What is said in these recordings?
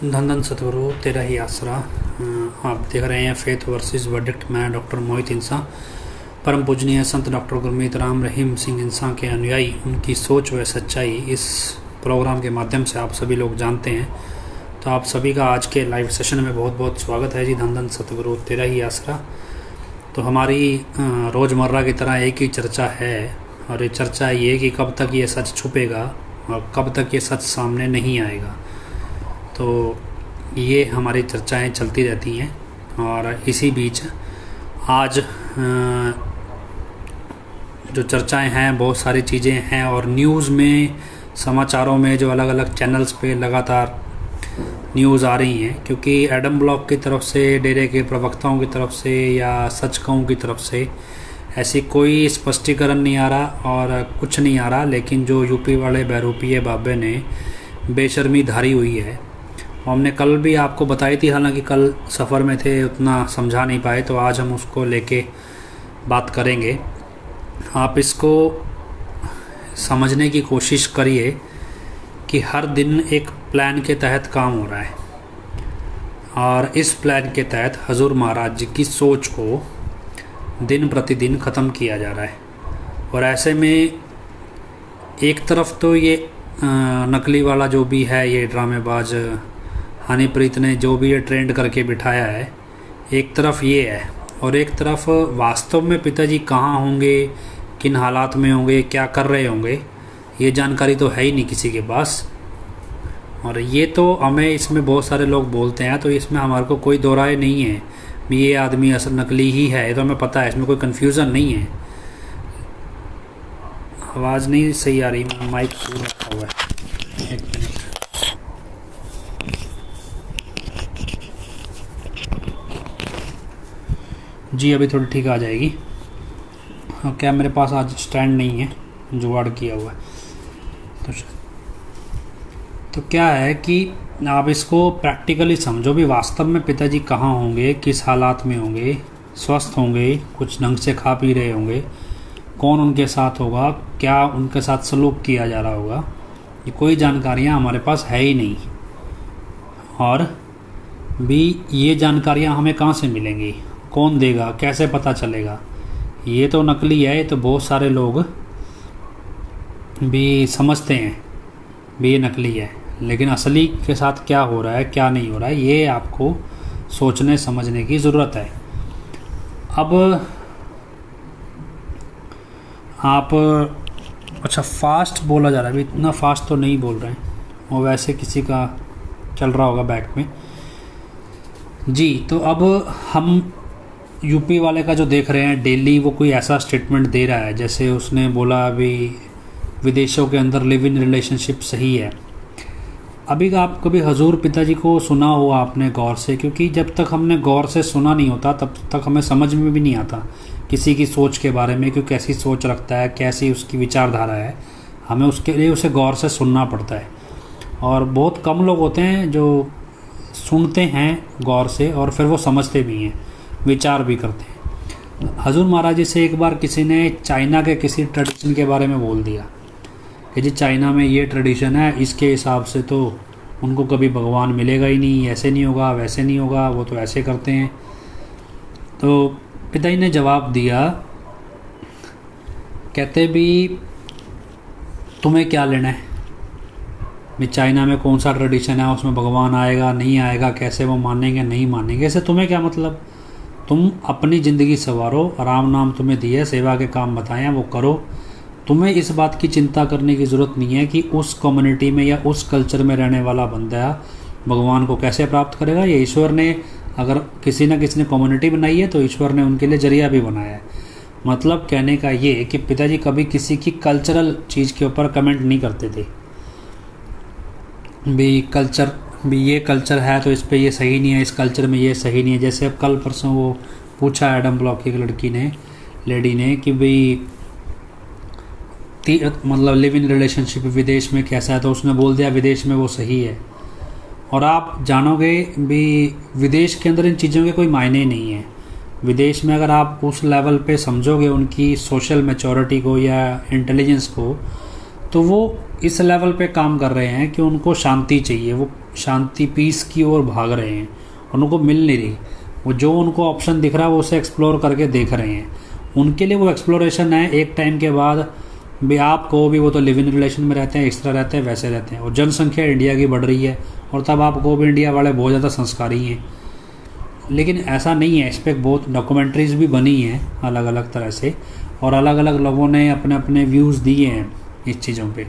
धन धन सतगुरु तेरा ही आसरा। आप देख रहे हैं फेथ वर्सेस वर्डिक्ट। मैं डॉक्टर मोहित इंसान, परम पूजनीय संत डॉक्टर गुरमीत राम रहीम सिंह इंसान के अनुयायी, उनकी सोच व सच्चाई इस प्रोग्राम के माध्यम से आप सभी लोग जानते हैं। तो आप सभी का आज के लाइव सेशन में बहुत बहुत स्वागत है जी। धन धन सतगुरु तेरा ही आसरा। तो हमारी रोज़मर्रा की तरह एक ही चर्चा है, और ये चर्चा ये कि कब तक ये सच छुपेगा और कब तक ये सच सामने नहीं आएगा। तो ये हमारी चर्चाएं चलती रहती हैं। और इसी बीच आज जो चर्चाएं हैं, बहुत सारी चीज़ें हैं, और न्यूज़ में, समाचारों में जो अलग अलग चैनल्स पे लगातार न्यूज़ आ रही हैं, क्योंकि एडम ब्लॉक की तरफ से, डेरे के प्रवक्ताओं की तरफ से या सचकाओं की तरफ से ऐसी कोई स्पष्टीकरण नहीं आ रहा और कुछ नहीं आ रहा। लेकिन जो यूपी वाले बहरूपीय बाबे ने बेशर्मी धारी हुई है, हमने कल भी आपको बताई थी, हालांकि कल सफ़र में थे, उतना समझा नहीं पाए, तो आज हम उसको लेके बात करेंगे। आप इसको समझने की कोशिश करिए कि हर दिन एक प्लान के तहत काम हो रहा है, और इस प्लान के तहत हजूर महाराज जी की सोच को दिन प्रतिदिन ख़त्म किया जा रहा है। और ऐसे में एक तरफ तो ये नकली वाला जो भी है, ये ड्रामेबाज हनीप्रीत ने जो भी ये ट्रेंड करके बिठाया है, एक तरफ ये है, और एक तरफ वास्तव में पिताजी कहाँ होंगे, किन हालात में होंगे, क्या कर रहे होंगे, ये जानकारी तो है ही नहीं किसी के पास। और ये तो हमें, इसमें बहुत सारे लोग बोलते हैं, तो इसमें हमारे को कोई दो राय नहीं है भी ये आदमी असल नकली ही है, ये तो हमें पता है, इसमें कोई कन्फ्यूज़न नहीं है। आवाज़ नहीं सही आ रही, माइक दूर रखा हुआ है, एक मिनट। जी अभी थोड़ी ठीक आ जाएगी। क्या मेरे पास आज स्टैंड नहीं है, जुगाड़ किया हुआ है। तो क्या है कि आप इसको प्रैक्टिकली समझो भी, वास्तव में पिताजी कहाँ होंगे, किस हालात में होंगे, स्वस्थ होंगे, कुछ ढंग से खा पी रहे होंगे, कौन उनके साथ होगा, क्या उनके साथ सलूक किया जा रहा होगा, ये कोई जानकारियाँ हमारे पास है ही नहीं। और भी ये जानकारियाँ हमें कहाँ से मिलेंगी, कौन देगा, कैसे पता चलेगा? ये तो नकली है, ये तो बहुत सारे लोग भी समझते हैं भी ये नकली है, लेकिन असली के साथ क्या हो रहा है, क्या नहीं हो रहा है, ये आपको सोचने समझने की ज़रूरत है। अब आप, अच्छा फास्ट बोला जा रहा है, अभी इतना फास्ट तो नहीं बोल रहे हैं, और वैसे किसी का चल रहा होगा बैक में जी। तो अब हम यूपी वाले का जो देख रहे हैं डेली, वो कोई ऐसा स्टेटमेंट दे रहा है जैसे उसने बोला अभी विदेशों के अंदर लिव इन रिलेशनशिप सही है। अभी आप कभी हजूर पिताजी को सुना हुआ आपने गौर से? क्योंकि जब तक हमने गौर से सुना नहीं होता, तब तक हमें समझ में भी नहीं आता किसी की सोच के बारे में, क्योंकि कैसी सोच रखता है, कैसी उसकी विचारधारा है, हमें उसके लिए उसे गौर से सुनना पड़ता है। और बहुत कम लोग होते हैं जो सुनते हैं गौर से और फिर वो समझते भी हैं, विचार भी करते हैं। हजूर महाराज जी से एक बार किसी ने चाइना के किसी ट्रेडिशन के बारे में बोल दिया कि जी चाइना में ये ट्रेडिशन है, इसके हिसाब से तो उनको कभी भगवान मिलेगा ही नहीं, ऐसे नहीं होगा, वैसे नहीं होगा, वो तो ऐसे करते हैं। तो पिताजी ने जवाब दिया, कहते भी तुम्हें क्या लेना है भी चाइना में कौन सा ट्रेडिशन है, उसमें भगवान आएगा नहीं आएगा, कैसे वो मानेंगे नहीं मानेंगे, इससे तुम्हें क्या मतलब? तुम अपनी ज़िंदगी संवारो, राम नाम तुम्हें दिए, सेवा के काम बताएं वो करो। तुम्हें इस बात की चिंता करने की ज़रूरत नहीं है कि उस कम्युनिटी में या उस कल्चर में रहने वाला बंदा भगवान को कैसे प्राप्त करेगा। ये ईश्वर ने, अगर किसी न किसी ने कम्युनिटी बनाई है तो ईश्वर ने उनके लिए जरिया भी बनाया है। मतलब कहने का ये कि पिताजी कभी किसी की कल्चरल चीज़ के ऊपर कमेंट नहीं करते थे भी कल्चर भी ये कल्चर है तो इस पे ये सही नहीं है, इस कल्चर में ये सही नहीं है। जैसे अब कल परसों वो पूछा एडम ब्लॉक की एक लड़की ने, लेडी ने, कि भाई मतलब लिव इन रिलेशनशिप विदेश में कैसा है, तो उसने बोल दिया विदेश में वो सही है। और आप जानोगे भी विदेश के अंदर इन चीज़ों के कोई मायने नहीं है। विदेश में अगर आप उस लेवल पे समझोगे उनकी सोशल मैच्योरिटी को या इंटेलिजेंस को, तो वो इस लेवल पे काम कर रहे हैं कि उनको शांति चाहिए, वो शांति पीस की ओर भाग रहे हैं, उनको मिल नहीं रही। वो जो उनको ऑप्शन दिख रहा है वो उसे एक्सप्लोर करके देख रहे हैं। उनके लिए वो एक्सप्लोरेशन है। एक टाइम के बाद भी आपको भी, वो तो लिव इन रिलेशन में रहते हैं, इस तरह रहते हैं, वैसे रहते हैं, और जनसंख्या इंडिया की बढ़ रही है, और तब आपको भी इंडिया वाले बहुत ज़्यादा संस्कारी हैं। लेकिन ऐसा नहीं है। इस पर बहुत डॉक्यूमेंट्रीज़ भी बनी हैं अलग अलग तरह से, और अलग अलग लोगों ने अपने अपने व्यूज़ दिए हैं इस चीज़ों पे।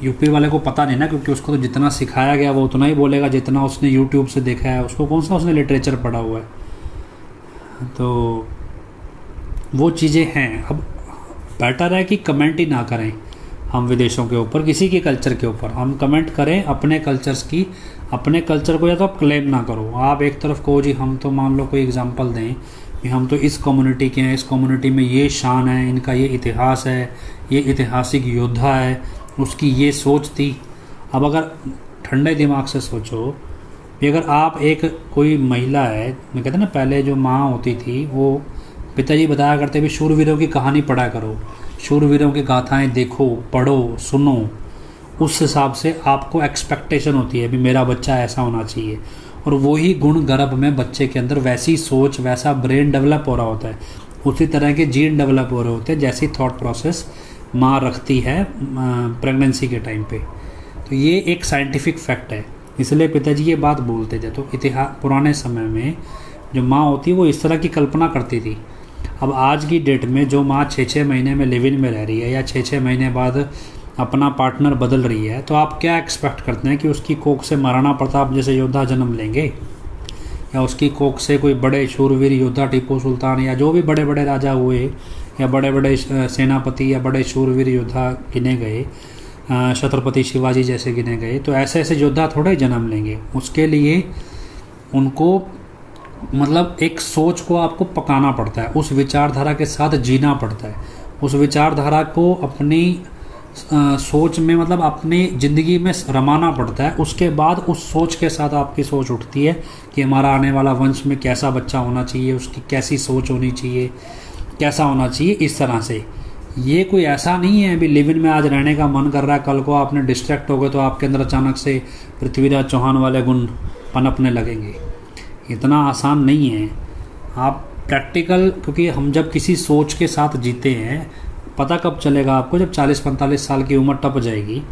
यूपी वाले को पता नहीं ना, क्योंकि उसको तो जितना सिखाया गया वो उतना ही बोलेगा जितना उसने यूट्यूब से देखा है। उसको कौन सा उसने लिटरेचर पढ़ा हुआ है। तो वो चीज़ें हैं। अब बेटर है कि कमेंट ही ना करें हम विदेशों के ऊपर, किसी के कल्चर के ऊपर। हम कमेंट करें अपने कल्चर्स की, अपने कल्चर को। या तो आप क्लेम ना करो। आप एक तरफ कहो जी हम तो, मान लो कोई एग्जांपल दें कि हम तो इस कम्युनिटी के हैं, इस कम्युनिटी में ये शान है, इनका ये इतिहास है, ये ऐतिहासिक योद्धा है, उसकी ये सोच थी। अब अगर ठंडे दिमाग से सोचो कि अगर आप एक कोई महिला है, मैं कहते हैं ना पहले जो माँ होती थी, वो पिताजी बताया करते भी शूरवीरों की कहानी पढ़ा करो, शूरवीरों की गाथाएं देखो, पढ़ो, सुनो। उस हिसाब से आपको एक्सपेक्टेशन होती है भी मेरा बच्चा ऐसा होना चाहिए, और वही गुण गर्भ में बच्चे के अंदर वैसी सोच, वैसा ब्रेन डेवलप हो रहा होता है, उसी तरह के जीन डेवलप हो रहे होते हैं जैसी थॉट प्रोसेस माँ रखती है प्रेगनेंसी के टाइम पे। तो ये एक साइंटिफिक फैक्ट है, इसलिए पिताजी ये बात बोलते थे। तो इतिहास, पुराने समय में जो माँ होती है वो इस तरह की कल्पना करती थी। अब आज की डेट में जो माँ 6-6 महीने में लिव इन में रह रही है, या 6-6 महीने बाद अपना पार्टनर बदल रही है, तो आप क्या एक्सपेक्ट करते हैं कि उसकी कोख से महाराणा प्रताप जैसे योद्धा जन्म लेंगे, या उसकी कोख से कोई बड़े शूरवीर योद्धा टीपू सुल्तान या जो भी बड़े बड़े राजा हुए, या बड़े बड़े सेनापति या बड़े शूरवीर योद्धा गिने गए, छत्रपति शिवाजी जैसे गिने गए, तो ऐसे ऐसे योद्धा थोड़े जन्म लेंगे। उसके लिए उनको मतलब एक सोच को आपको पकाना पड़ता है, उस विचारधारा के साथ जीना पड़ता है, उस विचारधारा को अपनी सोच में, मतलब अपनी ज़िंदगी में रमाना पड़ता है। उसके बाद उस सोच के साथ आपकी सोच उठती है कि हमारा आने वाला वंश में कैसा बच्चा होना चाहिए, उसकी कैसी सोच होनी चाहिए, कैसा होना चाहिए, इस तरह से। ये कोई ऐसा नहीं है अभी लिव इन में आज रहने का मन कर रहा है, कल को आपने डिस्ट्रैक्ट हो गए तो आपके अंदर अचानक से पृथ्वीराज चौहान वाले गुण पनपने लगेंगे। इतना आसान नहीं है। आप प्रैक्टिकल, क्योंकि हम जब किसी सोच के साथ जीते हैं, पता कब चलेगा आपको, जब 40-45 साल की उम्र टप जाएगी।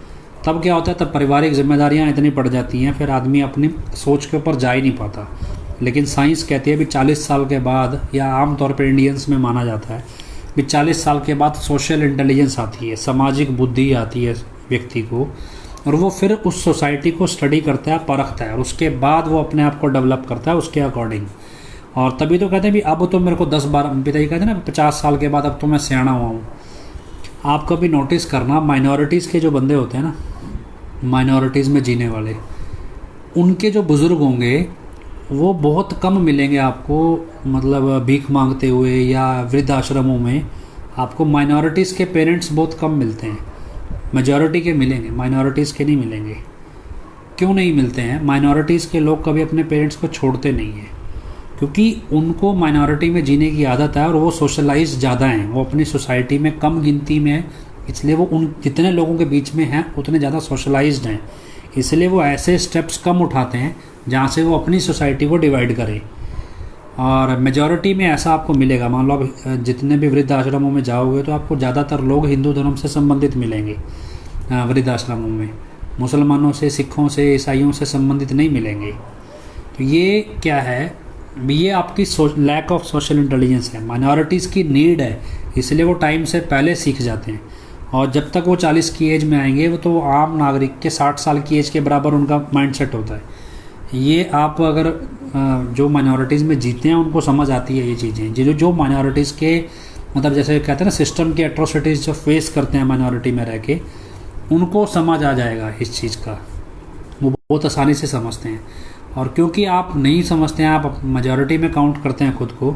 तब क्या होता है, तब पारिवारिक जिम्मेदारियां इतनी पड़ जाती हैं, फिर आदमी अपनी सोच के ऊपर जा ही नहीं पाता। लेकिन साइंस कहती है भी 40 साल के बाद, या आमतौर पर इंडियंस में माना जाता है भी 40 साल के बाद सोशल इंटेलिजेंस आती है, सामाजिक बुद्धि आती है व्यक्ति को, और वो फिर उस सोसाइटी को स्टडी करता है, परखता है, और उसके बाद वो अपने आप को डेवलप करता है उसके अकॉर्डिंग। और तभी तो कहते हैं भी अब तो मेरे को 10-12, पिताजी कहते हैं ना 50 साल के बाद अब तो मैं सियाना हुआ हूँ। आप कभी नोटिस करना, माइनॉरिटीज़ के जो बंदे होते हैं ना, माइनॉरिटीज़ में जीने वाले, उनके जो बुज़ुर्ग होंगे वो बहुत कम मिलेंगे आपको, मतलब भीख मांगते हुए या वृद्धाश्रमों में आपको माइनॉरिटीज़ के पेरेंट्स बहुत कम मिलते हैं। मेजॉरिटी के मिलेंगे, माइनॉरिटीज़ के नहीं मिलेंगे। क्यों नहीं मिलते हैं? माइनॉरिटीज़ के लोग कभी अपने पेरेंट्स को छोड़ते नहीं हैं, क्योंकि उनको माइनॉरिटी में जीने की आदत है, और वो सोशलाइज ज़्यादा हैं, वो अपनी सोसाइटी में कम गिनती में है, इसलिए वो उन जितने लोगों के बीच में हैं उतने ज़्यादा सोशलाइज्ड हैं। इसलिए वो ऐसे स्टेप्स कम उठाते हैं जहाँ से वो अपनी सोसाइटी को डिवाइड करें। और मेजॉरिटी में ऐसा आपको मिलेगा। मान लो आप जितने भी वृद्ध आश्रमों में जाओगे तो आपको ज़्यादातर लोग हिंदू धर्म से संबंधित मिलेंगे वृद्ध आश्रमों में, मुसलमानों से, सिखों से, ईसाइयों से संबंधित नहीं मिलेंगे। तो ये क्या है, ये आपकी लैक ऑफ सोशल इंटेलिजेंस है, माइनॉरिटीज़ की नीड है, इसलिए वो टाइम से पहले सीख जाते हैं। और जब तक वो 40 की एज में आएंगे वो तो आम नागरिक के 60 साल की एज के बराबर उनका माइंडसेट होता है। ये आप अगर जो माइनॉरिटीज़ में जीते हैं उनको समझ आती है ये चीज़ें। जो माइनॉरिटीज़ के, मतलब जैसे कहते हैं ना, सिस्टम के एट्रोसिटीज़ जो फेस करते हैं माइनॉरिटी में रह के, उनको समझ आ जाएगा इस चीज़ का, वो बहुत आसानी से समझते हैं। और क्योंकि आप नहीं समझते हैं, आप मेजॉरिटी में काउंट करते हैं खुद को,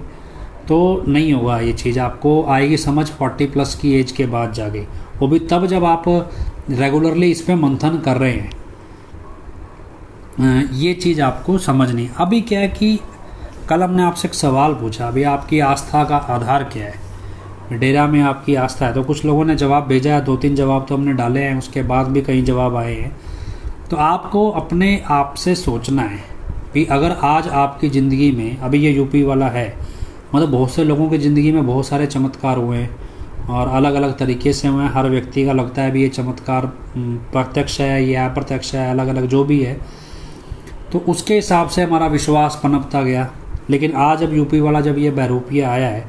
तो नहीं होगा ये चीज़। आपको आएगी समझ 40+ की एज के बाद जाके, वो भी तब जब आप रेगुलरली इस पर मंथन कर रहे हैं। ये चीज़ आपको समझनी। अभी क्या है कि कल हमने आपसे एक सवाल पूछा, अभी आपकी आस्था का आधार क्या है, डेरा में आपकी आस्था है, तो कुछ लोगों ने जवाब भेजा है, 2-3 जवाब तो हमने डाले हैं, उसके बाद भी कई जवाब आए हैं। तो आपको अपने आप से सोचना है कि अगर आज आपकी ज़िंदगी में, अभी ये यूपी वाला है, मतलब बहुत से लोगों की ज़िंदगी में बहुत सारे चमत्कार हुए हैं और अलग अलग तरीके से हुए हैं। हर व्यक्ति का लगता है भी ये चमत्कार प्रत्यक्ष है या अप्रत्यक्ष है, अलग अलग जो भी है, तो उसके हिसाब से हमारा विश्वास पनपता गया। लेकिन आज जब यूपी वाला जब ये बहरूपिया आया है,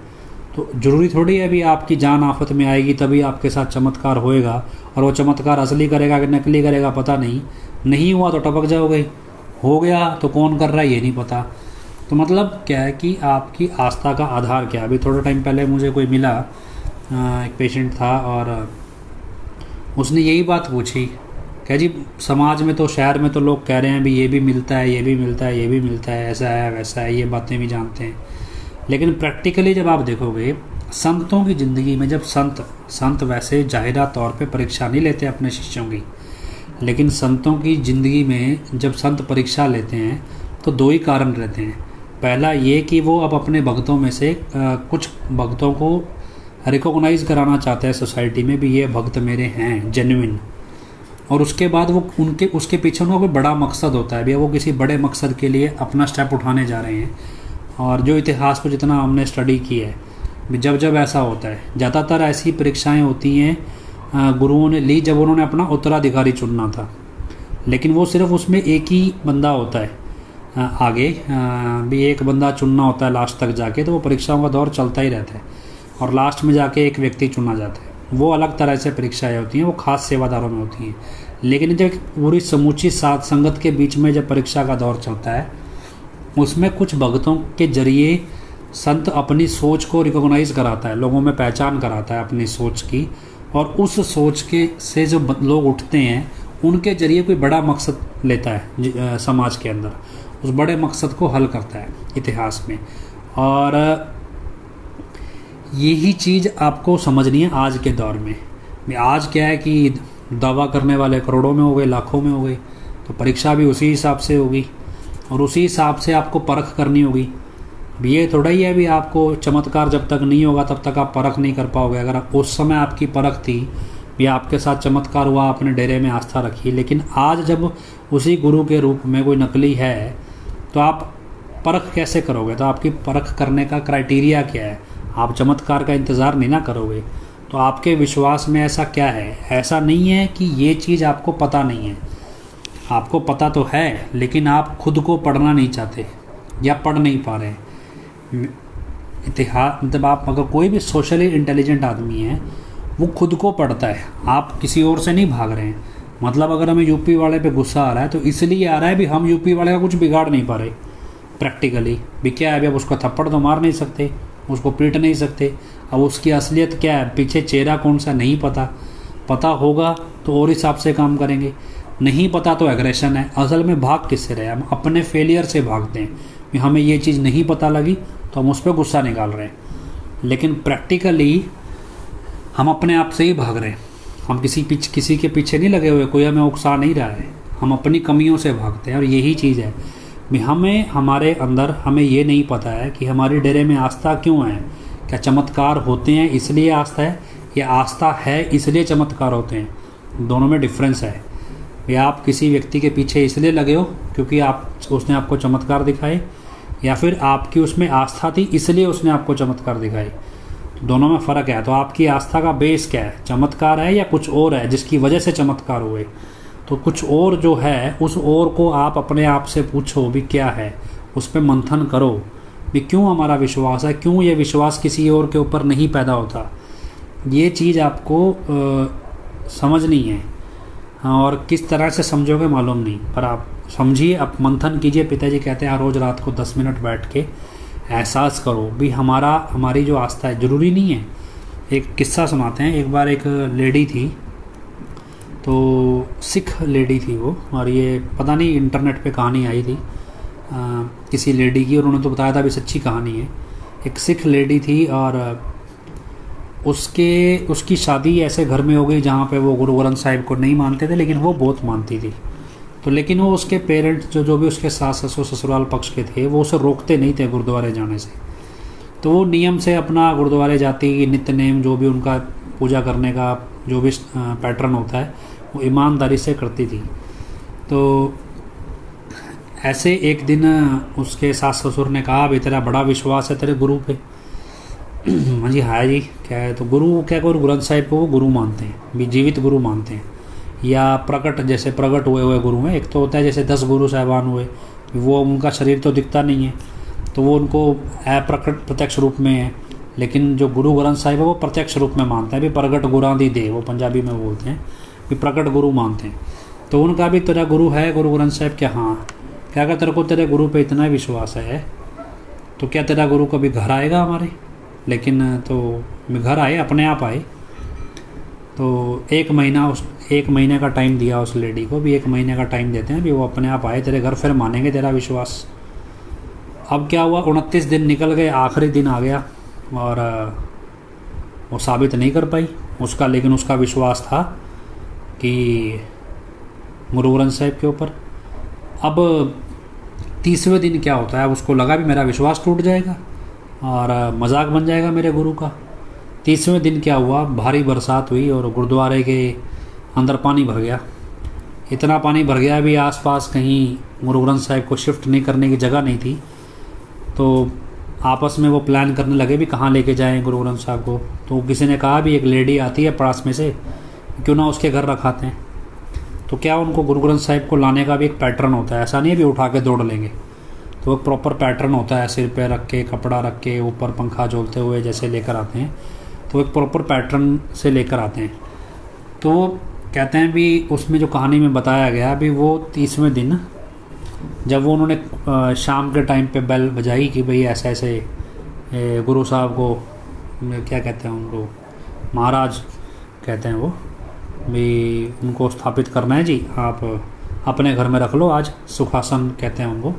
तो ज़रूरी थोड़ी है भी आपकी जान आफत में आएगी तभी आपके साथ चमत्कार होएगा, और वो चमत्कार असली करेगा कि नकली करेगा पता नहीं हुआ तो टपक जाओगे, हो गया तो कौन कर रहा है ये नहीं पता। तो मतलब क्या है कि आपकी आस्था का आधार क्या है। अभी थोड़ा टाइम पहले मुझे कोई मिला, एक पेशेंट था, और उसने यही बात पूछी, क्या जी समाज में तो, शहर में तो लोग कह रहे हैं भी ये भी मिलता है, ये भी मिलता है, ये भी मिलता है, ऐसा है वैसा है, ये बातें भी जानते हैं। लेकिन प्रैक्टिकली जब आप देखोगे संतों की ज़िंदगी में, जब संत वैसे जाहिरा तौर पे परीक्षा नहीं लेते अपने शिष्यों की, लेकिन संतों की ज़िंदगी में जब संत परीक्षा लेते हैं तो दो ही कारण रहते हैं। पहला ये कि वो अब अपने भक्तों में से कुछ भक्तों को रिकॉग्नाइज़ कराना चाहते हैं सोसाइटी में भी ये भक्त मेरे हैं जेन्युइन, और उसके बाद वो उसके पीछे उनका कोई बड़ा मकसद होता है भैया, वो किसी बड़े मकसद के लिए अपना स्टेप उठाने जा रहे हैं। और जो इतिहास को जितना हमने स्टडी की है, जब ऐसा होता है, ज़्यादातर ऐसी परीक्षाएं होती हैं गुरुओं ने ली जब उन्होंने अपना उत्तराधिकारी चुनना था, लेकिन वो सिर्फ उसमें एक ही बंदा होता है, आगे भी एक बंदा चुनना होता है लास्ट तक जाके, तो वो परीक्षाओं का दौर चलता ही रहता है और लास्ट में जाके एक व्यक्ति चुना जाता है। वो अलग तरह से परीक्षाएं होती हैं, वो खास सेवादारों में होती हैं। लेकिन जब पूरी समूची साथ संगत के बीच में जब परीक्षा का दौर चलता है, उसमें कुछ भक्तों के जरिए संत अपनी सोच को रिकॉग्नाइज कराता है, लोगों में पहचान कराता है अपनी सोच की, और उस सोच के से जो लोग उठते हैं उनके जरिए कोई बड़ा मकसद लेता है समाज के अंदर, उस बड़े मकसद को हल करता है इतिहास में। और यही चीज़ आपको समझनी है आज के दौर में। आज क्या है कि दावा करने वाले करोड़ों में हो गए, लाखों में हो गए, तो परीक्षा भी उसी हिसाब से होगी और उसी हिसाब से आपको परख करनी होगी। ये थोड़ा ही है भी आपको चमत्कार जब तक नहीं होगा तब तक आप परख नहीं कर पाओगे। अगर उस समय आपकी परख थी भी, आपके साथ चमत्कार हुआ, आपने डेरे में आस्था रखी, लेकिन आज जब उसी गुरु के रूप में कोई नकली है तो आप परख कैसे करोगे? तो आपकी परख करने का क्राइटेरिया क्या है? आप चमत्कार का इंतज़ार नहीं ना करोगे, तो आपके विश्वास में ऐसा क्या है? ऐसा नहीं है कि ये चीज़ आपको पता नहीं है, आपको पता तो है, लेकिन आप खुद को पढ़ना नहीं चाहते या पढ़ नहीं पा रहे हैं। इतिहास मतलब आप अगर कोई भी सोशली इंटेलिजेंट आदमी है वो खुद को पढ़ता है, आप किसी और से नहीं भाग रहे हैं। मतलब अगर हमें यूपी वाले पे गुस्सा आ रहा है तो इसलिए आ रहा है भी हम यूपी वाले का कुछ बिगाड़ नहीं पा रहे प्रैक्टिकली भी। क्या है अभी, अब उसको थप्पड़ तो मार नहीं सकते, उसको पीट नहीं सकते। अब उसकी असलियत क्या है, पीछे चेहरा कौन सा नहीं पता, पता होगा तो और हिसाब से काम करेंगे, नहीं पता तो एग्रेशन है। असल में भाग किससे रहे, हम अपने फेलियर से भागते हैं। हमें ये चीज़ नहीं पता लगी तो हम उस पर गुस्सा निकाल रहे हैं, लेकिन प्रैक्टिकली हम अपने आप से ही भाग रहे हैं। हम किसी के पीछे नहीं लगे हुए, कोई हमें उकसा नहीं रहा है, हम अपनी कमियों से भागते हैं। और यही चीज़ है, हमें हमारे अंदर हमें ये नहीं पता है कि हमारी डेरे में आस्था क्यों है। क्या चमत्कार होते हैं इसलिए आस्था है, या आस्था है इसलिए चमत्कार होते हैं? दोनों में डिफरेंस है। या आप किसी व्यक्ति के पीछे इसलिए लगे हो क्योंकि उसने आपको चमत्कार दिखाए, या फिर आपकी उसमें आस्था थी इसलिए उसने आपको चमत्कार दिखाई। तो दोनों में फ़र्क है। तो आपकी आस्था का बेस क्या है, चमत्कार है या कुछ और है जिसकी वजह से चमत्कार हुए? तो कुछ और जो है उस और को आप अपने आप से पूछो भी क्या है, उस पर मंथन करो भी क्यों हमारा विश्वास है, क्यों ये विश्वास किसी और के ऊपर नहीं पैदा होता। ये चीज़ आपको समझनी है, और किस तरह से समझोगे मालूम नहीं, पर आप समझिए, आप मंथन कीजिए। पिताजी कहते हैं रोज़ रात को 10 मिनट बैठ के एहसास करो भी हमारी जो आस्था है, ज़रूरी नहीं है। एक किस्सा सुनाते हैं। एक बार एक लेडी थी, तो सिख लेडी थी वो, और ये पता नहीं इंटरनेट पे कहानी आई थी किसी लेडी की, और उन्होंने तो बताया था भी सच्ची कहानी है। एक सिख लेडी थी और उसकी शादी ऐसे घर में हो गई जहाँ पे वो गुरु ग्रंथ साहिब को नहीं मानते थे, लेकिन वो बहुत मानती थी। तो लेकिन वो उसके पेरेंट्स जो भी उसके सास ससुर ससुराल पक्ष के थे, वो उसे रोकते नहीं थे गुरुद्वारे जाने से। तो वो नियम से अपना गुरुद्वारे जाती, नित्य नेम जो भी उनका पूजा करने का जो भी पैटर्न होता है वो ईमानदारी से करती थी। तो ऐसे एक दिन उसके सास ससुर ने कहा, भाई तेरा बड़ा विश्वास है तेरे गुरु पे। हाँ जी, हाँ जी, क्या है? तो गुरु क्या, गुरु ग्रंथ साहिब को वो गुरु मानते हैं, भी जीवित गुरु मानते हैं, या प्रकट, जैसे प्रकट हुए हुए गुरु हैं। एक तो होता है जैसे 10 गुरु साहिबान हुए, वो उनका शरीर तो दिखता नहीं है, तो वो उनको अप्रकट प्रत्यक्ष रूप में है। लेकिन जो गुरु ग्रंथ साहिब है वो प्रत्यक्ष रूप में मानते हैं, भी प्रकट गुरां दी दे, वो पंजाबी में बोलते हैं, भी प्रकट गुरु मानते हैं। तो उनका भी तेरा गुरु है गुरु ग्रंथ साहिब क्या? हाँ। क्या अगर तेरे को तेरे गुरु पे इतना विश्वास है तो क्या तेरा गुरु कभी घर आएगा हमारे? लेकिन तो घर आए, अपने आप आए। तो 1 महीने का टाइम दिया उस लेडी को, भी 1 महीने का टाइम देते हैं, भी वो अपने आप आए तेरे घर, फिर मानेंगे तेरा विश्वास। अब क्या हुआ, 29 दिन निकल गए, आखिरी दिन आ गया और वो साबित नहीं कर पाई उसका, लेकिन उसका विश्वास था कि गुरु ग्रंथ साहिब के ऊपर। अब 30वें दिन क्या होता है, उसको लगा भी मेरा विश्वास टूट जाएगा और मजाक बन जाएगा मेरे गुरु का। 30वें दिन क्या हुआ, भारी बरसात हुई और गुरुद्वारे के अंदर पानी भर गया। इतना पानी भर गया भी आसपास कहीं गुरु ग्रंथ साहिब को शिफ्ट नहीं करने की जगह नहीं थी। तो आपस में वो प्लान करने लगे भी कहाँ लेके जाएं गुरु ग्रंथ साहिब को। तो किसी ने कहा भी एक लेडी आती है पास में से, क्यों ना उसके घर रखाते हैं। तो क्या उनको गुरु ग्रंथ साहिब को लाने का भी एक पैटर्न होता है, ऐसा नहीं है भी उठा के दौड़ लेंगे। तो एक प्रॉपर पैटर्न होता है, सिर पे रख के, कपड़ा रख के, ऊपर पंखा झोलते हुए जैसे लेकर आते हैं, तो एक प्रॉपर पैटर्न से लेकर आते हैं। तो कहते हैं भी उसमें जो कहानी में बताया गया भी, वो 30वें दिन जब वो उन्होंने शाम के टाइम पे बेल बजाई कि भाई ऐसे ऐसे गुरु साहब को, क्या कहते हैं उनको, महाराज कहते हैं वो, भी उनको स्थापित करना है जी, आप अपने घर में रख लो आज, सुखासन कहते हैं उनको,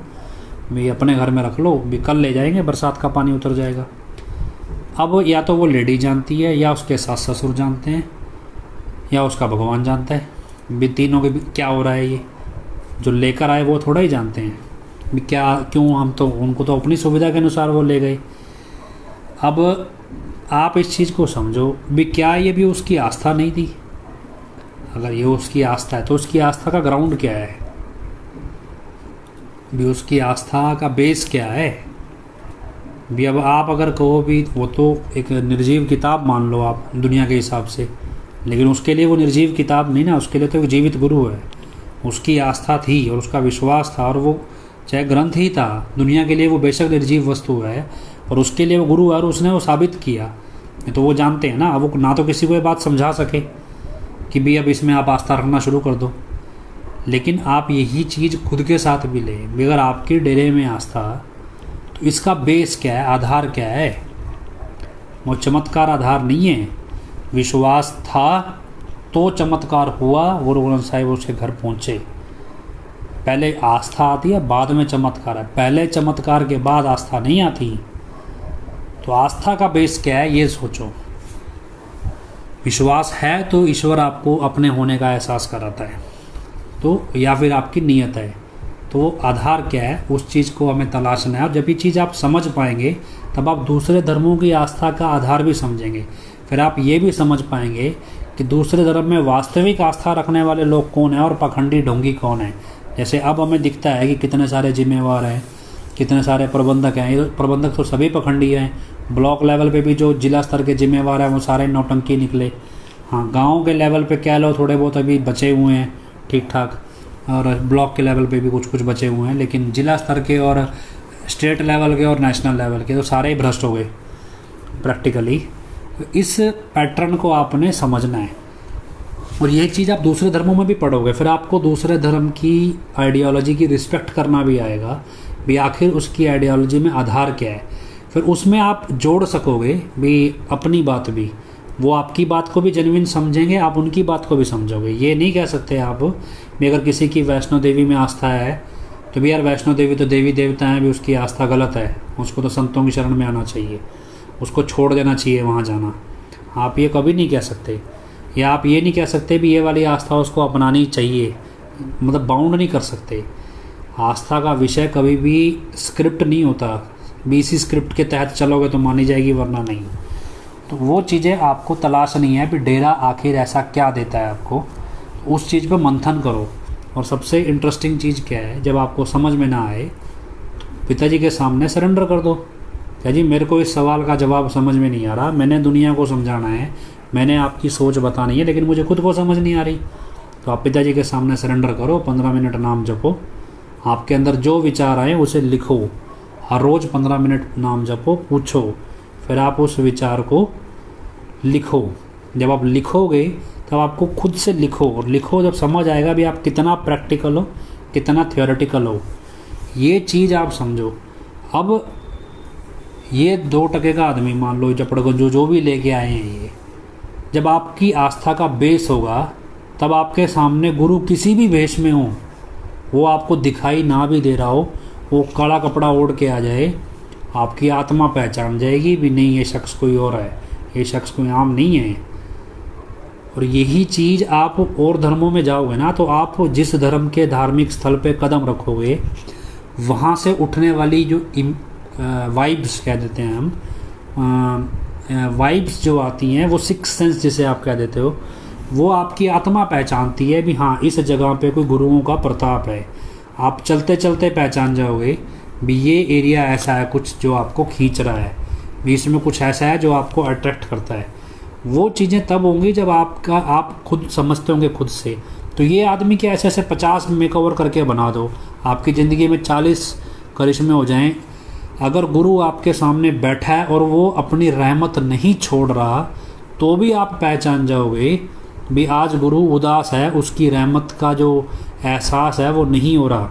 भी अपने घर में रख लो, भी कल ले जाएंगे, बरसात का पानी उतर जाएगा। अब या तो वो लेडी जानती है, या उसके सास ससुर जानते हैं, या उसका भगवान जानता है, भी तीनों के क्या हो रहा है। ये जो लेकर आए वो थोड़ा ही जानते हैं भी क्या क्यों, हम तो उनको तो अपनी सुविधा के अनुसार वो ले गए। अब आप इस चीज़ को समझो भी, क्या ये भी उसकी आस्था नहीं थी? अगर ये उसकी आस्था है तो उसकी आस्था का ग्राउंड क्या है, भी उसकी आस्था का बेस क्या है भी। अब आप अगर कहो भी वो तो एक निर्जीव किताब मान लो आप दुनिया के हिसाब से, लेकिन उसके लिए वो निर्जीव किताब नहीं ना, उसके लिए तो एक जीवित गुरु है। उसकी आस्था थी और उसका विश्वास था, और वो चाहे ग्रंथ ही था, दुनिया के लिए वो बेशक निर्जीव वस्तु है, और उसके लिए वो गुरु है और उसने वो साबित किया। तो वो जानते हैं ना, अब वो ना तो किसी को ये बात समझा सके कि भी अब इसमें आप आस्था रखना शुरू कर दो, लेकिन आप यही चीज़ खुद के साथ भी लें। अगर आपके डेरे में आस्था, तो इसका बेस क्या है, आधार क्या है? वो चमत्कार आधार नहीं है। विश्वास था तो चमत्कार हुआ, गुरु ग्रंथ साहिब उसके घर पहुँचे। पहले आस्था आती है, बाद में चमत्कार है। पहले चमत्कार के बाद आस्था नहीं आती। तो आस्था का बेस क्या है ये सोचो। विश्वास है तो ईश्वर आपको अपने होने का एहसास कराता है, तो या फिर आपकी नीयत है। तो आधार क्या है, उस चीज़ को हमें तलाशना है। और जब ये चीज़ आप समझ पाएंगे तब आप दूसरे धर्मों की आस्था का आधार भी समझेंगे। फिर आप ये भी समझ पाएंगे कि दूसरे धर्म में वास्तविक आस्था रखने वाले लोग कौन हैं और पाखंडी ढोंगी कौन है। जैसे अब हमें दिखता है कि कितने सारे जिम्मेवार हैं, कितने सारे प्रबंधक हैं। ये प्रबंधक तो सभी पाखंडी हैं। ब्लॉक लेवल पे भी जो जिला स्तर के जिम्मेवार हैं वो सारे नौटंकी निकले। हाँ, गांव के लेवल पे कह लो थोड़े बहुत अभी बचे हुए हैं ठीक ठाक, और ब्लॉक के लेवल पे भी कुछ कुछ बचे हुए हैं, लेकिन जिला स्तर के और स्टेट लेवल के और नेशनल लेवल के तो सारे ही भ्रष्ट हो गए प्रैक्टिकली। इस पैटर्न को आपने समझना है, और ये चीज़ आप दूसरे धर्मों में भी पढ़ोगे। फिर आपको दूसरे धर्म की आइडियोलॉजी की रिस्पेक्ट करना भी आएगा भी, आखिर उसकी आइडियोलॉजी में आधार क्या है। फिर उसमें आप जोड़ सकोगे भी अपनी बात भी, वो आपकी बात को भी जेन्युइन समझेंगे, आप उनकी बात को भी समझोगे। ये नहीं कह सकते आप भी अगर किसी की वैष्णो देवी में आस्था है तो भी यार वैष्णो देवी तो देवी देवता हैं, भी उसकी आस्था गलत है, उसको तो संतों की शरण में आना चाहिए, उसको छोड़ देना चाहिए वहाँ जाना। आप ये कभी नहीं कह सकते। या आप ये नहीं कह सकते भी ये वाली आस्था उसको अपनानी चाहिए, मतलब बाउंड नहीं कर सकते। आस्था का विषय कभी भी स्क्रिप्ट नहीं होता, बीसी स्क्रिप्ट के तहत चलोगे तो मानी जाएगी वरना नहीं। तो वो चीज़ें आपको तलाशनी है भी डेरा आखिर ऐसा क्या देता है आपको, उस चीज़ पे मंथन करो। और सबसे इंटरेस्टिंग चीज़ क्या है, जब आपको समझ में ना आए पिताजी के सामने सरेंडर कर दो। क्या जी मेरे को इस सवाल का जवाब समझ में नहीं आ रहा, मैंने दुनिया को समझाना है, मैंने आपकी सोच बतानी है, लेकिन मुझे खुद को समझ नहीं आ रही। तो आप पिताजी के सामने सरेंडर करो, 15 मिनट नाम जपो, आपके अंदर जो विचार आए उसे लिखो, हर रोज़ 15 मिनट नाम जपो, पूछो, फिर आप उस विचार को लिखो। जब आप लिखोगे तब आपको खुद से लिखो, और लिखो जब समझ आएगा भी आप कितना प्रैक्टिकल हो कितना थियोरेटिकल हो, ये चीज़ आप समझो। अब ये 2% का आदमी मान लो चपड़ जो भी लेके आए हैं, ये जब आपकी आस्था का बेस होगा तब आपके सामने गुरु किसी भी वेश में हो, वो आपको दिखाई ना भी दे रहा हो, वो काला कपड़ा ओढ़ के आ जाए, आपकी आत्मा पहचान जाएगी भी नहीं ये शख्स कोई और है, ये शख्स कोई आम नहीं है। और यही चीज़ आप और धर्मों में जाओगे ना, तो आप जिस धर्म के धार्मिक स्थल पे कदम रखोगे वहाँ से उठने वाली जो वाइब्स कह देते हैं हम, वाइब्स जो आती हैं, वो सिक्स सेंस जिसे आप कह देते हो, वो आपकी आत्मा पहचानती है भी हाँ इस जगह पे कोई गुरुओं का प्रताप है। आप चलते चलते पहचान जाओगे भी ये एरिया ऐसा है कुछ जो आपको खींच रहा है, भी इसमें कुछ ऐसा है जो आपको अट्रैक्ट करता है। वो चीज़ें तब होंगी जब आप खुद समझते होंगे खुद से। तो ये आदमी के ऐसे ऐसे 50 मेकओवर करके बना दो, आपकी ज़िंदगी में 40 करिश्मे हो जाएं। अगर गुरु आपके सामने बैठा है और वो अपनी रहमत नहीं छोड़ रहा, तो भी आप पहचान जाओगे भी आज गुरु उदास है, उसकी रहमत का जो एहसास है वो नहीं हो रहा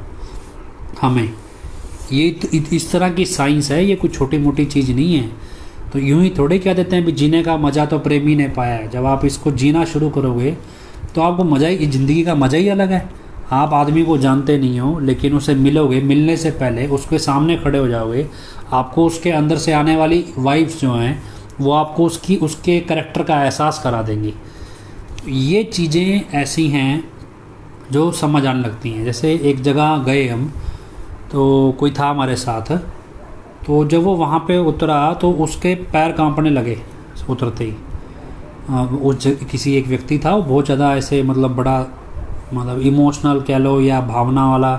हमें। ये इस तरह की साइंस है, ये कोई छोटी मोटी चीज़ नहीं है। तो यूं ही थोड़े कह देते हैं भी जीने का मज़ा तो प्रेमी ने पाया है। जब आप इसको जीना शुरू करोगे तो आपको मज़ा ही, ज़िंदगी का मज़ा ही अलग है। आप आदमी को जानते नहीं हो, लेकिन उसे मिलोगे, मिलने से पहले उसके सामने खड़े हो जाओगे, आपको उसके अंदर से आने वाली वाइब्स जो हैं वो आपको उसके करैक्टर का एहसास करा देंगी। ये चीज़ें ऐसी हैं जो समझ आने लगती हैं। जैसे एक जगह गए हम, तो कोई था हमारे साथ, तो जब वो वहाँ पे उतरा तो उसके पैर कांपने लगे उतरते ही। वो किसी एक व्यक्ति था, वो बहुत ज़्यादा ऐसे मतलब इमोशनल कह लो या भावना वाला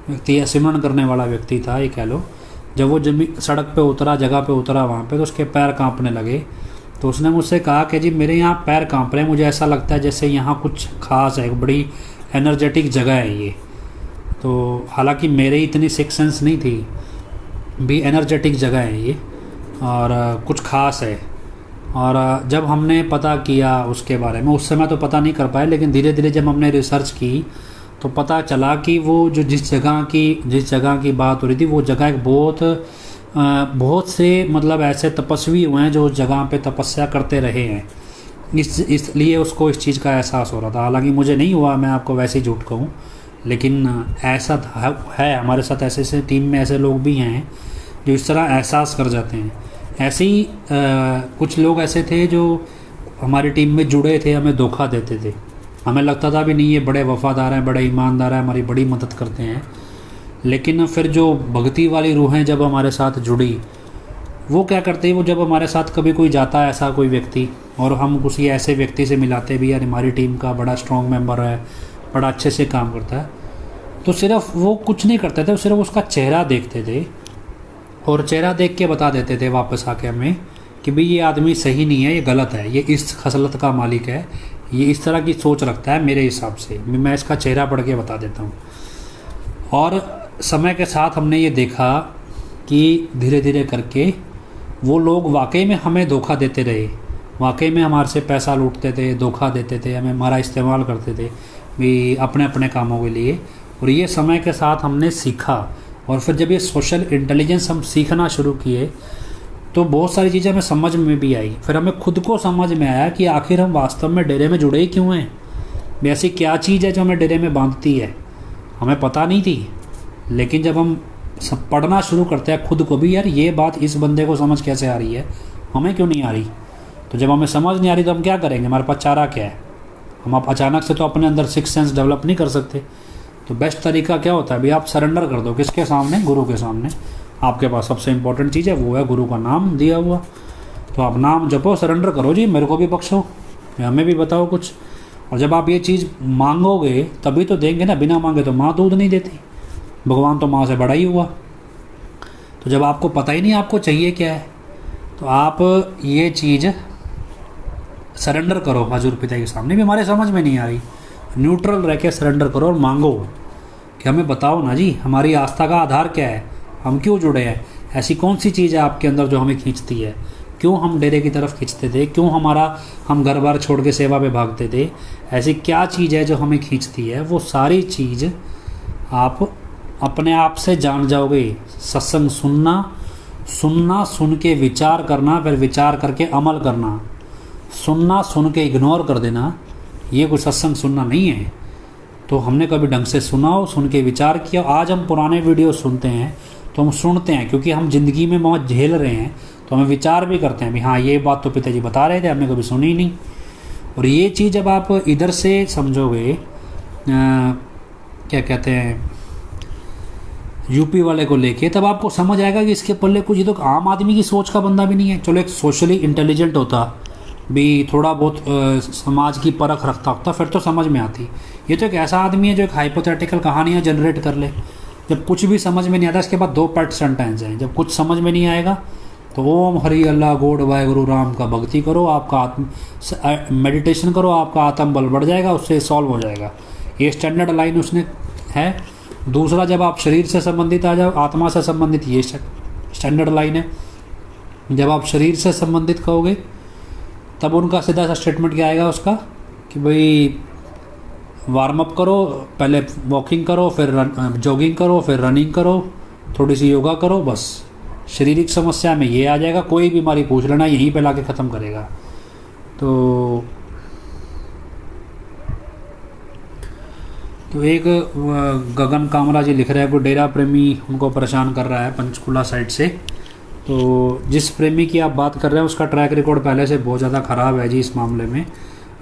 व्यक्ति या सिमरन करने वाला व्यक्ति था ये कह लो। जब वो सड़क पे उतरा, जगह पे उतरा वहाँ पे, तो उसके पैर कांपने लगे। तो उसने मुझसे कहा कि जी मेरे यहाँ पैर कांप रहे हैं, मुझे ऐसा लगता है जैसे यहाँ कुछ खास है, एक बड़ी एनर्जेटिक जगह है ये। तो हालांकि मेरे इतनी सिक्स सेंस नहीं थी भी, एनर्जेटिक जगह है ये और कुछ ख़ास है। और जब हमने पता किया उसके बारे में, उस समय तो पता नहीं कर पाए, लेकिन धीरे धीरे जब हमने रिसर्च की तो पता चला कि वो जो जिस जगह की बात हो रही थी, वो जगह एक बहुत से मतलब ऐसे तपस्वी हुए हैं जो उस जगह पे तपस्या करते रहे हैं, इसलिए उसको इस चीज़ का एहसास हो रहा था। हालांकि मुझे नहीं हुआ, मैं आपको वैसे ही झूठ कहूँ, लेकिन ऐसा है हमारे साथ। ऐसे टीम में ऐसे लोग भी हैं जो इस तरह एहसास कर जाते हैं। ऐसे ही कुछ लोग ऐसे थे जो हमारी टीम में जुड़े थे, हमें धोखा देते थे। हमें लगता था भी नहीं ये बड़े वफ़ादार हैं, बड़े ईमानदार हैं, हमारी बड़ी मदद करते हैं। लेकिन फिर जो भक्ति वाली रूहें जब हमारे साथ जुड़ी, वो क्या करते हैं, वो जब हमारे साथ कभी कोई जाता है ऐसा कोई व्यक्ति, और हम किसी ऐसे व्यक्ति से मिलाते भी यार हमारी टीम का बड़ा स्ट्रॉन्ग मेंबर है, बड़ा अच्छे से काम करता है, तो सिर्फ वो कुछ नहीं करते थे, सिर्फ उसका चेहरा देखते थे और चेहरा देख के बता देते थे वापस आके हमें कि भाई ये आदमी सही नहीं है, ये गलत है, ये इस खसलत का मालिक है, ये इस तरह की सोच रखता है मेरे हिसाब से, मैं इसका चेहरा पढ़ के बता देता हूँ। और समय के साथ हमने ये देखा कि धीरे धीरे करके वो लोग वाकई में हमें धोखा देते रहे, वाकई में हमारे से पैसा लूटते थे, धोखा देते थे, हमें हमारा इस्तेमाल करते थे भी अपने अपने कामों के लिए। और ये समय के साथ हमने सीखा, और फिर जब ये सोशल इंटेलिजेंस हम सीखना शुरू किए तो बहुत सारी चीज़ें हमें समझ में भी आई। फिर हमें खुद को समझ में आया कि आखिर हम वास्तव में डेरे में जुड़े ही क्यों हैं, ऐसी क्या चीज़ है जो हमें डेरे में बांधती है। हमें पता नहीं थी, लेकिन जब हम सब पढ़ना शुरू करते हैं खुद को भी, यार ये बात इस बंदे को समझ कैसे आ रही है, हमें क्यों नहीं आ रही। तो जब हमें समझ नहीं आ रही तो हम क्या करेंगे, हमारे पास चारा क्या है। हम आप अचानक से तो अपने अंदर सिक्स सेंस डेवलप नहीं कर सकते। तो बेस्ट तरीका क्या होता है भाई, आप सरेंडर कर दो, किसके सामने, गुरु के सामने। आपके पास सबसे इंपॉर्टेंट चीज़ है वो है गुरु का नाम दिया हुआ, तो आप नाम जपो, सरेंडर करो, जी मेरे को भी बख्शो, हमें भी बताओ कुछ। और जब आप ये चीज़ मांगोगे तभी तो देंगे ना, बिना मांगे तो माँ दूध नहीं देती, भगवान तो माँ से बड़ा ही हुआ। तो जब आपको पता ही नहीं आपको चाहिए क्या है, तो आप ये चीज़ सरेंडर करो हजूर पिता के सामने। भी हमारे समझ में नहीं आ रही, न्यूट्रल रह के सरेंडर करो और मांगो कि हमें बताओ ना जी, हमारी आस्था का आधार क्या है, हम क्यों जुड़े हैं, ऐसी कौन सी चीज़ है आपके अंदर जो हमें खींचती है, क्यों हम डेरे की तरफ खींचते थे, क्यों हम घर बार छोड़ के सेवा पे भागते थे, ऐसी क्या चीज़ है जो हमें खींचती है। वो सारी चीज़ आप अपने आप से जान जाओगे। सत्संग सुनना, सुन के विचार करना, फिर विचार करके अमल करना। सुनना, सुन के इग्नोर कर देना, ये कोई सत्संग सुनना नहीं है। तो हमने कभी ढंग से सुना हो, सुन के विचार किया। आज हम पुराने वीडियो सुनते हैं तो हम सुनते हैं क्योंकि हम ज़िंदगी में मौत झेल रहे हैं, तो हमें विचार भी करते हैं भी हाँ ये बात तो पिताजी बता रहे थे, हमने कभी सुनी ही नहीं। और ये चीज़ जब आप इधर से समझोगे, क्या कहते हैं, यूपी वाले को लेके, तब आपको समझ आएगा कि इसके पल्ले कुछ, ये तो आम आदमी की सोच का बंदा भी नहीं है। चलो एक सोशली इंटेलिजेंट होता भी, थोड़ा बहुत समाज की परख रखता होता, फिर तो समझ में आती। ये तो एक ऐसा आदमी है जो एक हाइपोथेटिकल कहानियाँ जनरेट कर ले। जब कुछ भी समझ में नहीं आता, इसके बाद 2 पार्ट सेंटेंस हैं। जब कुछ समझ में नहीं आएगा तो ओम हरि अल्लाह गोड वाहे गुरु राम का भक्ति करो, आपका मेडिटेशन करो, आपका आत्म बल बढ़ जाएगा, उससे सॉल्व हो जाएगा। ये स्टैंडर्ड लाइन उसने है। दूसरा, जब आप शरीर से संबंधित आ जाओ, आत्मा से संबंधित, ये स्टैंडर्ड लाइन है। जब आप शरीर से संबंधित कहोगे तब उनका सीधा सा स्टेटमेंट क्या आएगा उसका कि भाई वार्म अप करो, पहले वॉकिंग करो, फिर जॉगिंग करो, फिर रनिंग करो, थोड़ी सी योगा करो, बस शारीरिक समस्या में ये आ जाएगा। कोई बीमारी पूछ लेना, यहीं पे लाके ख़त्म करेगा। तो एक गगन कामरा जी लिख रहे हैं, कोई डेरा प्रेमी उनको परेशान कर रहा है पंचकुला साइड से। तो जिस प्रेमी की आप बात कर रहे हैं उसका ट्रैक रिकॉर्ड पहले से बहुत ज़्यादा ख़राब है जी इस मामले में,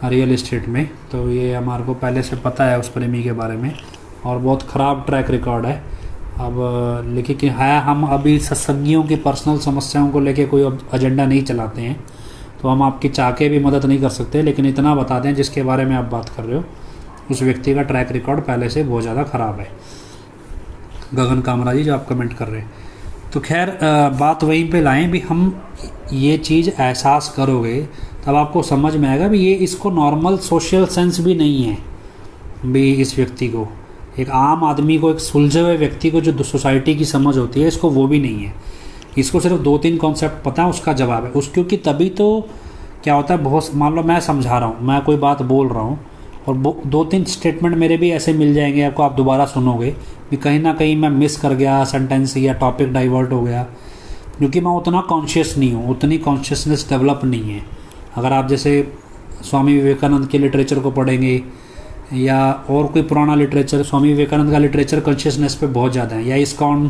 रियल इस्टेट में। तो ये हमारे को पहले से पता है उस प्रेमी के बारे में, और बहुत ख़राब ट्रैक रिकॉर्ड है। अब लेकिन है, हम अभी सत्संगियों की पर्सनल समस्याओं को लेके कोई एजेंडा नहीं चलाते हैं, तो हम आपकी चाह के भी मदद नहीं कर सकते। लेकिन इतना बता दें, जिसके बारे में आप बात कर रहे हो उस व्यक्ति का ट्रैक रिकॉर्ड पहले से बहुत ज़्यादा ख़राब है, गगन कामरा जी जो आप कमेंट कर रहे हैं। तो खैर बात वहीं पे लाएं भी, हम ये चीज़ एहसास करोगे तब आपको समझ में आएगा भी ये इसको नॉर्मल सोशल सेंस भी नहीं है भी। इस व्यक्ति को, एक आम आदमी को, एक सुलझे हुए व्यक्ति को जो सोसाइटी की समझ होती है, इसको वो भी नहीं है। इसको सिर्फ 2-3 कॉन्सेप्ट पता है, उसका जवाब है उस, क्योंकि तभी तो क्या होता है, बहुत मान लो मैं समझा रहा हूँ, मैं कोई बात बोल रहा हूँ और 2-3 स्टेटमेंट मेरे भी ऐसे मिल जाएंगे आपको, आप दोबारा सुनोगे भी कहीं ना कहीं मैं मिस कर गया सेंटेंस या टॉपिक डाइवर्ट हो गया, क्योंकि मैं उतना कॉन्शियस नहीं हूँ, उतनी कॉन्शियसनेस डेवलप नहीं है। अगर आप जैसे स्वामी विवेकानंद के लिटरेचर को पढ़ेंगे या और कोई पुराना लिटरेचर, स्वामी विवेकानंद का लिटरेचर कॉन्शियसनेस पे बहुत ज़्यादा है, या इस्कॉन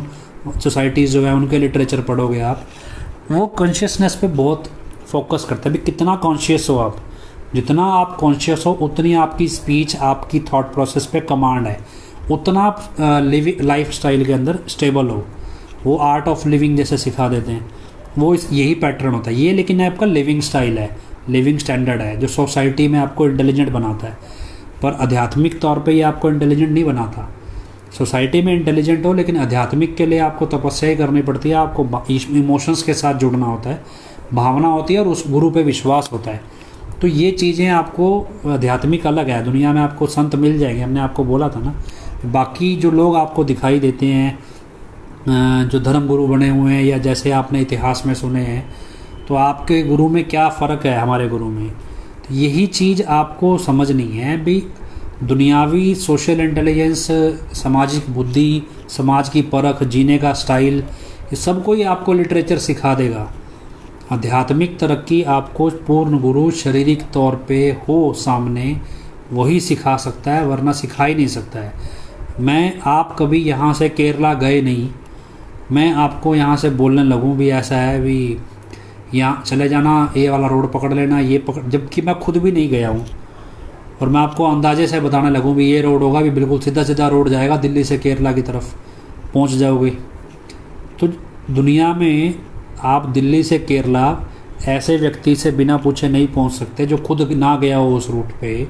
सोसाइटीज़ जो है उनके लिटरेचर पढ़ोगे आप, वो कॉन्शियसनेस पे बहुत फोकस करते हैं भी कितना कॉन्शियस हो आप। जितना आप कॉन्शियस हो उतनी आपकी स्पीच, आपकी थॉट प्रोसेस पे कमांड है, उतना आप लाइफ स्टाइल के अंदर स्टेबल हो। वो आर्ट ऑफ लिविंग जैसे सिखा देते हैं, वो यही पैटर्न होता है ये। लेकिन आपका लिविंग स्टाइल है, लिविंग स्टैंडर्ड है जो सोसाइटी में आपको इंटेलिजेंट बनाता है, पर आध्यात्मिक तौर पे ये आपको इंटेलिजेंट नहीं बनाता। सोसाइटी में इंटेलिजेंट हो, लेकिन आध्यात्मिक के लिए आपको तपस्या ही करनी पड़ती है, आपको इमोशंस के साथ जुड़ना होता है, भावना होती है और उस गुरु पे विश्वास होता है। तो ये चीज़ें आपको आध्यात्मिक अलग है। दुनिया में आपको संत मिल जाएंगे, हमने आपको बोला था ना। बाकी जो लोग आपको दिखाई देते हैं जो धर्म गुरु बने हुए हैं, या जैसे आपने इतिहास में सुने हैं, तो आपके गुरु में क्या फ़र्क है हमारे गुरु में, तो यही चीज़ आपको समझनी है भी। दुनियावी सोशल इंटेलिजेंस, सामाजिक बुद्धि, समाज की परख, जीने का स्टाइल, ये सब कोई आपको लिटरेचर सिखा देगा। आध्यात्मिक तरक्की आपको पूर्ण गुरु शारीरिक तौर पे हो सामने, वही सिखा सकता है, वरना सिखा ही नहीं सकता है। आप कभी यहाँ से केरला गए नहीं, मैं आपको यहाँ से बोलने लगूँ भी ऐसा है भी यहाँ चले जाना, ये वाला रोड पकड़ लेना, ये पकड़, जबकि मैं खुद भी नहीं गया हूँ, और मैं आपको अंदाजे से बताने लगूँ भी ये रोड होगा भी, बिल्कुल सीधा सीधा रोड जाएगा दिल्ली से केरला की तरफ पहुँच जाओगे। तो दुनिया में आप दिल्ली से केरला ऐसे व्यक्ति से बिना पूछे नहीं पहुँच सकते जो खुद ना गया हो उस रूट पे,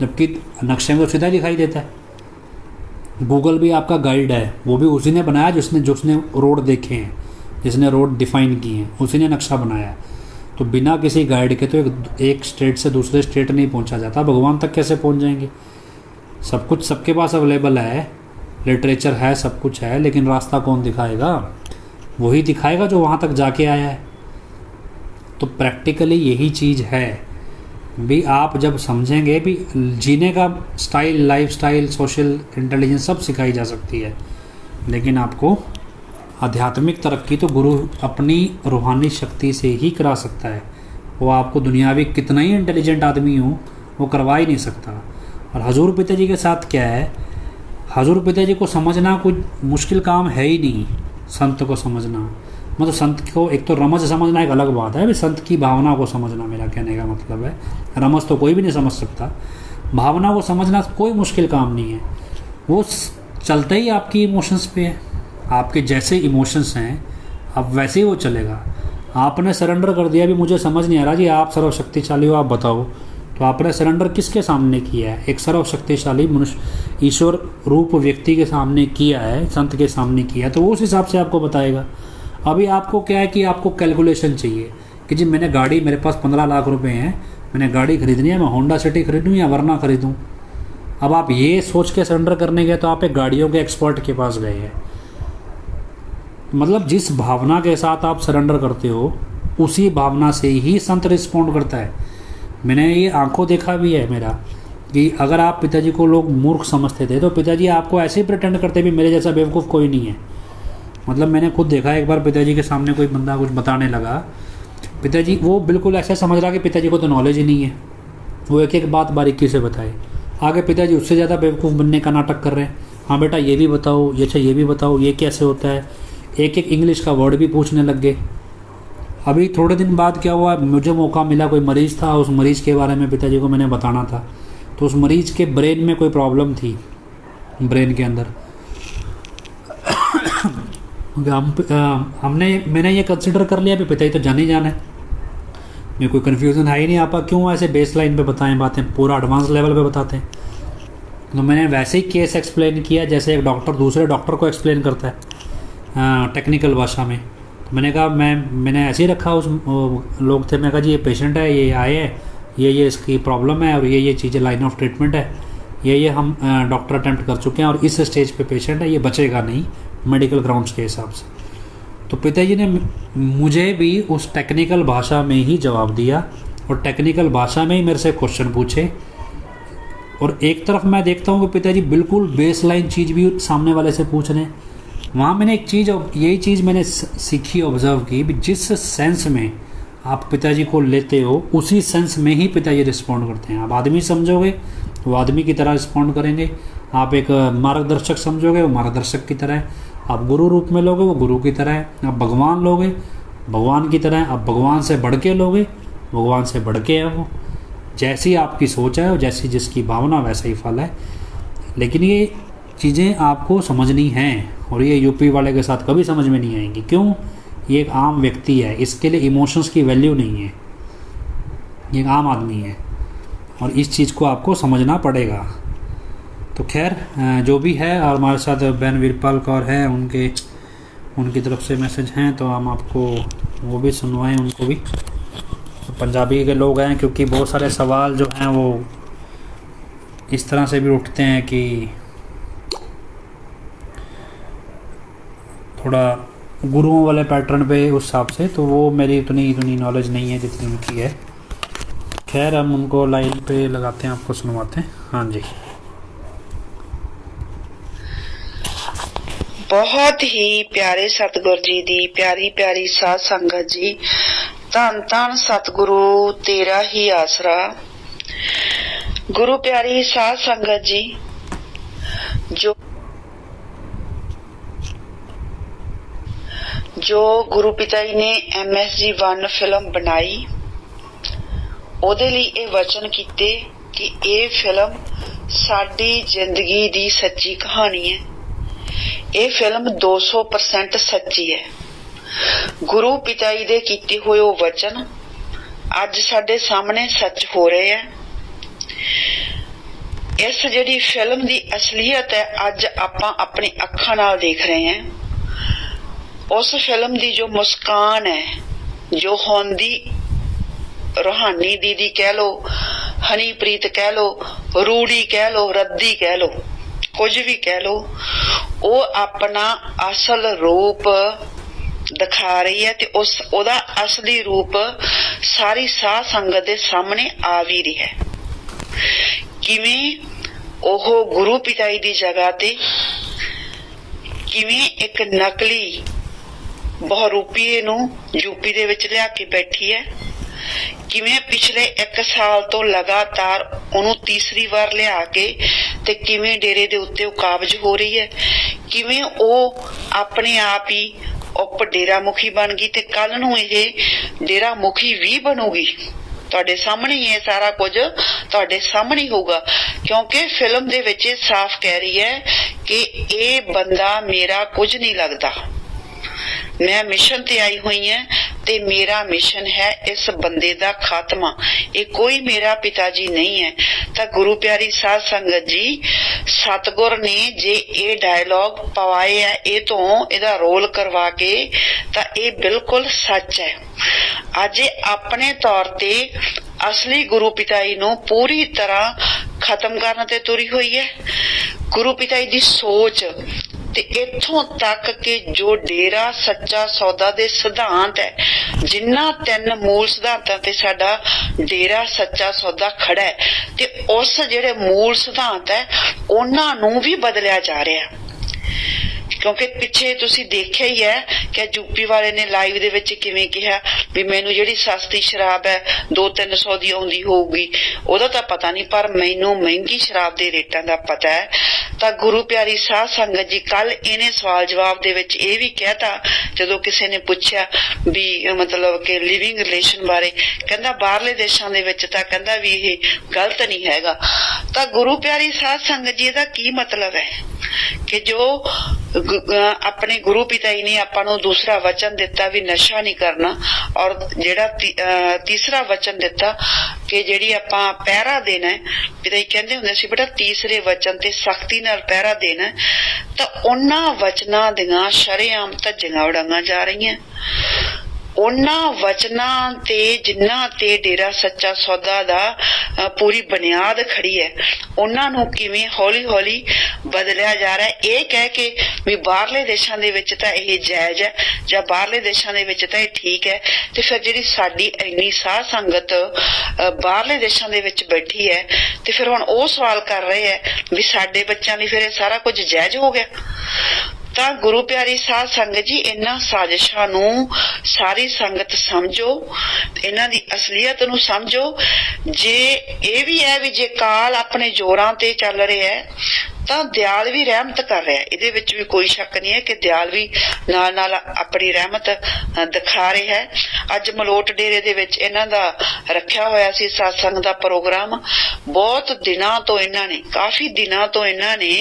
जबकि नक्शे में तो सीधा दिखाई देता है। गूगल भी आपका गाइड है, वो भी उसी ने बनाया जिसने रोड देखे हैं, जिसने रोड डिफाइन किए हैं, उसी ने नक्शा बनाया है। तो बिना किसी गाइड के तो एक स्टेट से दूसरे स्टेट नहीं पहुंचा जाता। भगवान तक कैसे पहुंच जाएंगे? सब कुछ सबके पास अवेलेबल है, लिटरेचर है, सब कुछ है, लेकिन रास्ता कौन दिखाएगा? वही दिखाएगा जो वहाँ तक जाके आया है। तो प्रैक्टिकली यही चीज़ है भी। आप जब समझेंगे भी जीने का style, life style, social intelligence सब सिखाई जा सकती है, लेकिन आपको आध्यात्मिक तरक्की तो गुरु अपनी रूहानी शक्ति से ही करा सकता है। वो आपको दुनियावी कितना ही इंटेलिजेंट आदमी हो वो करवा ही नहीं सकता। और हजूर पिताजी के साथ क्या है, हजूर पिताजी को समझना कोई मुश्किल काम है ही नहीं। संत को समझना मतलब संत को एक तो रमज समझना एक अलग बात है, भी संत की भावना को समझना मेरा कहने का मतलब है। रमज तो कोई भी नहीं समझ सकता, भावना को समझना कोई मुश्किल काम नहीं है। वो चलता ही आपकी इमोशंस पे है। आपके जैसे इमोशंस हैं अब वैसे ही वो चलेगा। आपने सरेंडर कर दिया, भी मुझे समझ नहीं आ रहा जी, आप सर्वशक्तिशाली हो, आप बताओ। तो आपने सरेंडर किसके सामने किया है? एक सर्वशक्तिशाली मनुष्य ईश्वर रूप व्यक्ति के सामने किया है, संत के सामने किया है, तो वो उस हिसाब से आपको बताएगा। अभी आपको क्या है कि आपको कैलकुलेशन चाहिए कि जी मैंने गाड़ी, मेरे पास 15 लाख रुपए हैं, मैंने गाड़ी खरीदनी है, मैं होंडा सिटी खरीदूँ या वरना खरीदूँ। अब आप ये सोच के सरेंडर करने गए तो आप एक गाड़ियों के एक्सपर्ट के पास गए हैं। मतलब जिस भावना के साथ आप सरेंडर करते हो उसी भावना से ही संत रिस्पॉन्ड करता है। मैंने ये आंखों देखा भी है मेरा कि अगर आप पिताजी को लोग मूर्ख समझते थे तो पिताजी आपको ऐसे ही प्रिटेंड करते भी मेरे जैसा बेवकूफ़ कोई नहीं है। मतलब मैंने खुद देखा, एक बार पिताजी के सामने कोई बंदा कुछ बताने लगा, पिताजी वो बिल्कुल ऐसा समझ रहा कि पिताजी को तो नॉलेज ही नहीं है, वो एक एक बात बारीकी से बताए। आगे पिताजी उससे ज़्यादा बेवकूफ़ बनने का नाटक कर रहे हैं। हाँ बेटा ये भी बताओ, ये अच्छा ये भी बताओ, ये कैसे होता है, एक एक इंग्लिश का वर्ड भी पूछने लग गए। अभी थोड़े दिन बाद क्या हुआ, मुझे मौका मिला, कोई मरीज़ था, उस मरीज़ के बारे में पिताजी को मैंने बताना था। तो उस मरीज़ के ब्रेन में कोई प्रॉब्लम थी, ब्रेन के अंदर। मैंने ये कंसिडर कर लिया, भी पिताजी तो जान ही जाना है, मेरे कोई कन्फ्यूज़न है ही नहीं। आप क्यों ऐसे बेस लाइन पर बताएं बातें, पूरा एडवांस लेवल पे बताते हैं। तो मैंने वैसे ही केस एक्सप्लेन किया जैसे एक डॉक्टर दूसरे डॉक्टर को एक्सप्लेन करता है टेक्निकल भाषा में। तो मैंने कहा मैंने ऐसे ही रखा, उस लोग थे, मैं कहा जी ये पेशेंट है, ये आए हैं, ये इसकी प्रॉब्लम है और ये चीज़ें लाइन ऑफ ट्रीटमेंट है, ये हम डॉक्टर अटेम्प्ट कर चुके हैं और इस स्टेज पे पेशेंट है, ये बचेगा नहीं मेडिकल ग्राउंड्स के हिसाब से। तो पिताजी ने मुझे भी उस टेक्निकल भाषा में ही जवाब दिया और टेक्निकल भाषा में ही मेरे से क्वेश्चन पूछे। और एक तरफ मैं देखता हूँ कि पिताजी बिल्कुल बेस लाइन चीज़ भी सामने वाले से पूछ रहे हैं। वहाँ मैंने एक चीज़, यही चीज़ मैंने सीखी, ऑब्जर्व की, भी जिस सेंस में आप पिताजी को लेते हो उसी सेंस में ही पिताजी रिस्पॉन्ड करते हैं। आप आदमी समझोगे वो आदमी की तरह रिस्पॉन्ड करेंगे, आप एक मार्गदर्शक समझोगे वो मार्गदर्शक की तरह है, आप गुरु रूप में लोगे वो गुरु की तरह है, आप भगवान लोगे भगवान की तरह है, आप भगवान से बढ़ के लोगे भगवान से बढ़ के है। वो जैसी आपकी सोच है और जैसी जिसकी भावना वैसा ही फल है। लेकिन ये चीज़ें आपको समझनी हैं और ये यूपी वाले के साथ कभी समझ में नहीं आएंगी। क्यों? ये एक आम व्यक्ति है, इसके लिए इमोशंस की वैल्यू नहीं है, ये एक आम आदमी है और इस चीज़ को आपको समझना पड़ेगा। तो खैर जो भी है, और हमारे साथ बहन वीरपाल कौर है, उनकी तरफ से मैसेज हैं तो हम आपको वो भी सुनवाएं, उनको भी। तो पंजाबी के लोग हैं, क्योंकि बहुत सारे सवाल जो हैं वो इस तरह से भी उठते हैं कि थोड़ा गुरुओं वाले पैटर्न पे उस हिसाब से, तो वो मेरी इतनी नॉलेज नहीं है जितनी उनकी है। खैर हम उनको लाइन पे लगाते हैं, आपको सुनवाते हैं। हाँ जी। बहुत ही प्यारे सतगुर जी दी प्यारी प्यारी साध संगत जी, धन धन सतगुरु तेरा ही आसरा। गुरु प्यारी साध संगत जी, जो गुरु पिता जी ने MSG 1 फिल्म बनाई, ਉਹਦੇ ਲਈ ਇਹ ਵਚਨ ਕੀਤੇ ਕਿ ਇਹ ਫਿਲਮ ਸਾਡੀ ਜ਼ਿੰਦਗੀ ਦੀ ਸੱਚੀ ਕਹਾਣੀ ਹੈ। ਇਹ ਫਿਲਮ 200% ਸੱਚੀ ਹੈ। ਗੁਰੂ ਪਿਤਾ ਜੀ ਦੇ ਕੀਤੇ ਹੋਏ ਉਹ ਵਚਨ ਅੱਜ ਸਾਡੇ ਸਾਹਮਣੇ ਸੱਚ ਹੋ ਰਹੇ ਹੈ। इस जिहड़ी फिल्म दी असलीयत है अज आपां अपनी अखां नाल देख रहे हैं। उस फिल्म दी जो मुस्कान है, जो होंदी रूहानी दीदी कह लो, हनीप्रीत कह लो, रूड़ी कह लो, रद्दी कह लो, कुछ भी कह लो, वो अपना असल रूप दिखा रही है ते उस ओदा असली रूप सारी साध संगत दे सामने आ भी रही है। किवें ओह गुरु पिताई दी जगह ते किवें एक नकली बहुरूपीए नूं यूपी दे विच लिया के बैठी है, किवें पिछले 1 साल तो लगातार ओनू तीसरी बार लिया के ते किवें डेरे दे उत्ते काबज हो रही है, किवें ओ अपने आप ही उप डेरा मुखी बन गई ते कल नूं इह डेरा मुखी भी बनूगी। तुहाडे सामने ही है सारा कुछ, तुहाडे सामने होगा, क्योंकि फिल्म दे विच साफ कह रही है कि ये बंदा मेरा कुछ नहीं लगता, मैं मिशन ते आई हुई है ते मेरा मिशन है इस बंदे दा खात्मा, ये कोई मेरा पिताजी नहीं है। ता गुरु प्यारी साध संगत जी, सतगुर ने जे ये डायलॉग पवाए है ये तो इहदा रोल करवा के, ता ये बिल्कुल सच है। अज अपने तौर ते असली गुरु पिताई नूं पूरी तरह खत्म करने ते तुरी हुई है। गुरु पिताई दी सोच ते इत्थों तक कि जो डेरा सच्चा सौदा दे सिद्धांत है, जिन्ना 3 मूल सिद्धांतां ते साडा डेरा सच्चा सौदा खड़ा है, ते उस जिहड़े मूल सिद्धांत है उन्हां नूं भी बदलिया जा रहा है। क्योंकि पिछे तुसी देखिया ही है कि यूपी वाले ने लाइव दे विच किवें कहा भी मैनू जिहड़ी सस्ती शराब है 200-300 दी आउंदी होऊगी, ओदा तां पता नहीं, पर मैनू महंगी शराब दे रेटां दा पता है। तां गुरु प्यारी साध संगत जी कल इहने सवाल जवाब दे विच इह भी कहता, जदों किसी ने पुछया भी मतलब कि लिविंग रिलेशन बारे, कहंदा बाहरले देशां दे विच तां कहंदा भी इह गलत नहीं हैगा। तां गुरु प्यारी साध संगत जी दा की मतलब है कि जो अपने गुरु पिताई ने आपां नूं दूसरा वचन दिता भी नशा नहीं करना, और जेड़ा तीसरा वचन दिता कि जेड़ी आपां पहरा देना है, पिताई कहंदे हुंदे सी बेटा तीसरे वचन ते सख्ती नाल पहरा देना, तां उन्हां वचनां दियां शरेआम धज्जियां उड़ाईयां जा रहीआं। उन्हां वचनां ते जिन्हां ते डेरा सच्चा सौदा दा पूरी बुनियाद खड़ी है, उन्हां नूं किवें हौली हौली बदलिया जा रहा है, ये कह के भी बाहरले देशां दे विच तां इह जायज है जां बाहरले देशां दे विच तां इह ठीक है। ते फिर जिहड़ी साडी इन्नी साध संगत बाहरले देशां दे विच बैठी है, ते फिर हुण ओह सवाल कर रहे है भी साडे बच्चों लई फिर सारा कुछ जायज हो गया। तां गुरु प्यारी साध संगत जी, इन्हां साजिशां नूं सारी संगत समझो, इन्हां दी असलीयत नूं समझो। जे ये भी है भी जे काल अपने जोरां ते चल रहा है तां दयाल भी रहमत कर रहा है, इहदे विच भी कोई शक नहीं है कि दयाल भी नाल नाल अपनी रहमत दिखा रहा है। अज मलोट डेरे दे विच इन्हां दा रखिया होया सी सत्संग दा प्रोग्राम, बहुत दिनां तो इन्हां ने, काफी दिनां तो इन्हां ने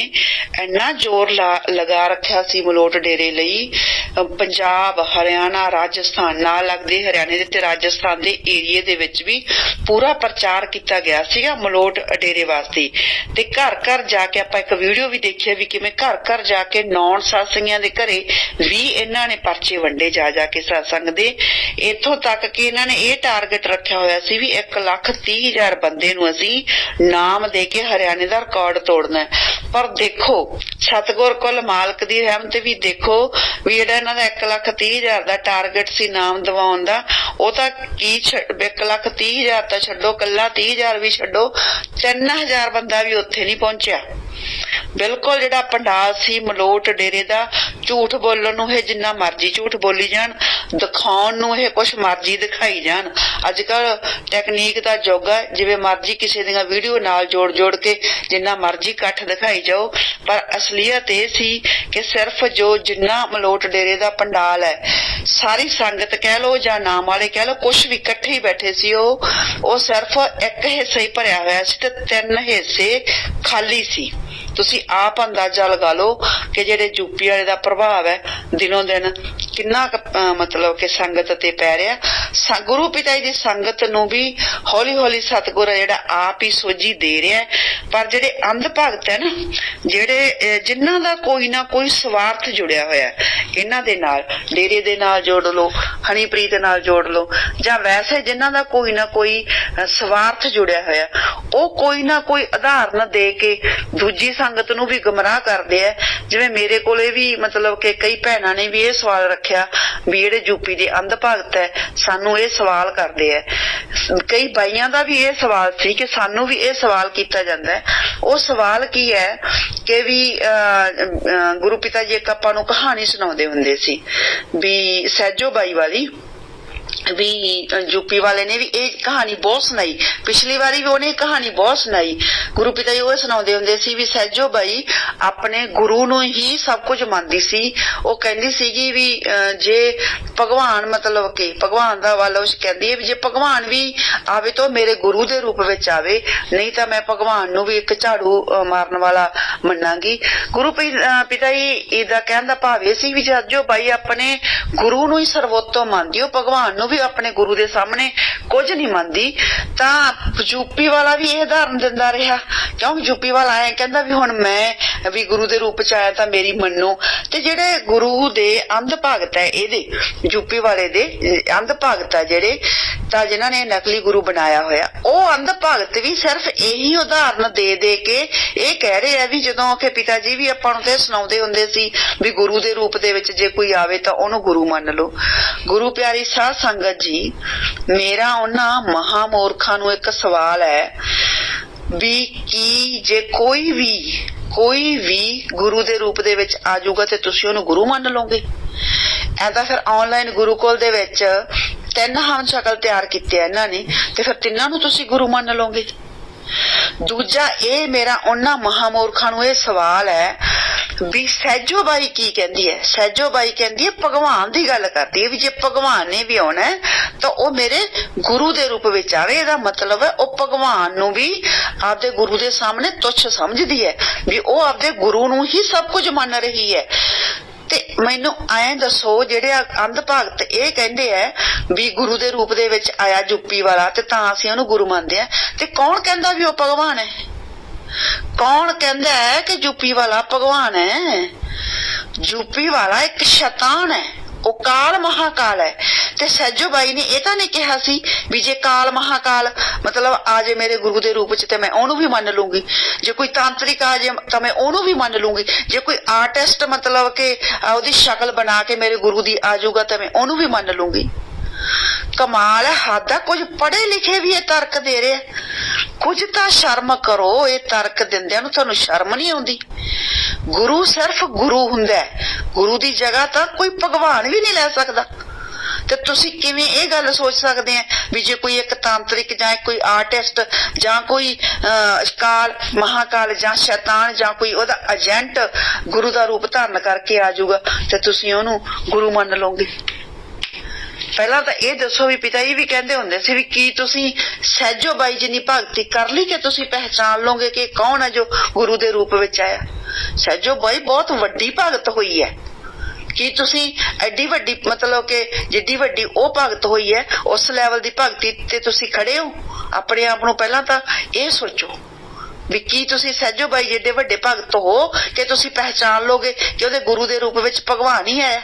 इन्ना जोर लगा रखिया सी मलोट डेरे लई। पंजाब, हरियाणा, राजस्थान नाल लगदे हरियाणे दे ते राजस्थान दे एरिए दे विच भी पूरा प्रचार किया गया सीगा मलोट डेरे वास्ते, ते घर घर जाके आपां एक वीडियो भी देखिए भी किवें घर घर जाके नॉन सत्संगियां दे घरे भी इन्हां ने पर्चे वंडे जा जाके सत्संग दे। इत्थों तक कि इन्हां ने यह टारगेट रखिया होया सी भी 1,30,000 बंदे नूं असीं नाम दे के हरियाणे दा रिकॉर्ड तोड़ना है। पर देखो सतगुर कुल मालक दी रहमत भी देखो भी जिहड़ा इन्हां दा 1,30,000 दा टारगेट सी नाम दिवाउण दा, ओह तां की 1,30,000 तां छड्डो, कल्ला 30,000 भी छड्डो, 3,000 बंदा भी उत्थे नहीं पहुंचिया। बिल्कुल जिहड़ा पंडाल सी मलोट डेरे दा, झूठ बोलण नूं इह जिन्ना मर्जी झूठ बोली जाण, दिखाउण नूं इह कुछ मर्जी दिखाई जाण। अजकल टैकनीक दा युग है, जिवें मर्जी किसी दी वीडियो नाल जोड़ जोड़ के जिन्ना मर्जी इकट्ठ दिखाई जाओ, पर असलीयत यह सी कि सिर्फ जो जिन्ना मलोट डेरे दा पंडाल है, सारी संगत कह लो जां नाम वाले कह लो, कुछ भी इकट्ठे ही बैठे सी, ਉਹ सिर्फ एक हिस्सा ही भरिया होया सी ते 3 हिस्से खाली सी। तुसी आप अंदाजा लगा लो कि जेडे यूपी वाले दा प्रभाव है दिनों दिन किन्ना मतलब कि संगत ते पै रहा। गुरु पिता जी दी संगत नूं भी हौली हौली सतगुर जिहड़ा आप ही सोझी दे रहा है। पर जिहड़े अंध भगत है ना, जिहड़े जिन्हां दा कोई ना कोई स्वार्थ जुड़िया होया, इन्हां दे नाल डेरे दे नाल जोड़ लो, हनीप्रीत नाल जोड़ लो, जां वैसे जिन्हां दा कोई ना कोई स्वार्थ जुड़िया होया, ਉਹ कोई ना कोई उदाहरण दे के दूजी संगत नूं भी गुमराह करदे है। जिवें मेरे कोले भी मतलब कि कई भैणां ने भी ये सवाल रखिया भी जिहड़े यूपी दे अंध भगत है सानू ये सवाल करदे है। कई बाईयां दा भी ये सवाल सी कि सानू भी ये सवाल किया जाता है। वो सवाल की है कि भी गुरु पिता जी एक आपां नूं कहानी सुणाउंदे हुंदे सी भी सैजो बाई वाली, भी यूपी वाले ने भी एक कहानी बहुत सुनाई, पिछली बारी भी उन्हें कहानी बहुत सुनाई। गुरु पिता जी वो सुनाउंदे हुंदे सी भी सैजो बाई अपने गुरु नूं ही सब कुछ मानदी सी। वो कहंदी सीगी भी जे भगवान मतलब कि भगवान दा वाला उस कहंदी है भी जे भगवान भी आवे तो मेरे गुरु दे रूप विच आवे, नहीं तो मैं भगवान नूं भी एक झाड़ू मारन वाला मन्नांगी। गुरु पिता जी दा कहण दा भाव ये सी भी सैजो बाई अपने गुरु नूं ही सर्वोत्तम मानदी, भगवान नूं भी अपने गुरु दे सामने कुछ नहीं मानदी। तां यूपी वाला भी यह उदाहरण दिंदा रहा, क्यों यूपी वाला आया कहंदा भी हुण मैं भी गुरु दे रूप च आया तां मेरी मन्नो। ते जेड़े गुरु दे अंध भगत है इहदे यूपी वाले दे अंध भगत है जेड़े तां जिन्हां ने नकली गुरु बनाया होया, ਉਹ अंध भगत भी सिर्फ यही उदाहरण दे दे के ਇਹ ਕਹਿ ਰਹੇ ਆ ਵੀ ਜਦੋਂ ਕਿ ਪਿਤਾ ਜੀ ਵੀ ਆਪਾਂ ਨੂੰ ਤੇ ਸੁਣਾਉਂਦੇ ਹੁੰਦੇ ਸੀ ਵੀ ਗੁਰੂ ਦੇ ਰੂਪ ਦੇ ਵਿੱਚ ਜੇ ਕੋਈ ਆਵੇ ਤਾਂ ਉਹਨੂੰ ਗੁਰੂ ਮੰਨ ਲਓ। ਗੁਰੂ ਪਿਆਰੀ ਸਾਧ संगत जी, मेरा उन्हां महामूर्खां नूं एक सवाल है भी की जे कोई भी गुरु दे रूप दे विच आ जाऊगा ते तुसीं ओहनूं गुरु मान लोगे? ऐ तां फिर ऑनलाइन गुरुकुल दे विच 3 हम शक्ल तैयार कीते इन्हां ने ते फिर तिन्नां नूं तुसीं गुरु मान लोगे? दूजा ये मेरा उन्हां महामूर्खां नूं ये सवाल है भी सैजो बाई की कहती है? सैजो बाई कहती है भगवान की गल करती है भी जे भगवान ने भी आना है तो वह मेरे गुरु के रूप में आवे। इसका मतलब है वह भगवान नूं भी आपदे गुरु के सामने तुच्छ समझदी है भी वह आपदे गुरु नूं ही सब कुछ मान रही है। ते मैनू ऐ दसो जेड़े अंध भगत ये कहंदे है भी गुरु दे रूप दे विच आया यूपी वाला ते तां असीं ओहनूं गुरु मानदे आ, ते कौन कहंदा भी वह भगवान है? कौन कहंदा है कि यूपी वाला भगवान है? यूपी वाला एक शैतान है, वो काल महाकाल है। ते सैजो बाई ने यह नहीं कहा सी भी जे काल महाकाल मतलब आ जाए मेरे गुरु के रूप च ते मैं ओनू भी मान लूंगी, जे कोई तांत्रिक आ जाए तो मैं ओनू भी मान लूंगी, जे कोई आर्टिस्ट मतलब के ओदी शक्ल बना के मेरे गुरु दी आ जाऊगा तो मैं ओनू भी मान लूंगी। कमाल है, हद है। कुछ पढ़े लिखे भी ये तर्क दे रहे, कुछ तो शर्म करो। ये तर्क दिंदियां नूं तुहानूं शर्म नहीं आउंदी? गुरु सिर्फ गुरु हुंदा है, गुरु दी जगह तो कोई भगवान भी नहीं लै सकदा। ते तुसीं किवें ये गल सोच सकदे हैं भी जे कोई एक तांत्रिक जां कोई आर्टिस्ट जां कोई काल महाकाल जां शैतान जां कोई ओदा एजेंट गुरु दा रूप धारण करके आ जाऊगा ते तुसीं ओहनूं गुरु मान लोगे? पहला तो यह दसो भी पिता जी भी कहते होंगे सी भी की तुसी सैजो बाई जिन्नी भगती कर ली कि तुसी पहचान लोगे कि कौन है जो गुरु दे रूप विच आया? सैजो बाई बहुत वड्डी भगत हुई है कि तुसी एडी वड्डी मतलब कि जिड्डी वड्डी ओ भगत हुई है उस लैवल दी भगती ते तुसी खड़े हो? अपने आप नूं पहला तो यह सोचो भी की तुसी सैजो बाई जिड्डे वड्डे भगत हो कि तुसी पहचान लोगे कि उहदे गुरु दे रूप विच भगवान ही आया?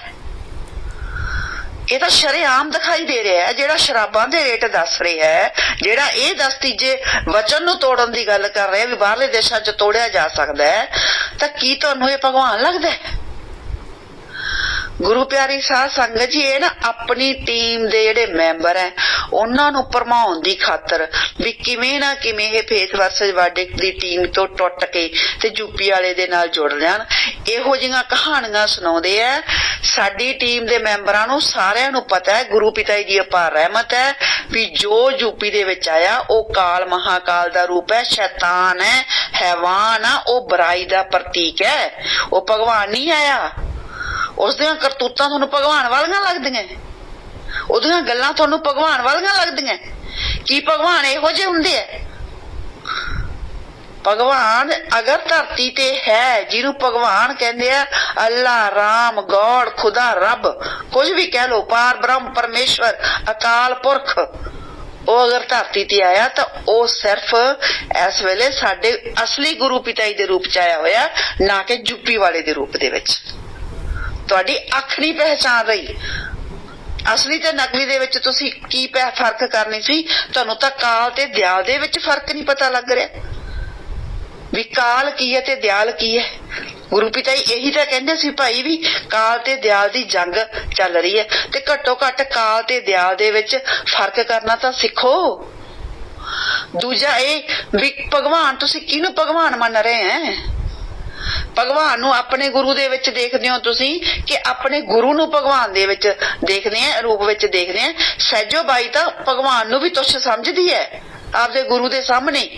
ये तो शरेआम दिखाई दे रहा है। जेड़ा शराबां दे रेट दस रहा है, जेड़ा ये दस तीजे वचन नूं तोड़न दी गल कर रहा है भी बाहरले देशां च तोड़िया जा सकदा है, तां की तुहानूं ये भगवान लगदा है? गुरु प्यारी साध संगत जी, ये ना अपनी टीम दे जेड़े मैंबर है उन्हां नूं भरमाउण दी खातर भी किवें ना किवें ये फेस वर्सेस वर्डिक दी टीम तो टुट के ते यूपी वाले दे नाल जुड़ जाण, इहो जिहियां कहानियां सुणाउंदे आ। साडी टीम दे मैंबरां नूं सारिआं नूं पता है गुरु पिता जी दी अपार रहमत है भी जो यूपी दे विच आया ओ काल महाकाल दा रूप है, शैतान है, हैवान है, ओ बुराई दा प्रतीक है, ओ भगवान नहीं आया। उस दियां करतूतां तुहानूं भगवान वालियां लगदियां, उहदियां गल्लां तुहानूं भगवान वालियां लगदियां? की भगवान इहो जिहे हुंदे आ? ਭਗਵਾਨ ਅਗਰ ਧਰਤੀ ਤੇ ਹੈ, ਜਿਹਨੂੰ ਭਗਵਾਨ ਕਹਿੰਦੇ ਆ, ਅੱਲਾ, ਰਾਮ, ਗੋਡ, ਖੁਦਾ, ਰੱਬ, ਕੁਝ ਵੀ ਕਹਿ ਲੋ, ਪਾਰ ਬ੍ਰਹਮ, ਪਰਮੇਸ਼ਵਰ, ਅਕਾਲ ਪੁਰਖ, ਉਹ ਅਗਰ ਧਰਤੀ ਤੇ ਆਇਆ ਤਾਂ ਉਹ ਸਿਰਫ ਇਸ ਵੇਲੇ ਸਾਡੇ ਅਸਲੀ ਗੁਰੂ ਪਿਤਾ ਜੀ ਦੇ ਰੂਪ ਚ ਆਇਆ ਹੋਇਆ, ਨਾ ਕਿ ਜੁੱਪੀ ਵਾਲੇ ਦੇ ਰੂਪ ਦੇ ਵਿੱਚ। ਤੁਹਾਡੀ ਅੱਖ ਨਹੀਂ ਪਹਿਚਾਨ ਰਹੀ, ਅਸਲੀ ਤੇ ਨਕਲੀ ਦੇ ਵਿੱਚ ਤੁਸੀਂ ਕੀ ਫਰਕ ਕਰਨੀ ਸੀ? ਤੁਹਾਨੂੰ ਤਾਂ ਕਾਲ ਤੇ ਦਿਆਲ ਦੇ ਵਿੱਚ ਫਰਕ ਨਹੀਂ ਪਤਾ ਲੱਗ ਰਿਹਾ ਵੀ ਕਾਲ ਕੀ ਹੈ ਤੇ ਦਿਆਲ ਕੀ ਹੈ। ਗੁਰੂ ਪਿਤਾ ਜੀ ਇਹੀ ਤਾਂ ਕਹਿੰਦੇ ਸੀ ਭਾਈ ਵੀ ਕਾਲ ਤੇ ਦਿਆਲ ਦੀ ਜੰਗ ਚੱਲ ਰਹੀ ਹੈ, ਤੇ ਘੱਟੋ ਘੱਟ ਕਾਲ ਤੇ ਦਿਆਲ ਦੇ ਵਿੱਚ ਫਰਕ ਕਰਨਾ ਤਾਂ ਸਿੱਖੋ। ਦੂਜਾ ਇਹ ਵੀ ਭਗਵਾਨ, ਤੁਸੀਂ ਕਿਹਨੂੰ ਭਗਵਾਨ ਮੰਨ ਰਹੇ ਹੈ? ਭਗਵਾਨ ਨੂੰ ਆਪਣੇ ਗੁਰੂ ਦੇ ਵਿੱਚ ਦੇਖਦੇ ਹੋ ਤੁਸੀਂ ਕਿ ਆਪਣੇ ਗੁਰੂ ਨੂੰ ਭਗਵਾਨ ਦੇ ਵਿੱਚ ਦੇਖਦੇ ਆ, ਰੂਪ ਵਿੱਚ ਦੇਖਦੇ ਆ? ਸਹਿਜੋ ਬਾਈ ਤਾਂ ਭਗਵਾਨ ਨੂੰ ਵੀ ਤੁੱਛ ਸਮਝਦੀ ਹੈ ਆਪਦੇ ਗੁਰੂ ਦੇ ਸਾਹਮਣੇ।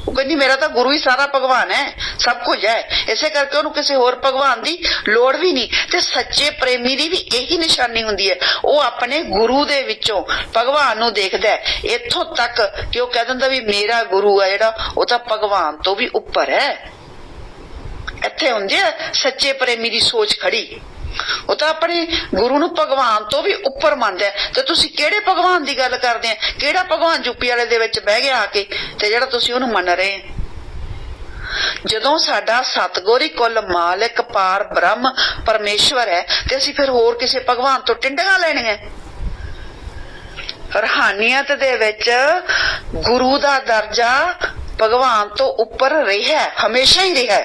ਉਹ ਕਹਿੰਦੀ ਮੇਰਾ ਤਾਂ ਗੁਰੂ ਹੀ ਸਾਰਾ ਭਗਵਾਨ ਹੈ, ਸਭ ਕੁਝ ਹੈ, ਇਸੇ ਕਰਕੇ ਉਹਨੂੰ ਕਿਸੇ ਹੋਰ ਭਗਵਾਨ ਦੀ ਲੋੜ ਵੀ ਨਹੀਂ। ਤੇ ਸੱਚੇ ਪ੍ਰੇਮੀ ਦੀ ਵੀ ਇਹੀ ਨਿਸ਼ਾਨੀ ਹੁੰਦੀ ਹੈ, ਉਹ ਆਪਣੇ ਗੁਰੂ ਦੇ ਵਿੱਚੋਂ ਭਗਵਾਨ ਨੂੰ ਦੇਖਦਾ ਹੈ, ਇੱਥੋਂ ਤੱਕ ਕਿ ਉਹ ਕਹਿ ਦਿੰਦਾ ਵੀ ਮੇਰਾ ਗੁਰੂ ਹੈ ਜਿਹੜਾ, ਉਹ ਤਾਂ ਭਗਵਾਨ ਤੋਂ ਵੀ ਉੱਪਰ ਹੈ। ਇੱਥੇ ਹੁੰਦੀ ਹੈ ਸੱਚੇ ਪ੍ਰੇਮੀ ਦੀ ਸੋਚ ਖੜੀ, ਉਹ ਤਾਂ ਆਪਣੇ ਗੁਰੂ ਨੂੰ ਭਗਵਾਨ ਤੋਂ ਵੀ ਉੱਪਰ ਮੰਨਦਾ। ਤੇ ਤੁਸੀਂ ਕਿਹੜੇ ਭਗਵਾਨ ਦੀ ਗੱਲ ਕਰਦੇ ਆ? ਕਿਹੜਾ ਭਗਵਾਨ ਜੁੱਪੀ ਵਾਲੇ ਦੇ ਵਿੱਚ ਬਹਿ ਗਿਆ ਆ ਕੇ ਤੇ ਜਿਹੜਾ ਤੁਸੀਂ ਉਹਨੂੰ ਮੰਨ ਰਹੇ? ਜਦੋਂ ਸਾਡਾ ਸਤਿਗੁਰ ਹੀ ਕੁੱਲ ਮਾਲਿਕ, ਪਾਰ ਬ੍ਰਹਮ, ਪਰਮੇਸ਼ਵਰ ਹੈ, ਤੇ ਅਸੀਂ ਫਿਰ ਹੋਰ ਕਿਸੇ ਭਗਵਾਨ ਤੋਂ ਟਿੰਡੀਆਂ ਲੈਣੀਆਂ? ਰੂਹਾਨੀਅਤ ਦੇ ਵਿੱਚ ਗੁਰੂ ਦਾ ਦਰਜਾ ਭਗਵਾਨ ਤੋਂ ਉੱਪਰ ਰਿਹਾ, ਹਮੇਸ਼ਾ ਹੀ ਰਿਹਾ।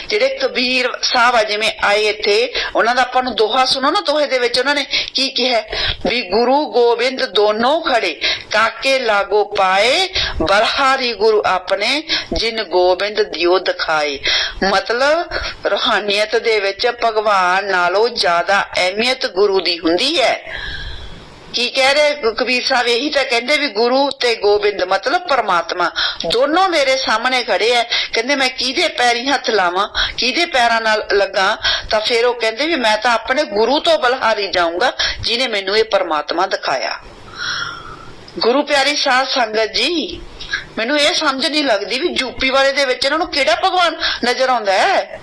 ਜਿਹੜੇ ਕਬੀਰ ਸਾਹਿਬ ਆ ਜਿਵੇਂ ਆਏ ਇੱਥੇ, ਉਹਨਾਂ ਦਾ ਆਪਾਂ ਨੂੰ ਦੋਹਾ ਸੁਣੋ ਨਾ, ਦੋਹੇ ਦੇ ਵਿੱਚ ਉਹਨਾਂ ਨੇ ਕੀ ਕਿਹਾ ਵੀ ਗੁਰੂ ਗੋਬਿੰਦ ਦੋਨੋਂ ਖੜੇ, ਕਾਕੇ ਲਾਗੋ ਪਾਏ, ਬਲਹਾਰੀ ਗੁਰੂ ਆਪਣੇ, ਜਿਨ ਗੋਬਿੰਦ ਦਿਓ ਦਿਖਾਏ। ਮਤਲਬ ਰੂਹਾਨੀਅਤ ਦੇ ਵਿੱਚ ਭਗਵਾਨ ਨਾਲੋਂ ਜ਼ਿਆਦਾ ਅਹਿਮੀਅਤ ਗੁਰੂ ਦੀ ਹੁੰਦੀ ਹੈ। ਕੀ ਕਹਿ ਰਹੇ ਕਬੀਰ ਸਾਹਿਬ? ਇਹੀ ਤਾਂ ਕਹਿੰਦੇ ਵੀ ਗੁਰੂ ਤੇ ਗੋਬਿੰਦ ਮਤਲਬ ਪਰਮਾਤਮਾ ਦੋਨੋਂ ਮੇਰੇ ਸਾਹਮਣੇ ਖੜੇ ਆ। ਕਹਿੰਦੇ ਮੈਂ ਕਿਹਦੇ ਪੈਰੀ ਹੱਥ ਲਾਵਾਂ, ਕਿਹਦੇ ਪੈਰਾਂ ਨਾਲ ਲੱਗਾ? ਤਾਂ ਫਿਰ ਉਹ ਕਹਿੰਦੇ ਵੀ ਮੈਂ ਤਾਂ ਆਪਣੇ ਗੁਰੂ ਤੋਂ ਬਲਹਾਰੀ ਜਾਊਂਗਾ ਜਿਹਨੇ ਮੈਨੂੰ ਇਹ ਪਰਮਾਤਮਾ ਦਿਖਾਇਆ। ਗੁਰੂ ਪਿਆਰੀ ਸਾਧ ਸੰਗਤ ਜੀ, ਮੈਨੂੰ ਇਹ ਸਮਝ ਨਹੀਂ ਲੱਗਦੀ ਵੀ ਯੂਪੀ ਵਾਲੇ ਦੇ ਵਿੱਚ ਇਹਨਾਂ ਨੂੰ ਕਿਹੜਾ ਭਗਵਾਨ ਨਜ਼ਰ ਆਉਂਦਾ ਹੈ।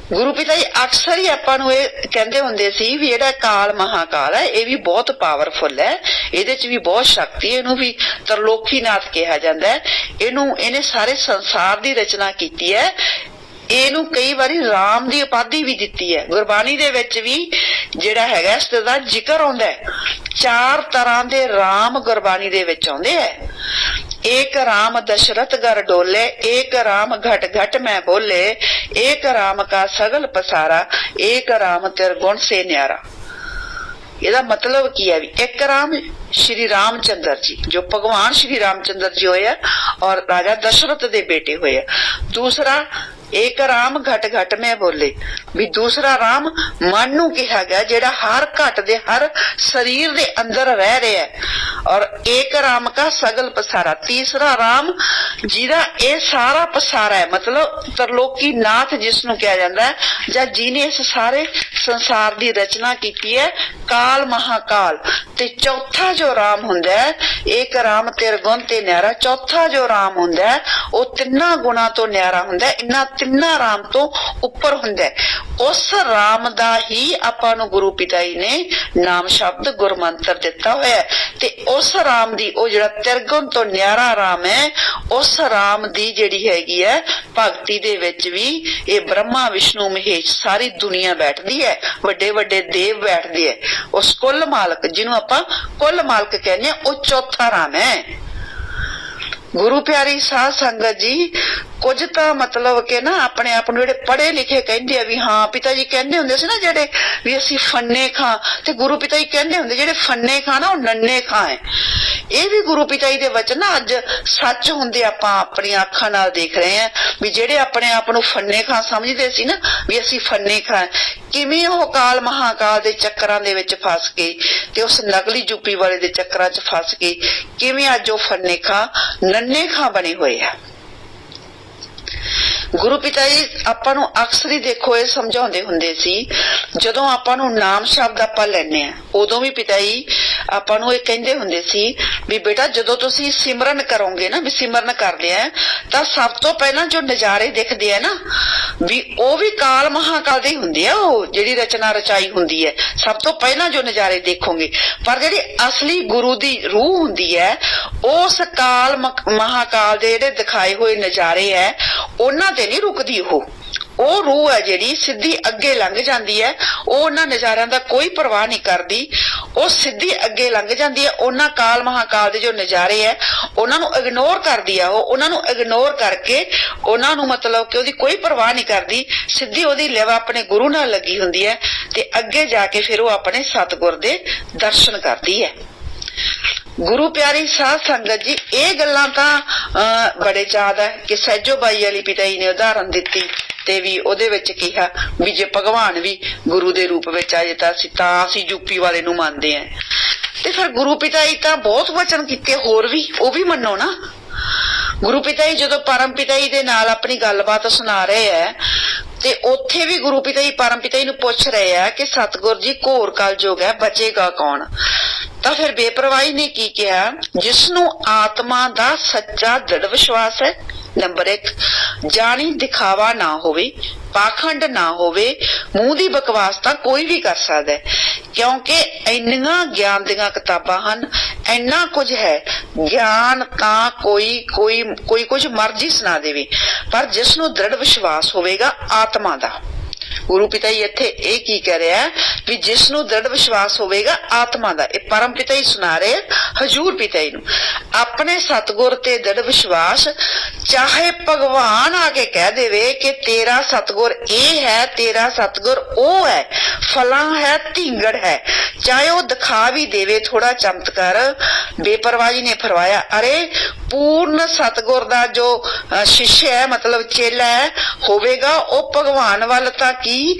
ਗੁਰੂ ਪਿਤਾ ਜੀ ਅਕਸਰ ਹੀ ਆਪਾਂ ਨੂੰ ਇਹ ਕਹਿੰਦੇ ਹੁੰਦੇ ਸੀ ਵੀ ਜਿਹੜਾ ਕਾਲ ਮਹਾਕਾਲ ਹੈ ਇਹ ਵੀ ਬਹੁਤ ਪਾਵਰਫੁਲ ਹੈ, ਇਹਦੇ ਚ ਵੀ ਬਹੁਤ ਸ਼ਕਤੀ ਹੈ, ਇਹਨੂੰ ਵੀ ਤਰਲੋਕੀਨਾਥ ਕਿਹਾ ਜਾਂਦਾ ਹੈ। ਇਹਨੇ ਸਾਰੇ ਸੰਸਾਰ ਦੀ ਰਚਨਾ ਕੀਤੀ ਹੈ। ਇਹਨੂੰ ਕਈ ਵਾਰੀ ਰਾਮ ਦੀ ਉਪਾਧੀ ਵੀ ਦਿੱਤੀ ਹੈ। ਗੁਰਬਾਣੀ ਦੇ ਵਿੱਚ ਵੀ ਜਿਹੜਾ ਹੈਗਾ ਇਸ ਦਾ ਜ਼ਿਕਰ ਆਉਂਦਾ ਹੈ। 4 ਤਰ੍ਹਾਂ ਦੇ ਰਾਮ ਗੁਰਬਾਣੀ ਦੇ ਵਿੱਚ ਆਉਂਦੇ ਹੈ। एक राम दशरथ घर डोले, एक राम घट घट में बोले, एक राम का सगल पसारा, एक राम तिर गुण से न्यारा। ਇਹਦਾ ਮਤਲਬ ਕੀ ਹੈ ਵੀ ਇੱਕ ਰਾਮ ਸ਼੍ਰੀ ਰਾਮਚੰਦਰ ਜੀ ਜੋ ਭਗਵਾਨ ਸ਼੍ਰੀ ਰਾਮਚੰਦਰ ਜੀ ਹੋਏ ਆ ਔਰ ਰਾਜਾ ਦਸ਼ਰਥ ਦੇ ਬੇਟੇ ਹੋਏ ਆ। ਦੂਸਰਾ एक राम घट घट में बोले भी दूसरा राम मन नू कहा गया जेड़ा हर घट दे हर शरीर दे अंदर रह रहा है। और एक राम का सगल पसारा, तीसरा राम जिहदा ये सारा पसारा है, मतलब तरलोकी नाथ जिसनू कहा जाता है, जां जिन्हें इस सारे संसार दी रचना की है, काल महाकाल। ते चौथा जो राम हुंदा है, एक राम तेरे गुण ते न्यारा, चौथा जो राम हुंदा है वो तिन्ना गुणा तो न्यारा हुंदा है, इन्ना तिन्ना राम तो उपर हुंदा है। उस राम दा ही आपां नूं गुरु पिता जी ने नाम शब्द गुरमंत्र दिता होया है। ते उस राम दी ओ जिहड़ा तिरगुण तो न्यारा राम है, उस राम दी जिहड़ी हैगी है भगती दे विच भी ये ब्रह्मा विष्णु महेश सारी दुनिया बैठदी है, वड्डे वड्डे देव बैठदे है। उस कुल मालक जिन्हों आपां कुल मालक कहने ओ चौथा राम है। गुरु प्यारी साध संगत जी, कुछ तो मतलब के ना अपने आप नूं जिहड़े पढ़े लिखे कहंदे आ भी हाँ पिता जी कहंदे हुंदे सी ना जिहड़े भी असीं फन्ने खां, ते गुरु पिता जी कहंदे हुंदे जिहड़े फन्ने खां ना ओ नन्ने खां है। ਇਹ ਵੀ ਗੁਰੂ ਪਿਤਾ ਜੀ ਦੇ ਵਚਨ ਨਾ ਅੱਜ ਸੱਚ ਹੁੰਦੇ ਆਪਾਂ ਆਪਣੀਆਂ ਅੱਖਾਂ ਨਾਲ ਦੇਖ ਰਹੇ ਹਾਂ ਵੀ ਜਿਹੜੇ ਆਪਣੇ ਆਪ ਨੂੰ ਫੰਨੇ ਖਾਂ ਸਮਝਦੇ ਸੀ ਨਾ ਵੀ ਅਸੀਂ ਫੰਨੇ ਖਾਂ, ਕਿਵੇਂ ਉਹ ਕਾਲ ਮਹਾਕਾਲ ਦੇ ਚੱਕਰਾਂ ਦੇ ਵਿੱਚ ਫਸ ਗਏ ਤੇ ਉਸ ਨਕਲੀ ਯੂਪੀ ਵਾਲੇ ਦੇ ਚੱਕਰਾਂ 'ਚ ਫਸ ਗਏ। ਕਿਵੇਂ ਅੱਜ ਉਹ ਫੰਨੇ ਖਾਂ ਨੰਨੇ ਖਾਂ ਬਣੇ ਹੋਏ ਆ। ਗੁਰੂ ਪਿਤਾ ਜੀ ਆਪਾਂ ਨੂੰ ਅਕਸਰ ਹੀ ਦੇਖੋ ਇਹ ਸਮਝਾਉਂਦੇ ਹੁੰਦੇ ਸੀ, ਜਦੋਂ ਆਪਾਂ ਨੂੰ ਨਾਮ ਸ਼ਬਦ ਆਪਾਂ ਲੈਣੇ ਆ ਉਦੋਂ ਵੀ ਪਿਤਾ ਜੀ ਆਪਾਂ ਨੂੰ ਇਹ ਕਹਿੰਦੇ ਹੁੰਦੇ ਸੀ ਵੀ ਬੇਟਾ ਜਦੋਂ ਤੁਸੀਂ ਸਿਮਰਨ ਕਰੋਗੇ ਨਾ, ਵੀ ਸਿਮਰਨ ਕਰਦੇ ਆ ਤਾਂ ਸਭ ਤੋਂ ਪਹਿਲਾਂ ਜੋ ਨਜ਼ਾਰੇ ਦਿਖਦੇ ਆ ਨਾ ਵੀ ਉਹ ਵੀ ਕਾਲ ਮਹਾਕਾਲ ਦੇ ਹੀ ਹੁੰਦੇ ਆ। ਉਹ ਜਿਹੜੀ ਰਚਨਾ ਰਚਾਈ ਹੁੰਦੀ ਹੈ ਸਭ ਤੋਂ ਪਹਿਲਾਂ ਜੋ ਨਜ਼ਾਰੇ ਦੇਖੋਗੇ, ਪਰ ਜਿਹੜੀ ਅਸਲੀ ਗੁਰੂ ਦੀ ਰੂਹ ਹੁੰਦੀ ਹੈ ਉਸ ਕਾਲ ਮਹਾਕਾਲ ਦੇ ਜਿਹੜੇ ਦਿਖਾਏ ਹੋਏ ਨਜ਼ਾਰੇ ਹੈ ਉਹਨਾਂ ਤੇ ਨਹੀਂ ਰੁਕਦੀ। ਉਹ ਰੂਹ ਹੈ ਜਿਹੜੀ ਸਿੱਧੀ ਅੱਗੇ ਲੰਘ ਜਾਂਦੀ ਹੈ, ਉਹ ਉਹਨਾਂ ਨਜ਼ਾਰਿਆਂ ਦਾ ਕੋਈ ਪਰਵਾਹ ਨਹੀਂ ਕਰਦੀ, ਉਹ ਸਿੱਧੀ ਅੱਗੇ ਲੰਘ ਜਾਂਦੀ ਹੈ। ਉਹਨਾਂ ਕਾਲ ਮਹਾਕਾਲ ਦੇ ਜੋ ਨਜ਼ਾਰੇ ਹੈ ਉਹਨਾਂ ਨੂੰ ਇਗਨੋਰ ਕਰਦੀ ਆ, ਉਹ ਉਹਨਾਂ ਨੂੰ ਇਗਨੋਰ ਕਰਕੇ ਉਹਨਾਂ ਨੂੰ ਮਤਲਬ ਕਿ ਉਹਦੀ ਕੋਈ ਪਰਵਾਹ ਨਹੀਂ ਕਰਦੀ, ਸਿੱਧੀ ਉਹਦੀ ਲਿਵਾ ਆਪਣੇ ਗੁਰੂ ਨਾਲ ਲੱਗੀ ਹੁੰਦੀ ਹੈ ਤੇ ਅੱਗੇ ਜਾ ਕੇ ਫਿਰ ਉਹ ਆਪਣੇ ਸਤਿਗੁਰ ਦੇ ਦਰਸ਼ਨ ਕਰਦੀ ਹੈ। ਗੁਰੂ ਪਿਆਰੀ ਸਾਧ ਸੰਗਤ ਜੀ, ਇਹ ਗੱਲਾਂ ਤਾਂ ਬੜੇ ਚਾਦ ਹੈ ਕਿ ਸਹਿਜੋ ਬਾਈ ਵਾਲੀ ਪਿਤਾ ਜੀ ਨੇ ਉਦਾਹਰਨ ਦਿੱਤੀ ਤੇ ਵੀ ਉਹਦੇ ਵਿੱਚ ਕਿਹਾ ਵੀ ਜੇ ਭਗਵਾਨ ਵੀ ਗੁਰੂ ਦੇ ਰੂਪ ਵਿੱਚ ਆਏ ਤਾਂ ਅਸੀਂ ਯੂਪੀ ਵਾਲੇ ਨੂੰ ਮੰਨਦੇ ਆ। ਤੇ ਫਿਰ ਗੁਰੂ ਪਿਤਾ ਜੀ ਤਾਂ ਬਹੁਤ ਵਚਨ ਕੀਤੇ ਹੋਰ ਵੀ, ਉਹ ਵੀ ਮੰਨੋ ਨਾ। ਗੁਰੂ ਪਿਤਾ ਜੀ ਜਦੋਂ ਪਰਮ ਪਿਤਾ ਜੀ ਦੇ ਨਾਲ ਆਪਣੀ ਗੱਲਬਾਤ ਸੁਣਾ ਰਹੇ ਹੈ ਤੇ ਉੱਥੇ ਵੀ ਗੁਰੂ ਪਿਤਾ ਜੀ ਪਰਮ ਪਿਤਾ ਜੀ ਨੂੰ ਪੁੱਛ ਰਹੇ ਆ ਕਿ ਸਤਿਗੁਰ ਜੀ ਘੋਰ ਕਲਯੁਗ ਹੈ, ਬਚੇਗਾ ਕੌਣ? ਤਾਂ ਫਿਰ ਬੇਪਰਵਾਹੀ ਨੇ ਕੀ ਕਿਹਾ, ਜਿਸ ਨੂੰ ਆਤਮਾ ਦਾ ਸੱਚਾ ਦ੍ਰਿੜ ਵਿਸ਼ਵਾਸ ਹੈ। ਨੰਬਰ 1, ਜਾਣੀ ਦਿਖਾਵਾ ਨਾ ਹੋਵੇ, ਪਾਖੰਡ ਨਾ ਹੋਵੇ, ਮੂੰਹ ਦੀ ਬਕਵਾਸ ਤਾਂ ਕੋਈ ਵੀ ਕਰ ਸਕਦਾ ਹੈ ਕਿਉਂਕਿ ਇੰਨੀਆਂ ਗਿਆਨ ਦੀਆਂ ਕਿਤਾਬਾਂ ਹਨ, ਇੰਨਾ ਕੁਝ ਹੈ ਗਿਆਨ ਤਾਂ ਕੋਈ ਕੁਝ ਮਰਜ਼ੀ ਸੁਣਾ ਦੇਵੇ, ਪਰ ਜਿਸ ਨੂੰ ਦ੍ਰਿੜ ਵਿਸ਼ਵਾਸ ਹੋਵੇਗਾ ਆਤਮਾ ਦਾ। ਗੁਰੂ ਪਿਤਾ ਜੀ ਇੱਥੇ ਇਹ ਕੀ ਕਹਿ ਰਿਹਾ ਵੀ ਜਿਸ ਨੂੰ ਦ੍ਰਿੜ ਵਿਸ਼ਵਾਸ ਹੋਵੇਗਾ ਆਤਮਾ ਦਾ। ਇਹ ਪਰਮ ਪਿਤਾ ਹੀ ਸੁਣਾ ਰਹੇ ਹਜੂਰ ਪਿਤਾ ਜੀ ਨੂੰ। ਆਪਣੇ ਸਤਿਗੁਰ ਤੇ ਦ੍ਰਿੜ ਵਿਸ਼ਵਾਸ, ਚਾਹੇ ਭਗਵਾਨ ਆ ਕੇ ਕਹਿ ਦੇਵੇ ਕਿ ਤੇਰਾ ਸਤਿਗੁਰ ਇਹ ਹੈ, ਤੇਰਾ ਸਤਿਗੁਰ ਉਹ ਹੈ, ਫਲਾਂ ਹੈ, ਢੀਂਗੜ ਹੈ, ਚਾਹੇ ਉਹ ਦਿਖਾ ਵੀ ਦੇਵੇ ਥੋੜਾ ਚਮਤਕਾਰ, ਬੇਪਰਵਾਹੀ ਨੇ ਫਰਮਾਇਆ ਅਰੇ ਪੂਰਨ ਸਤਿਗੁਰ ਦਾ ਜੋ ਸ਼ਿष्य ਹੈ ਮਤਲਬ ਚੇਲਾ ਹੈ ਹੋਵੇਗਾ ਉਹ ਭਗਵਾਨ ਵੱਲ ਤਾਂ ਕੀ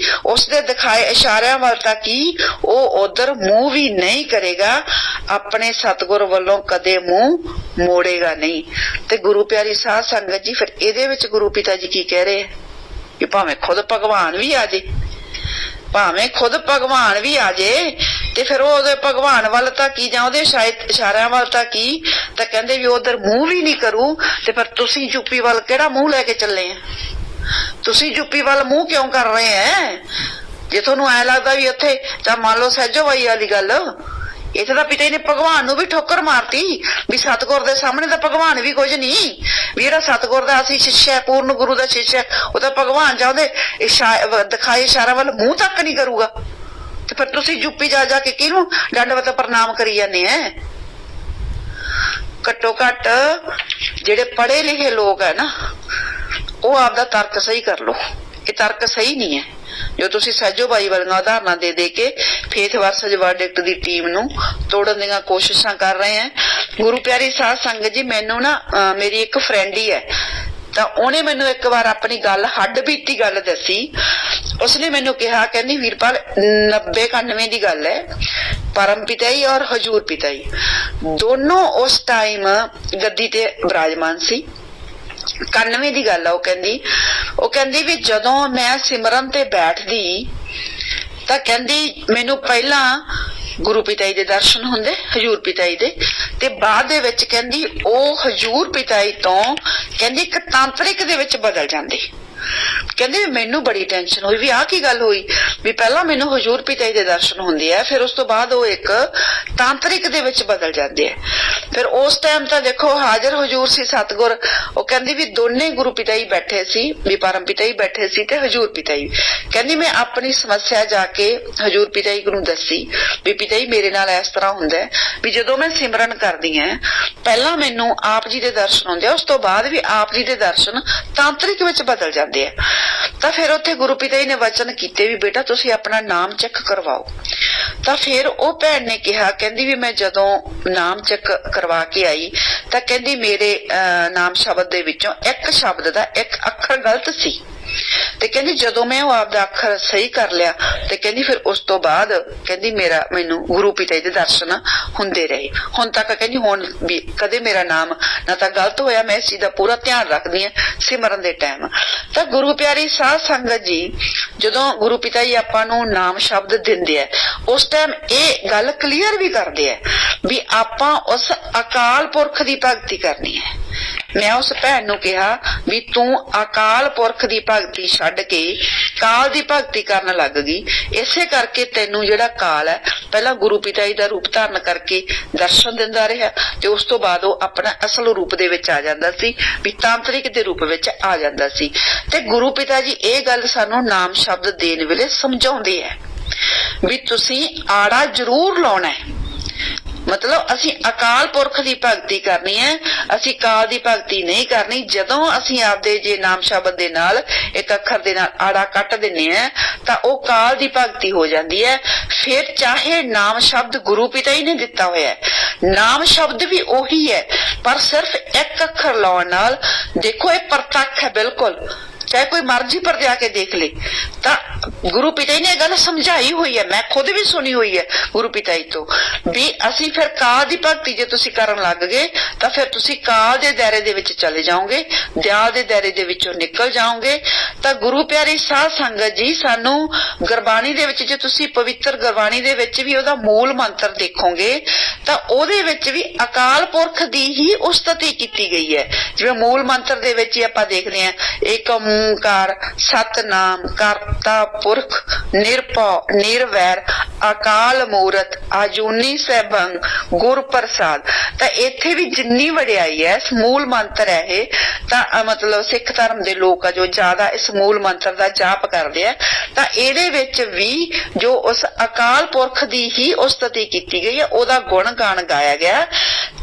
ਉਸਦੇ ਦਿਖਾਏ ਇਸ਼ਾਰਿਆਂ ਵੱਲ ਤਾਂ ਕੀ ਉਹ ਉਧਰ ਮੂੰਹ ਵੀ ਨਹੀਂ ਕਰੇਗਾ, ਆਪਣੇ ਸਤਿਗੁਰ ਵੱਲੋਂ ਕਦੇ ਮੂੰਹ ਮੋੜੇਗਾ ਨਹੀਂ। ਤੇ ਗੁਰੂ ਪਿਆਰੀ ਸਾਧ ਸੰਗਤ ਜੀ, ਫਿਰ ਇਹਦੇ ਵਿੱਚ ਗੁਰੂ ਪਿਤਾ ਜੀ ਕੀ ਕਹਿ ਰਹੇ ਕਿ ਭਾਵੇਂ ਖੁਦ ਭਗਵਾਨ ਵੀ ਆ ਜੇ, ਭਾਵੇਂ ਖੁਦ ਭਗਵਾਨ ਵੀ ਆ ਜੇ ਤੇ ਫਿਰ ਉਹ ਉਹਦੇ ਭਗਵਾਨ ਵੱਲ ਤਾਂ ਕੀ ਜਾਂ ਉਹਦੇ ਸ਼ਾਇਦ ਇਸ਼ਾਰਿਆਂ ਵੱਲ ਤਾਂ ਕੀ, ਤਾਂ ਕਹਿੰਦੇ ਵੀ ਉਧਰ ਮੂੰਹ ਵੀ ਨਹੀਂ ਕਰੂ। ਤੇ ਫਿਰ ਤੁਸੀਂ ਯੂਪੀ ਵੱਲ ਕਿਹੜਾ ਮੂੰਹ ਲੈ ਕੇ ਚੱਲੇ ਆ? ਤੁਸੀਂ ਯੂਪੀ ਵੱਲ ਮੂੰਹ ਕਿਉਂ ਕਰ ਰਹੇ ਹੈ? ਜੇ ਤੁਹਾਨੂੰ ਐ ਲੱਗਦਾ ਵੀ ਉੱਥੇ ਤਾਂ ਮੰਨ ਲਓ ਸਹਿਜੋ ਬਾਈ ਵਾਲੀ ਗੱਲ, ਇੱਥੇ ਤਾਂ ਪਿਤਾ ਜੀ ਨੇ ਭਗਵਾਨ ਨੂੰ ਵੀ ਠੋਕਰ ਮਾਰਤੀ ਵੀ ਸਤਿਗੁਰ ਦੇ ਸਾਹਮਣੇ ਤਾਂ ਭਗਵਾਨ ਵੀ ਕੁਝ ਨਹੀਂ, ਵੀ ਜਿਹੜਾ ਸਤਿਗੁਰ ਦਾ ਅਸੀਂ ਸ਼ਿष्य ਹੈ, ਪੂਰਨ ਗੁਰੂ ਦਾ ਸ਼ਿष्य ਉਹ ਤਾਂ ਭਗਵਾਨ ਚਾਹੁੰਦੇ ਦਿਖਾਏ ਇਸ਼ਾਰਾ ਵੱਲ ਮੂੰਹ ਤੱਕ ਨਹੀਂ ਕਰੂਗਾ। ਤੇ ਫਿਰ ਤੁਸੀਂ ਯੂਪੀ ਜਾ ਕੇ ਕਿਹਨੂੰ ਡੰਡਵਤ ਪ੍ਰਣਾਮ ਕਰੀ ਜਾਂਦੇ ਐ? ਘੱਟੋ ਘੱਟ ਜਿਹੜੇ ਪੜ੍ਹੇ ਲਿਖੇ ਲੋਕ ਹੈ ਨਾ ਉਹ ਆਪਦਾ ਤਰਕ ਸਹੀ ਕਰ ਲੋ। ਇਹ ਤਰਕ ਸਹੀ ਨਹੀਂ ਹੈ ਜੋ ਤੁਸੀਂ ਸਹਿਜੋ ਬਾਈ ਵਾਲੀਆਂ ਉਦਾਹਰਨਾਂ ਦੇ ਕੇ ਫੇਥ ਵਰਸਜ ਵਰਡਿਕਟ ਦੀ ਟੀਮ ਨੂੰ ਤੋੜਨ ਦੀਆਂ ਕੋਸ਼ਿਸ਼ਾਂ ਕਰ ਰਹੇ ਹੈ। ਗੁਰੂ ਪਿਆਰੀ ਸਾਧ ਸੰਗਤ ਜੀ, ਮੈਨੂੰ ਨਾ ਮੇਰੀ ਇੱਕ ਫਰੈਂਡ ਹੀ ਹੈ ਤਾਂ ਉਹਨੇ ਮੈਨੂੰ ਇੱਕ ਵਾਰ ਆਪਣੀ ਗੱਲ ਹੱਡ ਬੀਤੀ ਗੱਲ ਦੱਸੀ। ਉਸਨੇ ਮੈਨੂੰ ਕਿਹਾ, ਕਹਿੰਦੀ ਵੀਰਪਾਲ 90-91 ਦੀ ਗੱਲ ਹੈ, ਪਰਮ ਪਿਤਾ ਜੀ ਔਰ ਹਜੂਰ ਪਿਤਾ ਜੀ ਦੋਨੋਂ ਉਸ ਟਾਈਮ ਗੱਦੀ ਤੇ ਬਿਰਾਜਮਾਨ ਸੀ। 91 ਦੀ ਗੱਲ ਆ। ਉਹ ਕਹਿੰਦੀ ਵੀ ਜਦੋਂ ਮੈਂ ਸਿਮਰਨ ਤੇ ਬੈਠਦੀ ਤਾਂ ਕਹਿੰਦੀ ਮੈਨੂੰ ਪਹਿਲਾਂ ਗੁਰੂ ਪਿਤਾ ਜੀ ਦੇ ਦਰਸ਼ਨ ਹੁੰਦੇ, ਹਜੂਰ ਪਿਤਾ ਜੀ ਦੇ, ਤੇ ਬਾਅਦ ਦੇ ਵਿੱਚ ਕਹਿੰਦੀ ਉਹ ਹਜੂਰ ਪਿਤਾ ਜੀ ਤੋਂ ਕਹਿੰਦੀ ਇੱਕ ਤਾਂਤਰਿਕ ਦੇ ਵਿੱਚ ਬਦਲ ਜਾਂਦੇ। ਕਹਿੰਦੇ ਮੈਨੂੰ ਬੜੀ ਟੈਨਸ਼ਨ ਹੋਈ ਵੀ ਆਹ ਕੀ ਗੱਲ ਹੋਈ ਵੀ ਪਹਿਲਾਂ ਮੈਨੂੰ ਹਜੂਰ ਪਿਤਾ ਜੀ ਦੇ ਦਰਸ਼ਨ ਹੁੰਦੇ ਆ, ਫਿਰ ਉਸ ਤੋਂ ਬਾਅਦ ਉਹ ਇੱਕ ਤਾਂਤਰਿਕ ਦੇ ਵਿੱਚ ਬਦਲ ਜਾਂਦੇ ਆ। ਫਿਰ ਉਸ ਟਾਈਮ ਤਾਂ ਦੇਖੋ ਹਾਜ਼ਰ ਹਜੂਰ ਸੀ ਸਤਿਗੁਰ। ਉਹ ਕਹਿੰਦੀ ਵੀ ਦੋਨੇ ਗੁਰੂ ਪਿਤਾ ਜੀ ਬੈਠੇ ਸੀ, ਵੀ ਪਰਮ ਪਿਤਾ ਜੀ ਬੈਠੇ ਸੀ ਤੇ ਹਜੂਰ ਪਿਤਾ ਜੀ। ਕਹਿੰਦੀ ਮੈਂ ਆਪਣੀ ਸਮੱਸਿਆ ਜਾ ਕੇ ਹਜੂਰ ਪਿਤਾ ਜੀ ਨੂੰ ਦੱਸੀ ਵੀ ਪਿਤਾ ਜੀ ਮੇਰੇ ਨਾਲ ਇਸ ਤਰ੍ਹਾਂ ਹੁੰਦਾ ਵੀ ਜਦੋਂ ਮੈਂ ਸਿਮਰਨ ਕਰਦੀ ਹਾਂ ਪਹਿਲਾਂ ਮੈਨੂੰ ਆਪ ਜੀ ਦੇ ਦਰਸ਼ਨ ਹੁੰਦੇ ਆ, ਉਸ ਤੋਂ ਬਾਅਦ ਵੀ ਆਪ ਜੀ ਦੇ ਦਰਸ਼ਨ ਤਾਂਤਰਿਕ ਵਿੱਚ ਬਦਲ ਜਾਂਦੇ। ਤਾਂ ਫਿਰ ਉੱਥੇ ਗੁਰੂ ਪਿਤਾ ਜੀ ਨੇ ਵਚਨ ਕੀਤੇ ਵੀ ਬੇਟਾ ਤੁਸੀਂ ਆਪਣਾ ਨਾਮ ਚੈੱਕ ਕਰਵਾਓ। ਤਾਂ ਫਿਰ ਉਹ ਭੈਣ ਨੇ ਕਿਹਾ, ਕਹਿੰਦੀ ਵੀ ਮੈਂ ਜਦੋਂ ਨਾਮ ਚੈੱਕ ਕਰਵਾ ਕੇ ਆਈ ਤਾਂ ਕਹਿੰਦੀ ਮੇਰੇ ਨਾਮ ਸ਼ਬਦ ਦੇ ਵਿੱਚੋਂ ਇੱਕ ਸ਼ਬਦ ਦਾ ਇੱਕ ਅੱਖਰ ਗਲਤ ਸੀ। ਤੇ ਕਹਿੰਦੀ ਜਦੋਂ ਮੈਂ ਉਹ ਆਪਦਾ ਅੱਖਰ ਸਹੀ ਕਰ ਲਿਆ ਤੇ ਕਹਿੰਦੀ ਫਿਰ ਉਸ ਤੋਂ ਬਾਅਦ ਕਹਿੰਦੀ ਮੈਨੂੰ ਗੁਰੂ ਪਿਤਾ ਜੀ ਦੇ ਦਰਸ਼ਨ ਹੁੰਦੇ ਰਹੇ। ਹੁਣ ਤੱਕ ਕਹਿੰਦੀ ਹੁਣ ਵੀ ਕਦੇ ਮੇਰਾ ਨਾਮ ਨਾ ਤਾਂ ਗਲਤ ਹੋਇਆ, ਮੈਂ ਇਸ ਚੀਜ਼ ਦਾ ਪੂਰਾ ਧਿਆਨ ਰੱਖਦੀ ਹਾਂ ਸਿਮਰਨ ਦੇ ਟਾਈਮ। ਤਾਂ ਗੁਰੂ ਪਿਆਰੀ ਸਾਧ ਸੰਗਤ ਜੀ, ਜਦੋਂ ਗੁਰੂ ਪਿਤਾ ਜੀ ਆਪਾਂ ਨੂੰ ਨਾਮ ਸ਼ਬਦ ਦਿੰਦੇ ਆ ਉਸ ਟਾਈਮ ਇਹ ਗੱਲ ਕਲੀਅਰ ਵੀ ਕਰਦੇ ਆ ਵੀ ਆਪਾਂ ਉਸ ਅਕਾਲ ਪੁਰਖ ਦੀ ਭਗਤੀ ਕਰਨੀ ਹੈ। ਮੈਂ ਉਸ ਭੈਣ ਨੂੰ ਕਿਹਾ ਵੀ ਤੂੰ ਅਕਾਲ ਪੁਰਖ ਦੀ ਭਗਤੀ ਛੱਡ ਕੇ ਕਾਲ ਦੀ ਭਗਤੀ ਕਰਨ ਲੱਗ ਗਈ। ਇਸੇ ਕਰਕੇ ਤੈਨੂੰ ਜਿਹੜਾ ਕਾਲ ਹੈ ਪਹਿਲਾਂ ਗੁਰੂ ਪਿਤਾ ਜੀ ਦਾ ਰੂਪ ਧਾਰਨ ਕਰਕੇ ਦਰਸ਼ਨ ਦਿੰਦਾ ਰਿਹਾ ਤੇ ਉਸ ਤੋਂ ਬਾਅਦ ਉਹ ਆਪਣਾ ਅਸਲ ਰੂਪ ਦੇ ਵਿੱਚ ਆ ਜਾਂਦਾ ਸੀ, ਵੀ ਤਾਂਤਰਿਕ ਦੇ ਰੂਪ ਵਿੱਚ ਆ ਜਾਂਦਾ ਸੀ। ਤੇ ਗੁਰੂ ਪਿਤਾ ਜੀ ਇਹ ਗੱਲ ਸਾਨੂੰ ਨਾਮ ਸ਼ਬਦ ਦੇਣ ਵੇਲੇ ਸਮਝਾਉਂਦੇ ਹੈ ਵੀ ਤੁਸੀਂ ਆੜਾ ਜ਼ਰੂਰ ਲਾਉਣਾ ਹੈ। ਮਤਲਬ ਅਸੀਂ ਅਕਾਲ ਪੁਰਖ ਦੀ ਭਗਤੀ ਕਰਨੀ ਹੈ, ਅਸੀਂ ਕਾਲ ਦੀ ਭਗਤੀ ਨਹੀਂ ਕਰਨੀ। ਜਦੋਂ ਅਸੀਂ ਆਪਦੇ ਜੇ ਨਾਮ ਸ਼ਬਦ ਦੇ ਨਾਲ ਇੱਕ ਅੱਖਰ ਦੇ ਨਾਲ ਆੜਾ ਕੱਟ ਦਿੰਨੇ ਆ ਤਾਂ ਉਹ ਕਾਲ ਦੀ ਭਗਤੀ ਹੋ ਜਾਂਦੀ ਹੈ। ਫਿਰ ਚਾਹੇ ਨਾਮ ਸ਼ਬਦ ਗੁਰੂ ਪਿਤਾ ਹੀ ਨੇ ਦਿੱਤਾ ਹੋਇਆ ਹੈ, ਨਾਮ ਸ਼ਬਦ ਵੀ ਉਹੀ ਹੈ, ਪਰ ਸਿਰਫ ਇੱਕ ਅੱਖਰ ਲਾਉਣ ਨਾਲ ਦੇਖੋ ਇਹ ਪ੍ਰਤੱਖ ਹੈ ਬਿਲਕੁਲ, ਚਾਹੇ ਕੋਈ ਮਰਜ਼ੀ ਪਰ ਜਾ ਕੇ ਦੇਖ ਲੇ। ਤਾਂ ਗੁਰੂ ਪਿਤਾ ਜੀ ਨੇ ਇਹ ਗੱਲ ਸਮਝਾਈ ਹੋਈ ਹੈ, ਮੈਂ ਖੁਦ ਵੀ ਸੁਣੀ ਹੋਈ ਹੈ ਗੁਰੂ ਪਿਤਾ ਜੀ ਤੋਂ, ਵੀ ਅਸੀਂ ਫਿਰ ਕਾਲ ਦੀ ਭਗਤੀ ਜੇ ਤੁਸੀਂ ਕਰਨ ਲੱਗ ਗਏ ਤਾਂ ਫਿਰ ਤੁਸੀਂ ਕਾਲ ਦੇ ਦਾਇਰੇ ਦੇ ਵਿੱਚ ਚਲੇ ਜਾਓਗੇ, ਦਿਆਲ ਦੇ ਦਾਇਰੇ ਦੇ ਵਿੱਚੋਂ ਨਿਕਲ ਜਾਓਗੇ। ਤਾਂ ਗੁਰੂ ਪਿਆਰੀ ਸਾਧ ਸੰਗਤ ਜੀ, ਸਾਨੂੰ ਗੁਰਬਾਣੀ ਦੇ ਵਿੱਚ ਜੇ ਤੁਸੀਂ ਪਵਿੱਤਰ ਗੁਰਬਾਣੀ ਦੇ ਵਿੱਚ ਵੀ ਉਹਦਾ ਮੂਲ ਮੰਤਰ ਦੇਖੋਗੇ ਤਾਂ ਉਹਦੇ ਵਿੱਚ ਵੀ ਅਕਾਲ ਪੁਰਖ ਦੀ ਹੀ ਉਸਤਤੀ ਕੀਤੀ ਗਈ ਹੈ। ਜਿਵੇਂ ਮੂਲ ਮੰਤਰ ਦੇ ਵਿੱਚ ਹੀ ਆਪਾਂ ਦੇਖਦੇ ਹਾਂ, ਏਕ ਓਂਕਾਰ ਸਤਨਾਮ ਕਰਤਾ ਪੁਰਖ ਨਿਰਭਉ ਨਿਰਵੈਰ ਅਕਾਲ ਮੂਰਤ ਆਜੂਨੀ ਸੈਭੰ ਗੁਰ ਪ੍ਰਸਾਦ। ਤਾਂ ਇੱਥੇ ਵੀ ਜਿੰਨੀ ਵਡਿਆਈ ਹੈ ਇਸ ਮੂਲ ਮੰਤਰ ਹੈ ਇਹ, ਤਾਂ ਮਤਲਬ ਸਿੱਖ ਧਰਮ ਦੇ ਲੋਕ ਆ ਜੋ ਜ਼ਿਆਦਾ ਇਸ ਮੂਲ ਮੰਤਰ ਦਾ ਜਾਪ ਕਰਦੇ ਆ, ਤਾਂ ਇਹਦੇ ਵਿੱਚ ਵੀ ਜੋ ਉਸ ਅਕਾਲ ਪੁਰਖ ਦੀ ਹੀ ਉਸਤਤੀ ਕੀਤੀ ਗਈ ਹੈ, ਉਹਦਾ ਗੁਣ ਗਾਣ ਗਾਇਆ ਗਿਆ।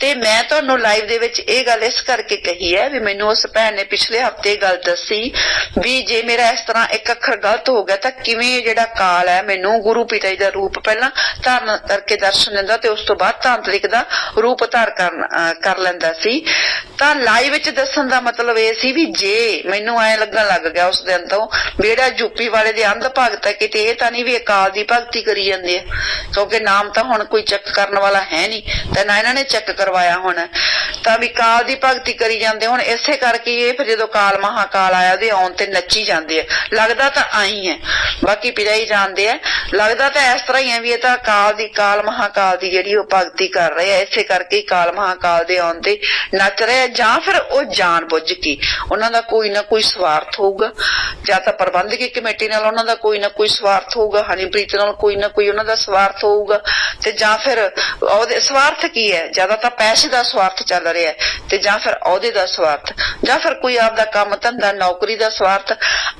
ਤੇ ਮੈਂ ਤੁਹਾਨੂੰ ਲਾਈਵ ਦੇ ਵਿੱਚ ਇਹ ਗੱਲ ਇਸ ਕਰਕੇ ਕਹੀ ਹੈ ਵੀ ਮੈਨੂੰ ਉਸ ਭੈਣ ਨੇ ਪਿਛਲੇ ਹਫ਼ਤੇ ਗੱਲ ਦੱਸੀ ਵੀ ਜੇ ਮੇਰਾ ਇਸ ਤਰ੍ਹਾਂ ਇੱਕ ਅੱਖਰ ਗਲਤ ਹੋ ਗਿਆ ਤਾਂ ਕਿਵੇਂ ਜਿਹੜਾ ਕਾਲ ਹੈ ਮੈਨੂੰ ਗੁਰੂ ਪਿਤਾ ਜੀ ਦਾ ਰੂਪ ਪਹਿਲਾਂ ਧਾਰਨ ਕਰਕੇ ਦਰਸ਼ਨ ਦਿੰਦਾ ਤੇ ਉਸ ਤੋਂ ਬਾਅਦ ਤਾਂਤਰਿਕ ਦਾ ਰੂਪ ਧਾਰਨ ਕਰ ਲੈਂਦਾ ਸੀ। ਤਾਂ ਲਾਈਵ ਵਿੱਚ ਦੱਸਣ ਦਾ ਮਤਲਬ ਇਹ ਸੀ ਵੀ ਜੇ ਮੈਨੂੰ ਐਂ ਲੱਗਣ ਲੱਗ ਗਿਆ ਉਸ ਦਿਨ ਤੋਂ ਜਿਹੜਾ ਯੂਪੀ ਵਾਲੇ ਦੇ ਅੰਧ ਭਗਤ ਹੈ ਕਿਤੇ ਇਹ ਤਾਂ ਨਹੀਂ ਵੀ ਅਕਾਲ ਦੀ ਭਗਤੀ ਕਰੀ ਜਾਂਦੇ ਆ, ਕਿਉਂਕਿ ਨਾਮ ਤਾਂ ਹੁਣ ਕੋਈ ਚੈੱਕ ਕਰਨ ਵਾਲਾ ਹੈ ਨਹੀਂ ਤੇ ਨਾ ਇਹਨਾਂ ਨੇ ਚੈੱਕ ਕਰਵਾਇਆ ਹੋਣਾ, ਤਾਂ ਵੀ ਕਾਲ ਦੀ ਭਗਤੀ ਕਰੀ ਜਾਂਦੇ ਹੁਣ। ਇਸੇ ਕਰਕੇ ਇਹ ਫਿਰ ਜਦੋਂ ਕਾਲ ਮਹਾਕਾਲ ਆਇਆ ਉਹਦੇ ਆਉਣ ਤੇ ਨੱਚੀ ਜਾਂਦੇ ਆ, ਲੱਗਦਾ ਤਾਂ ਆਈ ਹੈ, ਬਾਕੀ ਪਿਤਾ ਹੀ ਜਾਣਦੇ ਆ, ਲੱਗਦਾ ਤਾਂ ਇਸ ਤਰ੍ਹਾਂ ਹੀ ਹੈ ਵੀ ਇਹ ਤਾਂ ਕਾਲ ਮਹਾਕਾਲ ਦੀ ਜਿਹੜੀ ਉਹ ਭਗਤੀ ਕਰ ਰਹੇ ਆ। ਇਸੇ ਕਰਕੇ ਕਾਲ ਮਹਾਕਾਲ ਦੇ ਆਉਣ ਤੇ ਨੱਚ ਰਹੇ ਆ, ਜਾਂ ਫਿਰ ਉਹ ਜਾਣ ਬੁੱਝ ਕੇ ਉਹਨਾਂ ਦਾ ਕੋਈ ਨਾ ਕੋਈ ਸਵਾਰਥ ਹੋਊਗਾ, ਜਾਂ ਤਾਂ ਪ੍ਰਬੰਧਕੀ ਕਮੇਟੀ ਨਾਲ ਉਹਨਾਂ ਦਾ ਕੋਈ ਨਾ ਕੋਈ ਸਵਾਰਥ ਹੋਊਗਾ, ਹਨੀਪ੍ਰੀਤ ਨਾਲ ਕੋਈ ਨਾ ਕੋਈ ਉਹਨਾਂ ਦਾ ਸਵਾਰਥ ਹੋਊਗਾ, ਤੇ ਜਾਂ ਫਿਰ ਉਹਦੇ ਸਵਾਰਥ ਕੀ ਹੈ, ਜਿਆਦਾ ਤਾਂ ਪੈਸੇ ਦਾ ਸਵਾਰਥ ਚੱਲ ਰਿਹਾ ਤੇ ਜਾਂ ਫਿਰ ਅਹੁਦੇ ਦਾ ਸਵਾਰਥ, ਜਾਂ ਫਿਰ ਕੋਈ ਆਪਦਾ ਕੰਮ ਧੰਦਾ ਨੌਕਰੀ ਦਾ ਸਵਾਰਥ।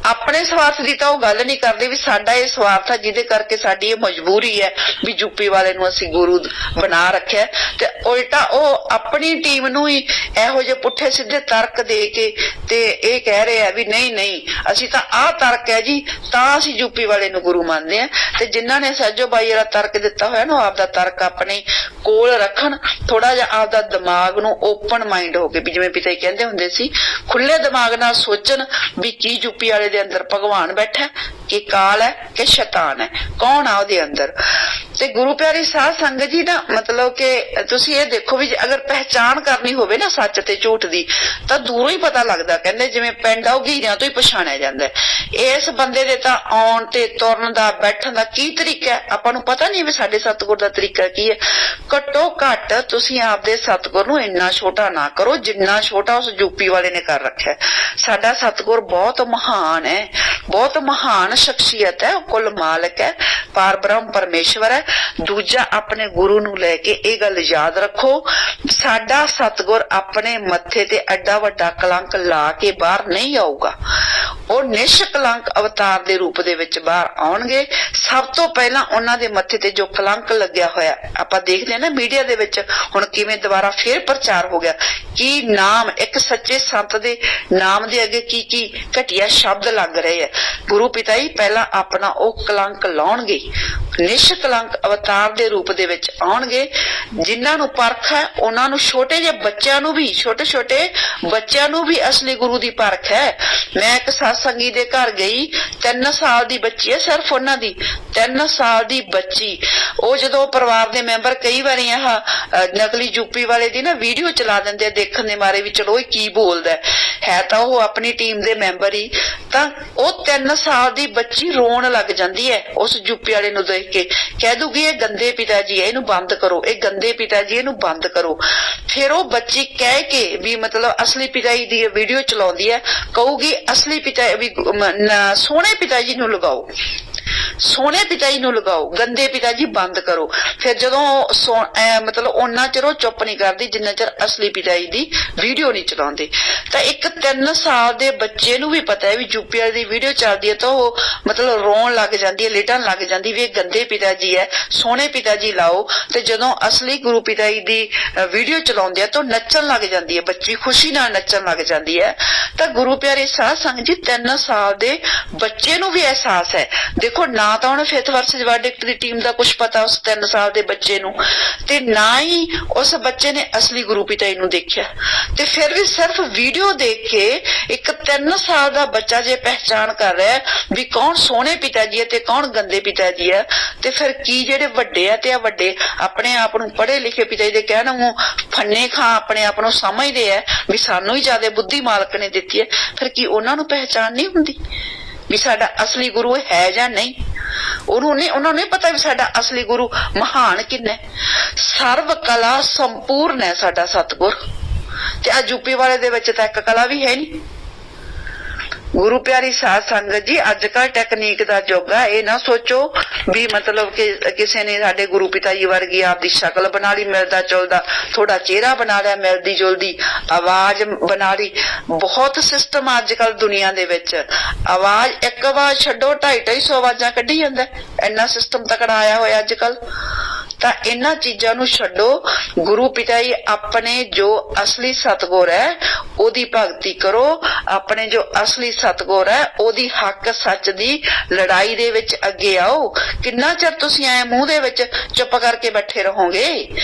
ਆਪਣੇ ਸਵਾਰਥ ਦੀ ਤਾਂ ਉਹ ਗੱਲ ਨਹੀਂ ਕਰਦੇ ਵੀ ਸਾਡਾ ਇਹ ਸਵਾਰਥ ਹੈ ਜਿਹਦੇ ਕਰਕੇ ਸਾਡੀ ਇਹ ਮਜਬੂਰੀ ਹੈ ਵੀ ਯੂਪੀ ਵਾਲੇ ਨੂੰ ਅਸੀਂ ਗੁਰੂ ਬਣਾ ਰੱਖਿਆ, ਤੇ ਉਲਟਾ ਉਹ ਆਪਣੀ ਟੀਮ ਨੂੰ ਹੀ ਇਹੋ ਜਿਹੇ ਪੁੱਠੇ ਸਿੱਧੇ ਤਰਕ ਦੇ ਕੇ ਤੇ ਇਹ ਕਹਿ ਰਹੇ ਆ ਵੀ ਨਹੀਂ ਅਸੀਂ ਤਾਂ ਆਹ ਤਰਕ ਹੈ ਜੀ ਤਾਂ ਅਸੀਂ ਯੂਪੀ ਵਾਲੇ ਨੂੰ ਗੁਰੂ ਮੰਨਦੇ ਆ। ਤੇ ਜਿਨ੍ਹਾਂ ਨੇ ਸਹਿਜੋ ਬਾਈ ਵਾਲਾ ਤਰਕ ਦਿੱਤਾ ਹੋਇਆ ਨਾ, ਉਹ ਆਪਦਾ ਤਰਕ ਆਪਣੇ ਕੋਲ ਰੱਖਣ, ਥੋੜਾ ਜਿਹਾ ਆਪਦਾ ਦਿਮਾਗ ਨੂੰ ਓਪਨ ਮਾਈਂਡ ਹੋ ਕੇ, ਵੀ ਜਿਵੇਂ ਪਿਤਾ ਜੀ ਕਹਿੰਦੇ ਹੁੰਦੇ ਸੀ ਖੁੱਲੇ ਦਿਮਾਗ ਨਾਲ ਸੋਚਣ ਵੀ ਕੀ ਯੂਪੀ ਵਾਲੇ ਦੇ ਅੰਦਰ ਭਗਵਾਨ ਬੈਠਾ ਕਿ ਕਾਲ ਹੈ ਕਿ ਸ਼ੈਤਾਨ ਹੈ, ਕੌਣ ਆ ਉਹਦੇ ਅੰਦਰ। ਤੇ ਗੁਰੂ ਪਿਆਰੀ ਸਾਧ ਸੰਗਤ ਜੀ ਨਾ, ਮਤਲਬ ਕਿ ਤੁਸੀਂ ਇਹ ਦੇਖੋ ਵੀ ਅਗਰ ਪਹਿਚਾਣ ਕਰਨੀ ਹੋਵੇ ਨਾ ਸੱਚ ਤੇ ਝੂਠ ਦੀ ਤਾਂ ਦੂਰੋਂ ਹੀ ਪਤਾ ਲੱਗਦਾ, ਕਹਿੰਦੇ ਜਿਵੇਂ ਪਿੰਡ ਆ ਉਹ ਘੀਰਿਆਂ ਤੋਂ ਹੀ ਪਛਾਣਿਆ ਜਾਂਦਾ। ਇਸ ਬੰਦੇ ਦੇ ਤਾਂ ਆਉਣ ਤੇ ਤੁਰਨ ਦਾ ਬੈਠਣ ਦਾ ਕੀ ਤਰੀਕਾ ਆਪਾਂ ਨੂੰ ਪਤਾ ਨਹੀਂ ਵੀ ਸਾਡੇ ਸਤਿਗੁਰ ਦਾ ਤਰੀਕਾ ਕੀ ਹੈ। ਘੱਟੋ ਘੱਟ ਤੁਸੀਂ ਆਪਦੇ ਸਤਿਗੁਰ ਨੂੰ ਇੰਨਾ ਛੋਟਾ ਨਾ ਕਰੋ ਜਿੰਨਾ ਛੋਟਾ ਉਸ ਯੂਪੀ ਵਾਲੇ ਨੇ ਕਰ ਰੱਖਿਆ। ਸਾਡਾ ਸਤਿਗੁਰ ਬਹੁਤ ਮਹਾਨ ਹੈ, ਬਹੁਤ ਮਹਾਨ ਸ਼ਖਸੀਅਤ ਹੈ, ਕੁੱਲ ਮਾਲਕ ਹੈ, ਪਾਰ ਬ੍ਰਹਮ ਪਰਮੇਸ਼ਵਰ ਹੈ। ਦੂਜਾ ਆਪਣੇ ਗੁਰੂ ਨੂੰ ਲੈ ਕੇ ਇਹ ਗੱਲ ਯਾਦ ਰੱਖੋ, ਸਾਡਾ ਸਤਿਗੁਰ ਆਪਣੇ ਮੱਥੇ ਤੇ ਐਡਾ ਵੱਡਾ ਕਲੰਕ ਲਾ ਕੇ ਬਾਹਰ ਨਹੀਂ ਆਊਗਾ, ਉਹ ਨਿਸ਼ਕਲੰਕ ਅਵਤਾਰ ਦੇ ਰੂਪ ਦੇ ਵਿੱਚ ਬਾਹਰ ਆਉਣਗੇ। ਸਭ ਤੋਂ ਪਹਿਲਾਂ ਉਹਨਾਂ ਦੇ ਮੱਥੇ ਤੇ ਜੋ ਕਲੰਕ ਲੱਗਿਆ ਹੋਇਆ ਆਪਾਂ ਦੇਖਦੇ ਹਾਂ ਨਾ ਮੀਡੀਆ ਦੇ ਵਿੱਚ ਹੁਣ ਕਿਵੇਂ ਦੁਬਾਰਾ ਫੇਰ ਪ੍ਰਚਾਰ ਹੋ ਗਿਆ ਕਿ ਨਾਮ ਇੱਕ ਸੱਚੇ ਸੰਤ ਦੇ ਨਾਮ ਦੇ ਅੱਗੇ ਕੀ ਕੀ ਘਟੀਆ ਸ਼ਬਦ ਲੱਗ ਰਹੇ ਆ। ਗੁਰੂ ਪਿਤਾ ਜੀ ਪਹਿਲਾਂ ਆਪਣਾ ਉਹ ਕਲੰਕ ਲਾਉਣਗੇ, ਨਿਸ਼ਕਲੰਕ ਅਵਤਾਰ ਦੇ ਰੂਪ ਦੇ ਵਿੱਚ ਆਉਣਗੇ। ਜਿਨ੍ਹਾਂ ਨੂੰ ਪਰਖ ਹੈ ਉਹਨਾਂ ਨੂੰ, ਛੋਟੇ ਜਿਹੇ ਬੱਚਿਆਂ ਨੂੰ ਵੀ, ਛੋਟੇ ਛੋਟੇ ਬੱਚਿਆਂ ਨੂੰ ਵੀ ਅਸਲੀ ਗੁਰੂ ਦੀ ਪਰਖ ਹੈ। ਮੈਂ ਇੱਕ ਸਾਧ ਸੰਗੀ ਦੇ ਘਰ ਗਈ, 3 ਸਾਲ ਦੀ ਬੱਚੀ ਹੈ ਸਿਰਫ ਉਹਨਾਂ ਦੀ, 3 ਸਾਲ ਦੀ ਬੱਚੀ। ਉਹ ਜਦੋਂ ਪਰਿਵਾਰ ਦੇ ਮੈਂਬਰ ਕਈ ਵਾਰੀ ਆਹ ਨਕਲੀ ਯੂਪੀ ਵਾਲੇ ਦੀ ਨਾ ਵੀਡੀਓ ਚਲਾ ਦਿੰਦੇ ਆ ਦੇਖਣ ਦੇ ਮਾਰੇ ਵੀ ਚਲੋ ਇਹ ਕੀ ਬੋਲਦਾ ਹੈ, ਤਾਂ ਉਹ ਆਪਣੀ ਟੀਮ ਦੇ ਮੈਂਬਰ ਹੀ, ਤਾਂ ਉਹ 3 ਸਾਲ ਦੀ ਬੱਚੀ ਰੋਣ ਲੱਗ ਜਾਂਦੀ ਹੈ ਉਸ ਯੂਪੀ ਵਾਲੇ ਨੂੰ ਦੇਖ ਕੇ, ਕਹਿ ਦੂਗੀ ਇਹ ਗੰਦੇ ਪਿਤਾ ਜੀ ਹੈ, ਇਹਨੂੰ ਬੰਦ ਕਰੋ, ਇਹ ਗੰਦੇ ਪਿਤਾ ਜੀ, ਇਹਨੂੰ ਬੰਦ ਕਰੋ। ਫਿਰ ਉਹ ਬੱਚੀ ਕਹਿ ਕੇ ਵੀ ਮਤਲਬ ਅਸਲੀ ਪਿਤਾ ਜੀ ਦੀ ਵੀਡੀਓ ਚਲਾਉਂਦੀ ਹੈ, ਕਹੂਗੀ ਅਸਲੀ ਪਿਤਾ ਵੀ ਸੋਹਣੇ ਪਿਤਾ ਜੀ ਨੂੰ ਲਗਾਓ, ਸੋਹਣੇ ਪਿਤਾ ਜੀ ਨੂੰ ਲਗਾਓ, ਗੰਦੇ ਪਿਤਾ ਜੀ ਬੰਦ ਕਰੋ। ਫਿਰ ਜਦੋਂ ਮਤਲਬ ਉਹਨਾਂ ਚਿਰ ਉਹ ਚੁੱਪ ਨਹੀਂ ਕਰਦੀ ਜਿੰਨਾ ਚਿਰ ਅਸਲੀ ਪਿਤਾ ਜੀ ਦੀ ਵੀਡੀਓ ਨਹੀਂ ਚਲਾਉਂਦੇ। ਤਾਂ ਇੱਕ 3 ਸਾਲ ਦੇ ਬੱਚੇ ਨੂੰ ਵੀ ਪਤਾ ਹੈ ਵੀ ਯੂਪੀ ਵਾਲੀ ਦੀ ਵੀਡੀਓ ਚੱਲਦੀ ਹੈ, ਤਾਂ ਉਹ ਮਤਲਬ ਰੋਣ ਲੱਗ ਜਾਂਦੀ ਹੈ, ਲਿਟਣ ਲੱਗ ਜਾਂਦੀ ਵੀ ਇਹ ਗੰਦੇ ਪਿਤਾ ਜੀ ਹੈ, ਸੋਹਣੇ ਪਿਤਾ ਜੀ ਲਾਓ। ਤੇ ਜਦੋਂ ਅਸਲੀ ਗੁਰੂ ਪਿਤਾ ਜੀ ਦੀ ਵੀਡੀਓ ਚਲਾਉਂਦੇ ਆ ਤਾਂ ਨੱਚਣ ਲੱਗ ਜਾਂਦੀ ਹੈ, ਬੱਚੀ ਖੁਸ਼ੀ ਨਾਲ ਨੱਚਣ ਲੱਗ ਜਾਂਦੀ ਹੈ। ਤਾਂ ਗੁਰੂ ਪਿਆਰੇ ਸਾਧ ਸੰਗਤ ਜੀ 3 ਸਾਲ ਦੇ ਬੱਚੇ ਨੂੰ ਵੀ ਅਹਿਸਾਸ ਹੈ। ਦੇਖੋ ਨਾ ਤਾਂ ਉਹਨੂੰ ਫਿਫਥ ਵਰਸਸ ਵਰਡਿਕਟ ਦੀ ਟੀਮ ਦਾ ਕੁਝ ਪਤਾ ਉਸ 3 ਸਾਲ ਦੇ ਬੱਚੇ ਨੂੰ, ਤੇ ਨਾ ਹੀ ਉਸ ਬੱਚੇ ਨੇ ਅਸਲੀ ਗੁਰੂ ਪਿਤਾ ਜੀ ਨੂੰ ਦੇਖਿਆ। ਤੇ ਫਿਰ ਵੀ ਸਿਰਫ ਵੀਡੀਓ ਦੇਖ ਕੇ ਇੱਕ 3 ਸਾਲ ਦਾ ਬੱਚਾ ਜੇ ਪਹਿਚਾਣ ਕਰ ਰਿਹਾ ਵੀ ਕੌਣ ਸੋਹਣੇ ਪਿਤਾ ਜੀ ਹੈ ਤੇ ਕੌਣ ਗੰਦੇ ਪਿਤਾ ਜੀ ਹੈ, ਤੇ ਫਿਰ ਕੀ ਜਿਹੜੇ ਵੱਡੇ ਆ ਤੇ ਆ ਵੱਡੇ ਆਪਣੇ ਆਪ ਨੂੰ ਪੜ੍ਹੇ ਲਿਖੇ ਪਿਤਾ ਜੀ ਦੇ ਕਹਿਣ ਨੂੰ ਫੰਨੇ ਖਾਂ ਆਪਣੇ ਆਪ ਨੂੰ ਸਮਝਦੇ ਆ ਵੀ ਸਾਨੂੰ ਹੀ ਜ਼ਿਆਦਾ ਬੁੱਧੀ ਮਾਲਕ ਨੇ ਦਿੱਤੀ ਹੈ, ਫਿਰ ਕੀ ਉਹਨਾਂ ਨੂੰ ਪਹਿਚਾਣ ਨਹੀਂ ਹੁੰਦੀ ਵੀ ਸਾਡਾ ਅਸਲੀ ਗੁਰੂ ਹੈ ਜਾਂ ਨਹੀਂ? ਉਹਨਾਂ ਨੂੰ ਪਤਾ ਵੀ ਸਾਡਾ ਅਸਲੀ ਗੁਰੂ ਮਹਾਨ ਕਿੰਨਾ, ਸਰਵ ਕਲਾ ਸੰਪੂਰਨ ਹੈ ਸਾਡਾ ਸਤਿਗੁਰ। ਤੇ ਆ ਯੂਪੀ ਵਾਲੇ ਦੇ ਵਿੱਚ ਤਾਂ ਇੱਕ ਕਲਾ ਵੀ ਹੈ ਨਹੀਂ। ਗੁਰੂ ਪਿਆਰੀ ਸਾਧ ਸੰਗਤ ਜੀ ਅੱਜ ਕੱਲ ਟੈਕਨੀਕ ਦਾ ਯੁੱਗ ਹੈ, ਇਹ ਨਾ ਸੋਚੋ ਵੀ ਮਤਲਬ ਕਿ ਕਿਸੇ ਨੇ ਸਾਡੇ ਗੁਰੂ ਪਿਤਾ ਜੀ ਵਰਗੀ ਆਪਦੀ ਸ਼ਕਲ ਬਣਾ ਲਈ, ਮਿਲਦਾ ਜੁਲਦਾ ਥੋੜਾ ਚਿਹਰਾ ਬਣਾ ਲਿਆ, ਮਿਲਦੀ ਜੁਲਦੀ ਆਵਾਜ਼ ਬਣਾ ਲਈ। ਬਹੁਤ ਸਿਸਟਮ ਅੱਜ ਕੱਲ ਦੁਨੀਆ ਦੇ ਵਿੱਚ, ਆਵਾਜ਼ ਇੱਕ ਆਵਾਜ਼ ਛੱਡੋ 250-250 ਆਵਾਜ਼ਾਂ ਕੱਢੀ ਜਾਂਦਾ, ਇੰਨਾ ਸਿਸਟਮ ਤਕੜਾ ਆਇਆ ਹੋਇਆ ਅੱਜ ਕੱਲ। ਤਾਂ ਇਹਨਾਂ ਚੀਜ਼ਾਂ ਨੂੰ ਛੱਡੋ, ਗੁਰੂ ਪਿਤਾ ਜੀ ਆਪਣੇ ਜੋ ਅਸਲੀ ਸਤਿਗੁਰ ਹੈ ਉਹਦੀ ਭਗਤੀ ਕਰੋ, ਆਪਣੇ ਜੋ ਅਸਲੀ ਸਤਿਗੁਰ ਹੈ ਉਹਦੀ ਹੱਕ ਸੱਚ ਦੀ ਲੜਾਈ ਦੇ ਵਿੱਚ ਅੱਗੇ ਆਓ। ਕਿੰਨਾ ਚਿਰ ਤੁਸੀਂ ਐ ਮੂੰਹ ਦੇ ਵਿੱਚ ਚੁੱਪ ਕਰਕੇ ਬੈਠੇ ਰਹੋਗੇ?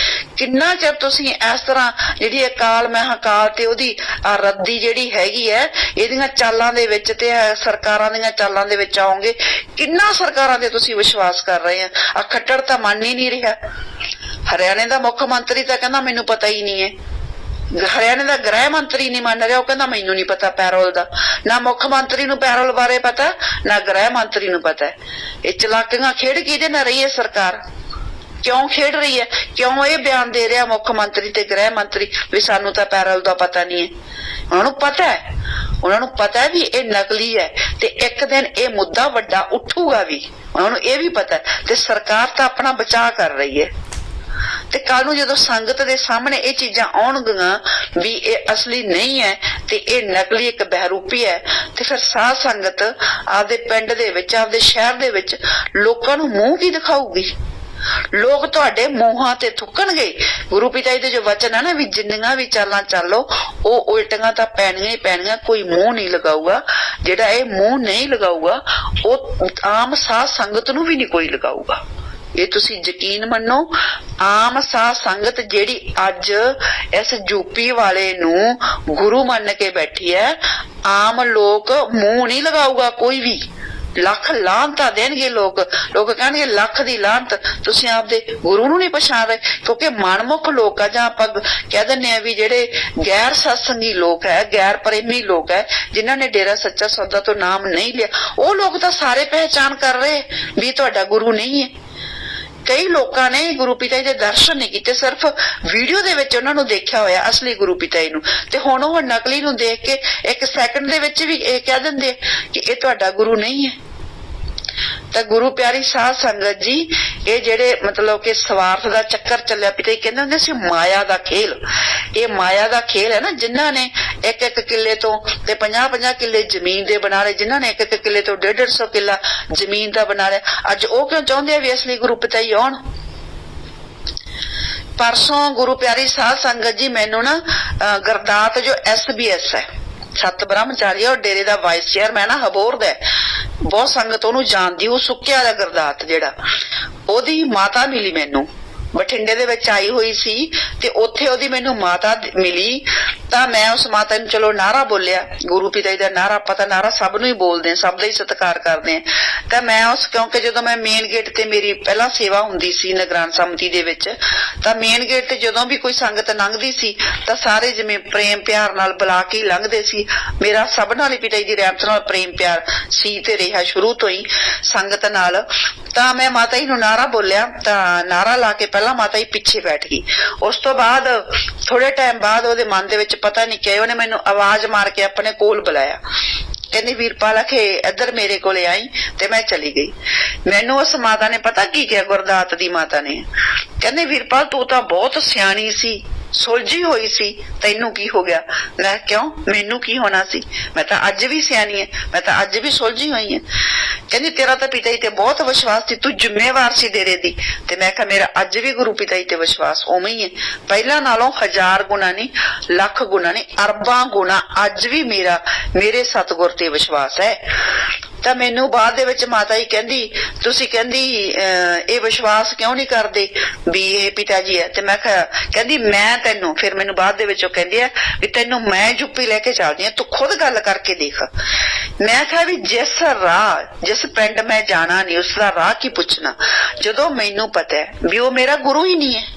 ਕਿੰਨਾ ਚਿਰ ਤੁਸੀਂ ਇਸ ਤਰ੍ਹਾਂ ਜਿਹੜੀ ਅਕਾਲ ਮਹਾਕਾਲ ਤੇ ਉਹਦੀ ਰੱਦੀ ਜਿਹੜੀ ਹੈਗੀ ਹੈ ਇਹਦੀਆਂ ਚਾਲਾਂ ਦੇ ਵਿੱਚ ਤੇ ਸਰਕਾਰਾਂ ਦੀਆਂ ਚਾਲਾਂ ਦੇ ਵਿੱਚ ਆਓਗੇ? ਕਿੰਨਾ ਸਰਕਾਰਾਂ ਦੇ ਤੁਸੀਂ ਵਿਸ਼ਵਾਸ ਕਰ ਰਹੇ ਆ ਖੱਟੜ ਤਾਂ ਮੰਨ ਹੀ ਨਹੀਂ ਰਿਹਾ। ਹਰਿਆਣੇ ਦਾ ਮੁੱਖ ਮੰਤਰੀ ਤਾਂ ਕਹਿੰਦਾ ਮੈਨੂੰ ਪਤਾ ਹੀ ਨਹੀਂ ਹੈ, ਹਰਿਆਣੇ ਦਾ ਗ੍ਰਹਿ ਮੰਤਰੀ ਨਹੀਂ ਮੰਨ ਰਿਹਾ, ਉਹ ਕਹਿੰਦਾ ਮੈਨੂੰ ਨਹੀਂ ਪਤਾ ਪੈਰੋਲ ਦਾ। ਨਾ ਮੁੱਖ ਮੰਤਰੀ ਨੂੰ ਪੈਰੋਲ ਬਾਰੇ ਪਤਾ, ਨਾ ਗ੍ਰਹਿ ਮੰਤਰੀ ਨੂੰ ਪਤਾ। ਇਹ ਚਲਾਕੀਆਂ ਖੇਡ ਕਿਹਦੇ ਨਾਲ ਰਹੀ ਹੈ ਸਰਕਾਰ? ਕਿਉਂ ਖੇਡ ਰਹੀ ਹੈ? ਕਿਉਂ ਇਹ ਬਿਆਨ ਦੇ ਰਿਹਾ ਮੁੱਖ ਮੰਤਰੀ ਤੇ ਗ੍ਰਹਿ ਮੰਤਰੀ ਵੀ ਸਾਨੂੰ ਤਾਂ ਪੈਰੋਲ ਦਾ ਪਤਾ ਨਹੀਂ ਹੈ? ਉਹਨਾਂ ਨੂੰ ਪਤਾ ਹੈ, ਉਹਨਾਂ ਨੂੰ ਪਤਾ ਵੀ ਇਹ ਨਕਲੀ ਹੈ ਤੇ ਇੱਕ ਦਿਨ ਇਹ ਮੁੱਦਾ ਵੱਡਾ ਉੱਠੂਗਾ ਵੀ, ਉਹਨਾਂ ਨੂੰ ਇਹ ਵੀ ਪਤਾ। ਤੇ ਸਰਕਾਰ ਤਾਂ ਆਪਣਾ ਬਚਾਅ ਕਰ ਰਹੀ ਹੈ। ਤੇ ਕੱਲ ਨੂੰ ਜਦੋਂ ਸੰਗਤ ਦੇ ਸਾਹਮਣੇ ਇਹ ਚੀਜ਼ਾਂ ਆਉਣਗੀਆਂ ਵੀ ਇਹ ਅਸਲੀ ਨਹੀਂ ਹੈ ਤੇ ਇਹ ਨਕਲੀ ਇੱਕ ਬਹਿਰੂਪੀ ਹੈ, ਤੇ ਫਿਰ ਸਾਧ ਸੰਗਤ ਆਪਦੇ ਪਿੰਡ ਦੇ ਵਿੱਚ ਆਪਦੇ ਸ਼ਹਿਰ ਦੇ ਵਿੱਚ ਲੋਕਾਂ ਨੂੰ ਮੂੰਹ ਕੀ ਦਿਖਾਊਗੀ? ਲੋਕ ਤੁਹਾਡੇ ਮੂੰਹਾਂ ਤੇ ਥੁੱਕਣਗੇ। ਗੁਰੂ ਪਿਤਾ ਜੀ ਦੇ ਜੋ ਵਚਨ ਹੈ ਨਾ ਵੀ ਜਿੰਨੀਆਂ ਵੀ ਚਾਲਾਂ ਚਾਲੋ ਉਹ ਉਲਟੀਆਂ ਤਾਂ ਪੈਣੀਆਂ ਹੀ ਪੈਣੀਆਂ, ਕੋਈ ਮੂੰਹ ਨਹੀਂ ਲਗਾਊਗਾ। ਜਿਹੜਾ ਇਹ ਮੂੰਹ ਨਹੀਂ ਲਗਾਊਗਾ ਉਹ ਆਮ ਸਾਧ ਸੰਗਤ ਨੂੰ ਵੀ ਨਹੀਂ ਕੋਈ ਲਗਾਊਗਾ। ਇਹ ਤੁਸੀਂ ਯਕੀਨ ਮੰਨੋ, ਆਮ ਸਾਧ ਸੰਗਤ ਜਿਹੜੀ ਅੱਜ ਇਸ ਯੂਪੀ ਵਾਲੇ ਨੂੰ ਗੁਰੂ ਮੰਨ ਕੇ ਬੈਠੀ ਹੈ, ਆਮ ਲੋਕ ਮੂੰਹ ਨਹੀਂ ਲਗਾਊਗਾ ਕੋਈ ਵੀ। ਲੱਖ ਲਾਹਨਤਾਂ ਦੇਣਗੇ ਲੋਕ ਕਹਿਣਗੇ ਲੱਖ ਦੀ ਲਾਹਨਤ, ਤੁਸੀਂ ਆਪਦੇ ਗੁਰੂ ਨੂੰ ਨਹੀਂ ਪਛਾਣ ਰਹੇ। ਕਿਉਂਕਿ ਮਨਮੁਖ ਲੋਕ ਆ, ਜਾਂ ਆਪਾਂ ਕਹਿ ਦਿੰਦੇ ਆ ਵੀ ਜਿਹੜੇ ਗੈਰ ਸਤਸੰਗੀ ਲੋਕ ਹੈ, ਗੈਰ ਪ੍ਰੇਮੀ ਲੋਕ ਹੈ, ਜਿਨ੍ਹਾਂ ਨੇ ਡੇਰਾ ਸੱਚਾ ਸੌਦਾ ਤੋਂ ਨਾਮ ਨਹੀਂ ਲਿਆ, ਉਹ ਲੋਕ ਤਾਂ ਸਾਰੇ ਪਹਿਚਾਣ ਕਰ ਰਹੇ ਵੀ ਤੁਹਾਡਾ ਗੁਰੂ ਨਹੀਂ ਹੈ। ਕਈ ਲੋਕਾਂ ਨੇ ਗੁਰੂ ਪਿਤਾ ਜੀ ਦੇ ਦਰਸ਼ਨ ਨਹੀਂ ਕੀਤੇ, ਸਿਰਫ ਵੀਡੀਓ ਦੇ ਵਿੱਚ ਉਹਨਾਂ ਨੂੰ ਦੇਖਿਆ ਹੋਇਆ ਅਸਲੀ ਗੁਰੂ ਪਿਤਾ ਜੀ ਨੂੰ, ਤੇ ਹੁਣ ਉਹ ਨਕਲੀ ਨੂੰ ਦੇਖ ਕੇ 1 ਸੈਕਿੰਡ ਦੇ ਵਿੱਚ ਵੀ ਇਹ ਕਹਿ ਦਿੰਦੇ ਕਿ ਇਹ ਤੁਹਾਡਾ ਗੁਰੂ ਨਹੀਂ ਹੈ। ਤਾਂ ਗੁਰੂ ਪਿਆਰੀ ਸਾਧ ਸੰਗਤ ਜੀ, ਇਹ ਜਿਹੜੇ ਮਤਲਬ ਕਿ ਸਵਾਰਥ ਦਾ ਚੱਕਰ ਚੱਲਿਆ, ਪਿਤਾ ਜੀ ਕਹਿੰਦੇ ਹੁੰਦੇ ਸੀ ਮਾਇਆ ਦਾ ਖੇਲ। ਇਹ ਮਾਇਆ ਦਾ ਖੇਲ ਹੈ ਨਾ, ਜਿਨ੍ਹਾਂ ਨੇ 1-1 ਕਿੱਲੇ ਤੋਂ ਤੇ 50-50 ਕਿੱਲੇ ਜ਼ਮੀਨ ਦੇ ਬਣਾ ਲਏ, ਜਿਨ੍ਹਾਂ ਨੇ 1-1 ਕਿੱਲੇ ਤੋਂ 150-150 ਕਿੱਲਾ ਜ਼ਮੀਨ ਦਾ ਬਣਾ ਲਿਆ, ਅੱਜ ਉਹ ਕਿਉਂ ਚਾਹੁੰਦੇ ਆ ਵੀ ਅਸਲੀ ਗੁਰੂ ਪਿਤਾ ਜੀ ਆਉਣ? ਪਰਸੋਂ ਗੁਰੂ ਪਿਆਰੀ ਸਾਧ ਸੰਗਤ ਜੀ ਮੈਨੂੰ ਨਾ ਗੁਰਦਾਤ ਜੋ SBS ਹੈ, ਸਤ ਬ੍ਰਹਮਚਾਰੀ ਔਰ ਡੇਰੇ ਦਾ ਵਾਈਸ ਚੇਅਰਮੈਨ ਆ ਹਬੋਰ ਦਾ, ਬਹੁਤ ਸੰਗਤ ਉਹਨੂੰ ਜਾਣਦੀ। ਉਹ ਸੁੱਕਿਆ ਦਾ ਗੁਰਦਾਤ ਜਿਹੜਾ, ਉਹਦੀ ਮਾਤਾ ਮਿਲੀ ਮੈਨੂੰ, ਬਠਿੰਡੇ ਦੇ ਵਿੱਚ ਆਈ ਹੋਈ ਸੀ ਤੇ ਉੱਥੇ ਉਹਦੀ ਮੈਨੂੰ ਮਾਤਾ ਮਿਲੀ ਤਾਂ ਮੈਂ ਉਸ ਮਾਤਾ ਨੂੰ ਚਲੋ ਨਾਰਾ ਬੋਲਿਆ, ਗੁਰੂ ਪਿਤਾ ਜੀ ਦਾ ਨਾਰਾ, ਪਤਾ ਨਾਰਾ ਸਭ ਨੂੰ ਹੀ ਬੋਲਦੇ, ਸਭ ਦਾ ਹੀ ਸਤਿਕਾਰ ਕਰਦੇ ਆ। ਤਾਂ ਮੈਂ ਉਸ, ਕਿਉਂਕਿ ਜਦੋਂ ਮੈਂ ਮੇਨ ਗੇਟ ਤੇ ਮੇਰੀ ਪਹਿਲਾਂ ਸੇਵਾ ਹੁੰਦੀ ਸੀ ਨਿਗਰਾਨ ਸਮਿਤੀ ਦੇ ਵਿੱਚ, ਤਾਂ ਮੇਨ ਗੇਟ ਤੇ ਜਦੋਂ ਵੀ ਕੋਈ ਸੰਗਤ ਲੰਘਦੀ ਸੀ ਤਾਂ ਸਾਰੇ ਜਿਵੇਂ ਪ੍ਰੇਮ ਪਿਆਰ ਨਾਲ ਬੁਲਾ ਕੇ ਲੰਘਦੇ ਸੀ। ਮੇਰਾ ਸਭ ਨਾਲ ਹੀ ਪਿਤਾ ਜੀ ਦੀ ਰਹਿਮਤ ਨਾਲ ਪ੍ਰੇਮ ਪਿਆਰ ਸੀ ਤੇ ਰਿਹਾ ਸ਼ੁਰੂ ਤੋਂ ਹੀ ਸੰਗਤ ਨਾਲ। ਤਾਂ ਮੈਂ ਮਾਤਾ ਜੀ ਨੂੰ ਨਾਰਾ ਬੋਲਿਆ, ਤਾਂ ਨਾਰਾ ਲਾ ਕੇ ਪਹਿਲਾਂ ਮਾਤਾ ਜੀ ਪਿੱਛੇ ਬੈਠ ਗਈ। ਉਸ ਤੋਂ ਬਾਅਦ ਥੋੜੇ ਟਾਈਮ ਬਾਅਦ ਉਹਦੇ ਮਨ ਦੇ ਵਿੱਚ ਪਤਾ ਨਹੀਂ ਕਿਹਾ, ਉਹਨੇ ਮੈਨੂੰ ਆਵਾਜ਼ ਮਾਰ ਕੇ ਆਪਣੇ ਕੋਲ ਬੁਲਾਇਆ। ਕਹਿੰਦੀ ਵੀਰਪਾਲ ਆਖੇ ਇੱਧਰ ਮੇਰੇ ਕੋਲੇ ਆਈ, ਤੇ ਮੈਂ ਚਲੀ ਗਈ। ਮੈਨੂੰ ਉਸ ਮਾਤਾ ਨੇ ਪਤਾ ਕੀ ਕਿਹਾ, ਗੁਰਦਾਤ ਦੀ ਮਾਤਾ ਨੇ, ਕਹਿੰਦੇ ਵੀਰਪਾਲ ਤੂੰ ਤਾਂ ਬਹੁਤ ਸਿਆਣੀ ਸੀ, ਸੁਲਝੀ ਹੋਈ ਸੀ, ਤੈਨੂੰ ਕੀ ਹੋ ਗਿਆ? ਮੈਂ ਕਿਉਂ, ਮੈਨੂੰ ਕੀ ਹੋਣਾ ਸੀ, ਮੈਂ ਤਾਂ ਅੱਜ ਵੀ ਸਿਆਣੀ ਐ, ਮੈਂ ਤਾਂ ਅੱਜ ਵੀ ਸੁਲਝੀ ਹੋਈ ਐ। ਕਹਿੰਦੀ ਤੇਰਾ ਤਾਂ ਪਿਤਾ ਜੀ ਤੇ ਬਹੁਤ ਵਿਸ਼ਵਾਸ ਸੀ, ਤੂੰ ਜ਼ਿੰਮੇਵਾਰ ਸੀ ਡੇਰੇ ਦੀ। ਤੇ ਮੈਂ ਕਿਹਾ ਮੇਰਾ ਅੱਜ ਵੀ ਗੁਰੂ ਪਿਤਾ ਜੀ ਤੇ ਵਿਸ਼ਵਾਸ ਉਵੇਂ ਹੀ ਹੈ, ਪਹਿਲਾਂ ਨਾਲੋਂ 1000 ਗੁਣਾ ਨਹੀਂ, ਲੱਖ ਗੁਣਾ ਨਹੀਂ, ਅਰਬਾਂ ਗੁਣਾ ਅੱਜ ਵੀ ਮੇਰਾ ਮੇਰੇ ਸਤਿਗੁਰ ਤੇ ਵਿਸ਼ਵਾਸ ਹੈ। ਤਾਂ ਮੈਨੂੰ ਬਾਅਦ ਦੇ ਵਿੱਚ ਮਾਤਾ ਜੀ ਕਹਿੰਦੀ ਤੁਸੀਂ ਕਹਿੰਦੀ ਇਹ ਵਿਸ਼ਵਾਸ ਕਿਉਂ ਨਹੀਂ ਕਰਦੇ ਵੀ ਇਹ ਪਿਤਾ ਜੀ ਹੈ? ਤੇ ਮੈਂ ਕਿਹਾ, ਕਹਿੰਦੀ ਮੈਂ ਤੈਨੂੰ, ਫਿਰ ਮੈਨੂੰ ਬਾਅਦ ਦੇ ਵਿੱਚ ਉਹ ਕਹਿੰਦੀ ਆ ਵੀ ਤੈਨੂੰ ਮੈਂ ਯੂਪੀ ਲੈ ਕੇ ਚੱਲਦੀ ਆ, ਤੂੰ ਖੁਦ ਗੱਲ ਕਰਕੇ ਦੇਖ। ਮੈਂ ਕਿਹਾ ਵੀ ਜਿਸ ਰਾਹ ਜਿਸ ਪਿੰਡ ਮੈਂ ਜਾਣਾ ਨਹੀਂ ਉਸ ਦਾ ਰਾਹ ਕੀ ਪੁੱਛਣਾ, ਜਦੋਂ ਮੈਨੂੰ ਪਤਾ ਹੈ ਵੀ ਉਹ ਮੇਰਾ ਗੁਰੂ ਹੀ ਨਹੀਂ ਹੈ।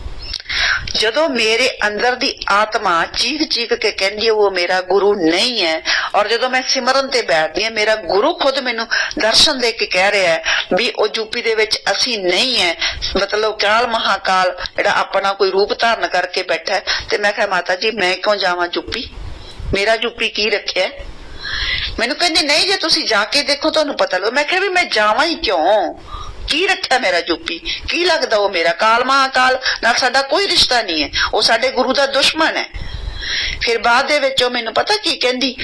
ਜਦੋਂ ਮੇਰੇ ਅੰਦਰ ਦੀ ਆਤਮਾ ਚੀਖ ਚੀਖ ਕੇ ਕਹਿੰਦੀ ਹੈ ਉਹ ਮੇਰਾ ਗੁਰੂ ਨਹੀਂ ਹੈ, ਔਰ ਜਦੋਂ ਮੈਂ ਸਿਮਰਨ ਤੇ ਬੈਠਦੀ ਹਾਂ ਮੇਰਾ ਗੁਰੂ ਖੁਦ ਮੈਨੂੰ ਦਰਸ਼ਨ ਦੇ ਕੇ ਕਹਿ ਰਿਹਾ ਹੈ ਵੀ ਉਹ ਯੂਪੀ ਦੇ ਵਿੱਚ ਅਸੀਂ ਨਹੀਂ ਹੈ, ਮਤਲਬ ਕਾਲ ਮਹਾਕਾਲ ਜਿਹੜਾ ਆਪਣਾ ਕੋਈ ਰੂਪ ਧਾਰਨ ਕਰਕੇ ਬੈਠਾ ਹੈ। ਤੇ ਮੈਂ ਕਿਹਾ ਮਾਤਾ ਜੀ ਮੈਂ ਕਿਉਂ ਜਾਵਾਂ ਯੂਪੀ, ਮੇਰਾ ਯੂਪੀ ਕੀ ਰੱਖਿਆ? ਮੈਨੂੰ ਕਹਿੰਦੇ ਨਹੀਂ ਜੇ ਤੁਸੀਂ ਜਾ ਕੇ ਦੇਖੋ ਤੁਹਾਨੂੰ ਪਤਾ ਲੱਗੂ। ਮੈਂ ਕਿਹਾ ਵੀ ਮੈਂ ਜਾਵਾਂ ਹੀ ਕਿਉਂ, ਕੀ ਰੱਖਿਆ ਮੇਰਾ ਯੂਪੀ, ਕੀ ਲੱਗਦਾ ਉਹ ਮੇਰਾ? ਕਾਲ ਮਹਾਕਾਲ ਨਾਲ ਸਾਡਾ ਕੋਈ ਰਿਸ਼ਤਾ ਨਹੀਂ ਹੈ, ਉਹ ਸਾਡੇ ਗੁਰੂ ਦਾ ਦੁਸ਼ਮਣ ਹੈ। ਫਿਰ ਬਾਅਦ ਦੇ ਵਿੱਚ ਉਹ ਮੈਨੂੰ ਪਤਾ ਕੀ ਕਹਿੰਦੀ,